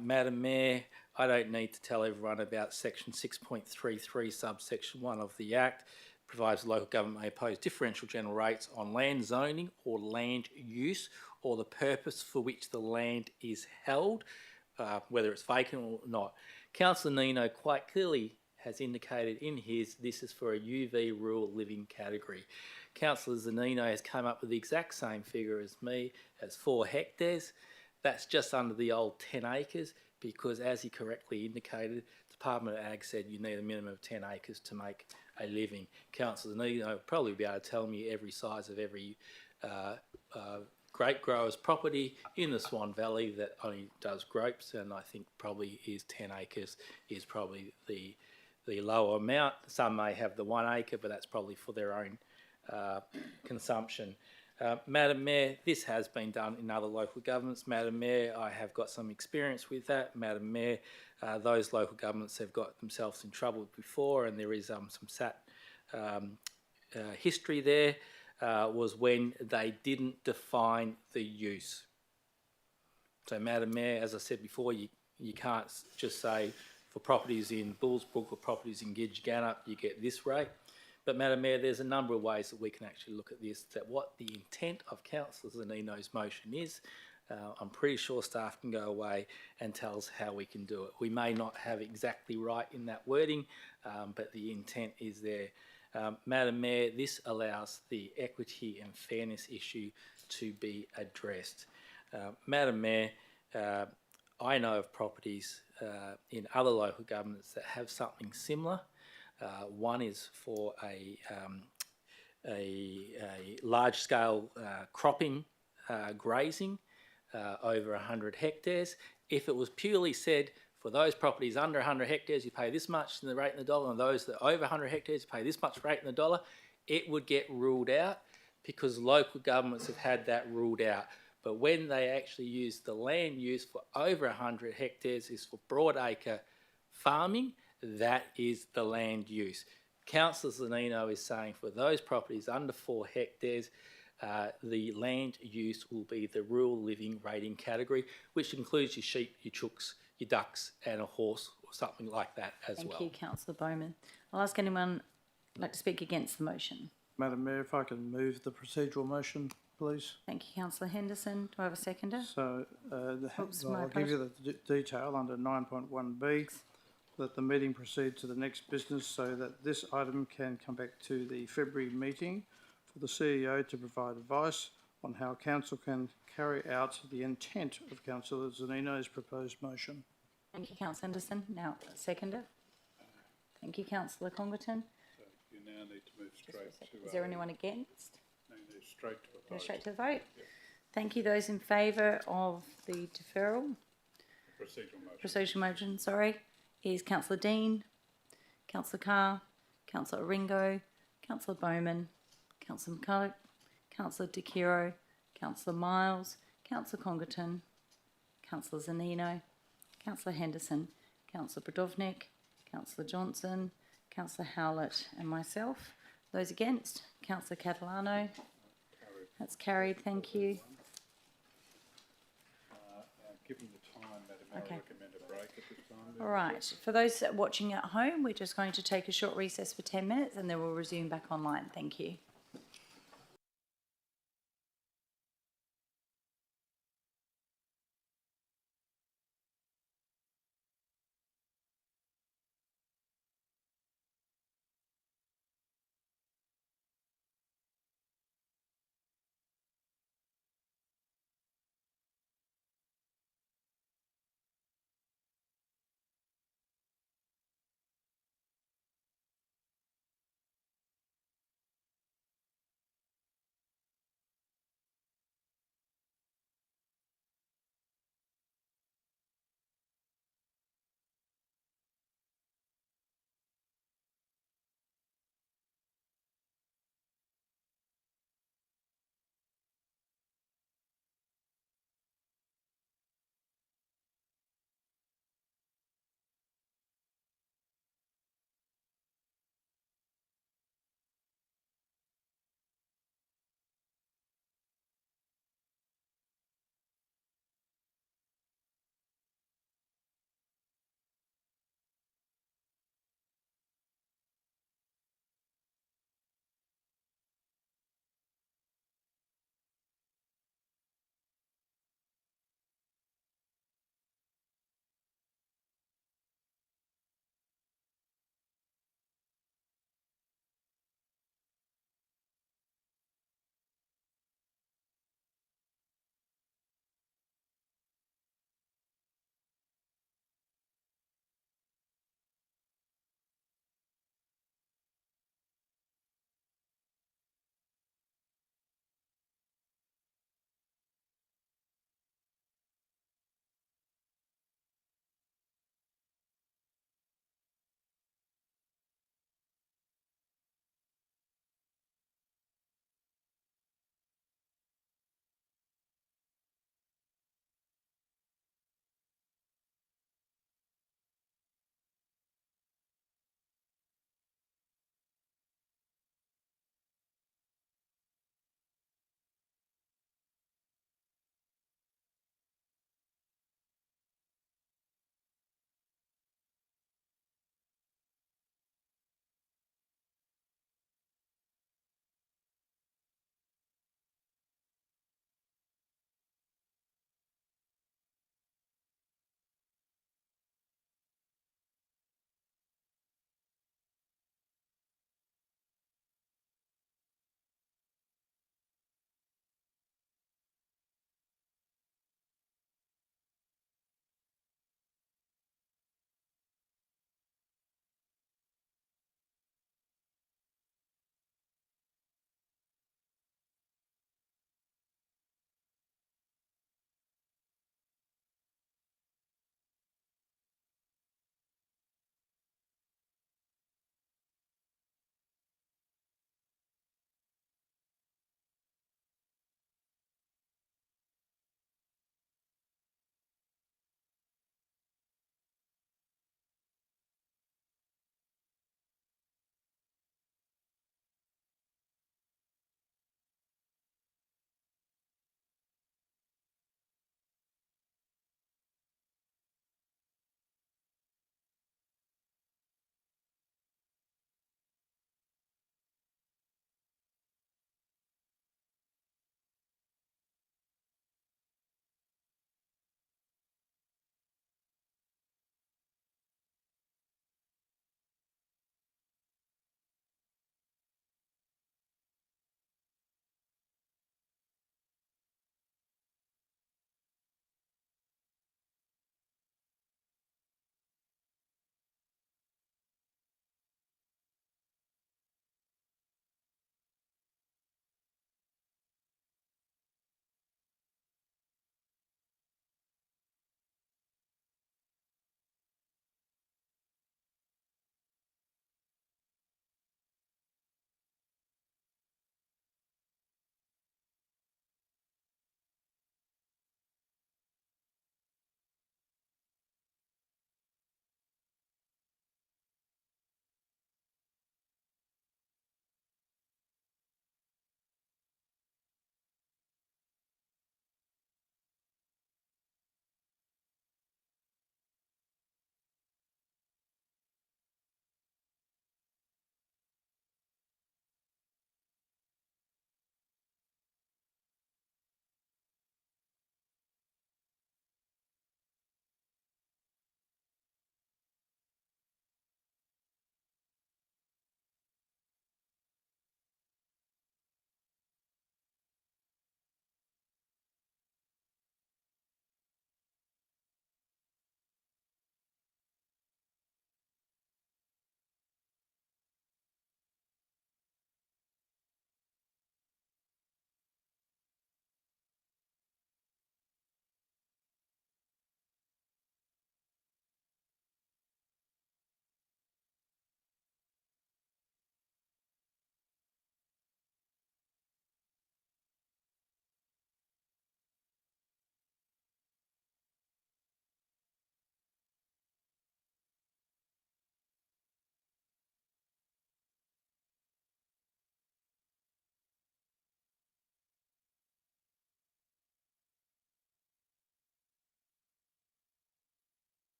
Madam Mayor, I don't need to tell everyone about section 6.33 subsection 1 of the Act. It provides the local government may impose differential general rates on land zoning or land use or the purpose for which the land is held, whether it's vacant or not. Councillor Nino quite clearly has indicated in his, this is for a UV rural living category. Councillor Zanino has come up with the exact same figure as me, as 4 hectares. That's just under the old 10 acres, because as he correctly indicated, Department of Ag said you need a minimum of 10 acres to make a living. Councillor Zanino will probably be able to tell me every size of every grape grower's property in the Swan Valley that only does grapes, and I think probably is 10 acres is probably the lower amount. Some may have the 1 acre, but that's probably for their own consumption. Madam Mayor, this has been done in other local governments. Madam Mayor, I have got some experience with that. Madam Mayor, those local governments have got themselves in trouble before, and there is some history there. Was when they didn't define the use. So, Madam Mayor, as I said before, you can't just say for properties in Bullsbrook or properties in Gidgegannup, you get this rate. But, Madam Mayor, there's a number of ways that we can actually look at this, that what the intent of Councillor Zanino's motion is. I'm pretty sure staff can go away and tell us how we can do it. We may not have exactly right in that wording, but the intent is there. Madam Mayor, this allows the equity and fairness issue to be addressed. Madam Mayor, I know of properties in other local governments that have something similar. One is for a large-scale cropping, grazing, over 100 hectares, If it was purely said, for those properties under 100 hectares, you pay this much in the rate in the dollar, and those that are over 100 hectares, you pay this much rate in the dollar, it would get ruled out because local governments have had that ruled out. But when they actually use the land use for over 100 hectares is for broadacre farming, that is the land use. Councillor Zanino is saying for those properties under 4 hectares, the land use will be the rural living rating category, which includes your sheep, your chooks, your ducks and a horse or something like that as well. Thank you, councillor Bowman. I'll ask anyone like to speak against the motion. Madam Mayor, if I can move the procedural motion, please. Thank you, councillor Henderson. Do I have a seconder? So Oops, I'll give you the detail under 9.1b, that the meeting proceed to the next business so that this item can come back to the February meeting for the CEO to provide advice on how council can carry out the intent of councillor Zanino's proposed motion. Thank you, councillor Henderson. Now, seconder. Thank you, councillor Congerton. So you now need to move straight to... Is there anyone against? No, you need straight to a Go vote. straight to the vote. Thank you. Those in favour of the deferral, procedural motion, sorry, is councillor Dean, councillor Carr, councillor Ringo, councillor Bowman, councillor McCulloch, councillor De Quiro, councillor Miles, councillor Congerton, councillor Zanino, councillor Henderson, councillor Brodovnik, councillor Johnson, councillor Howlett and myself. Those against, councillor Catalano. That's carried, thank you. Given the time, Madam Mayor, Okay. I recommend a break at this time. All right, for those watching at home, we're just going to take a short recess for 10 minutes and then we'll resume back online. Thank you.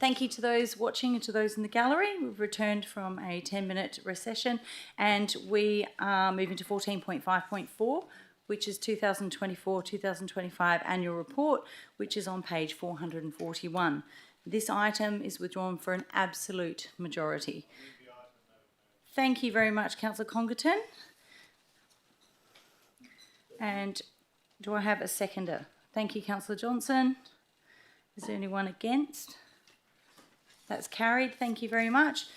Thank you to those watching and to those in the gallery. We've returned from a 10-minute recession and we are moving to 14.5.4, which is 2024-2025 annual report, which is on page 441. This item is withdrawn for an absolute majority. Thank you very much, Councillor Congerton. And do I have a seconder? Thank you, Councillor Johnson. Is there anyone against? That's carried. Thank you very much.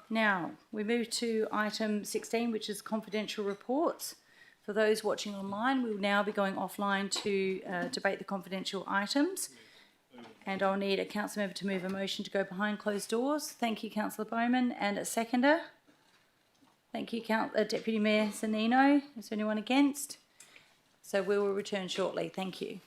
Now, we move to item 16, which is confidential reports. For those watching online, we will now be going offline to debate the confidential items. And I'll need a council member to move a motion to go behind closed doors. Thank you, Councillor Bowman. And a seconder. Thank you, Deputy Mayor Zanino. Is there anyone against? So we will return shortly. Thank you.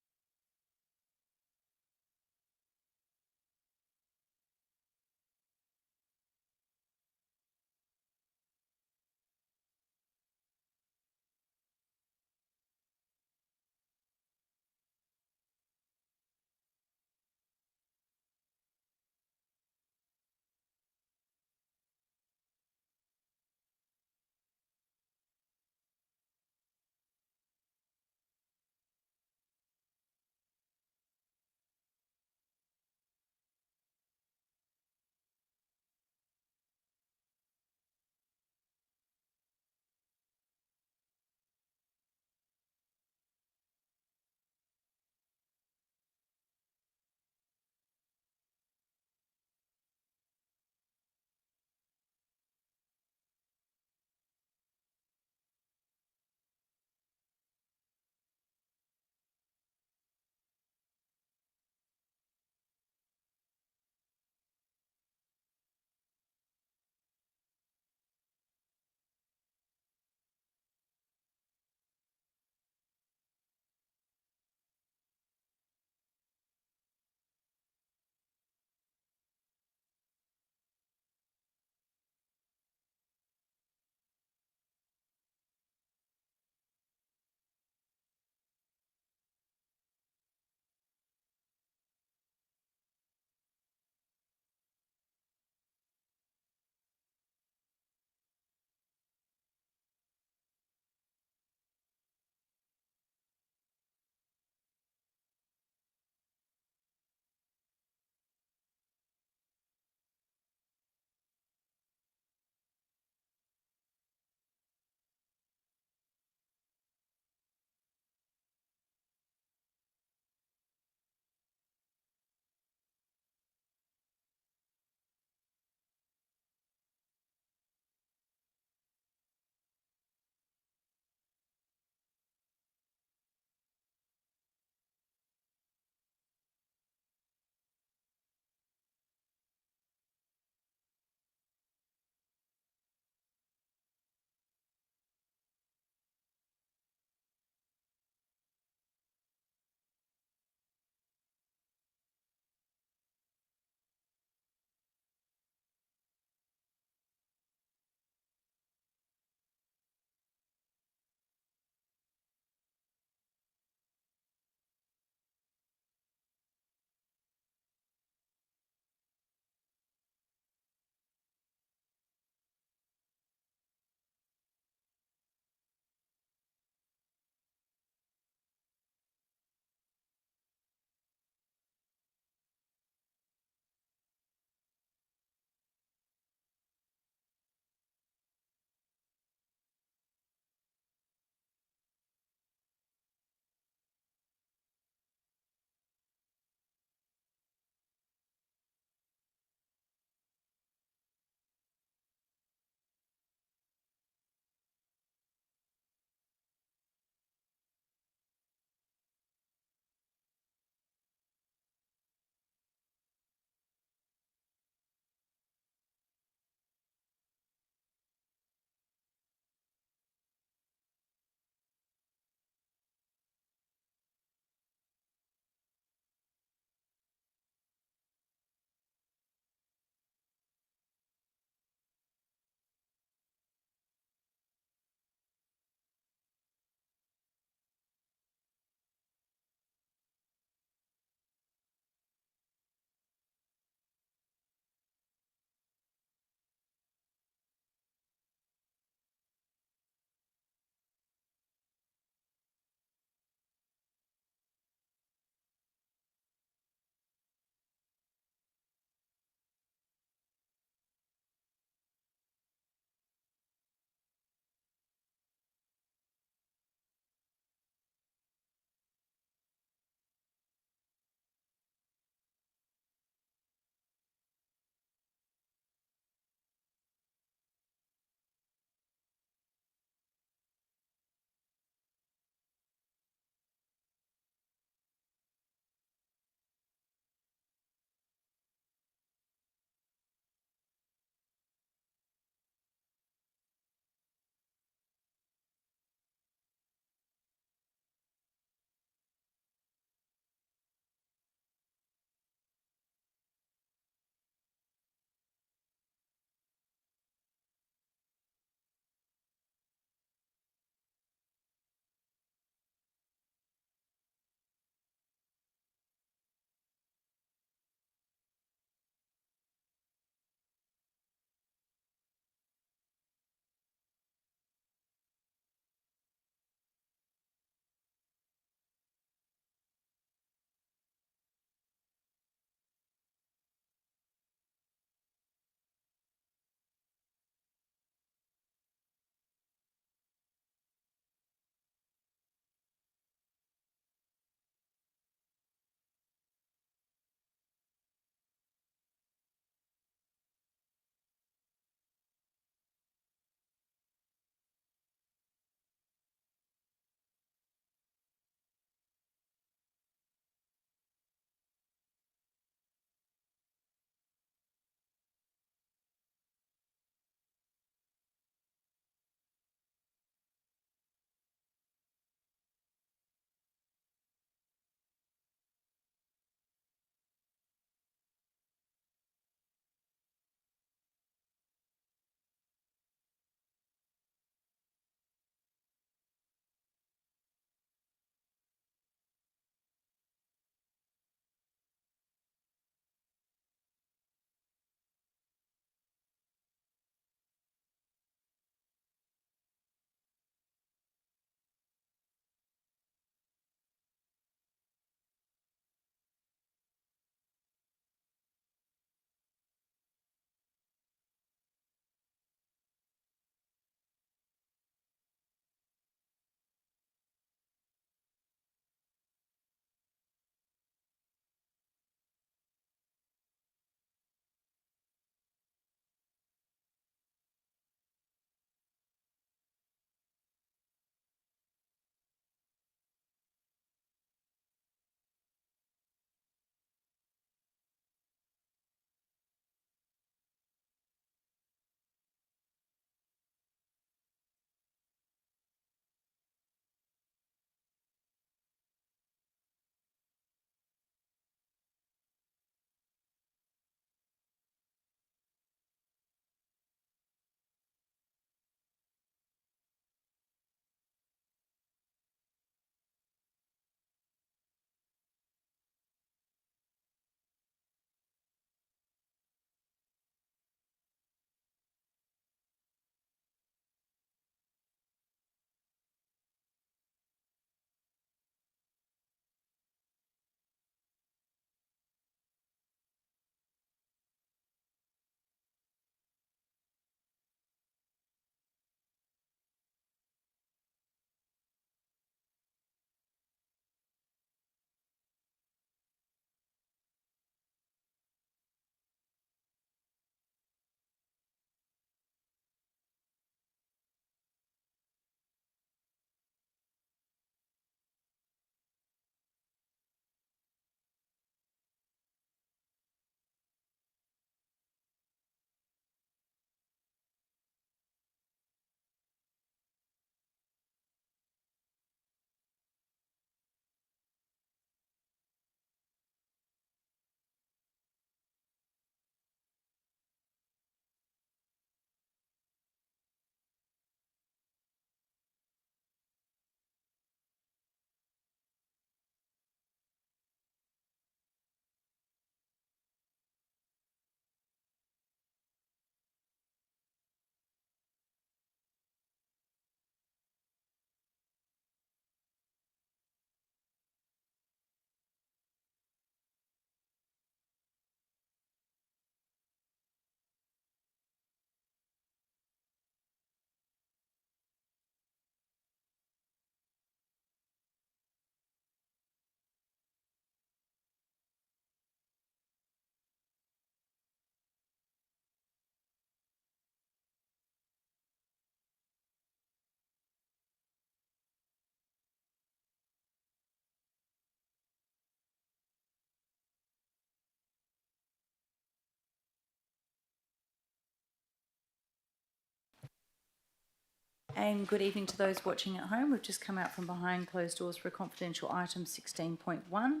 And good evening to those watching at home. We've just come out from behind closed doors for a confidential item 16.1,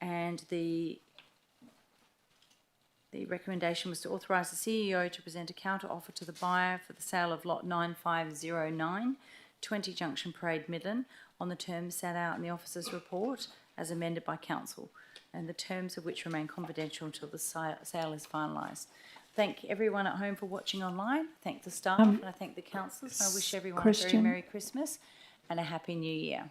and the recommendation was to authorise the CEO to present a counter offer to the buyer for the sale of lot 9509, 20 Junction Parade, Midland, on the terms set out in the officer's report as amended by council, and the terms of which remain confidential until the sale is finalised. Thank everyone at home for watching online. Thank the staff and I thank the councillors. I wish everyone a very Christian. Merry Christmas and a Happy New Year.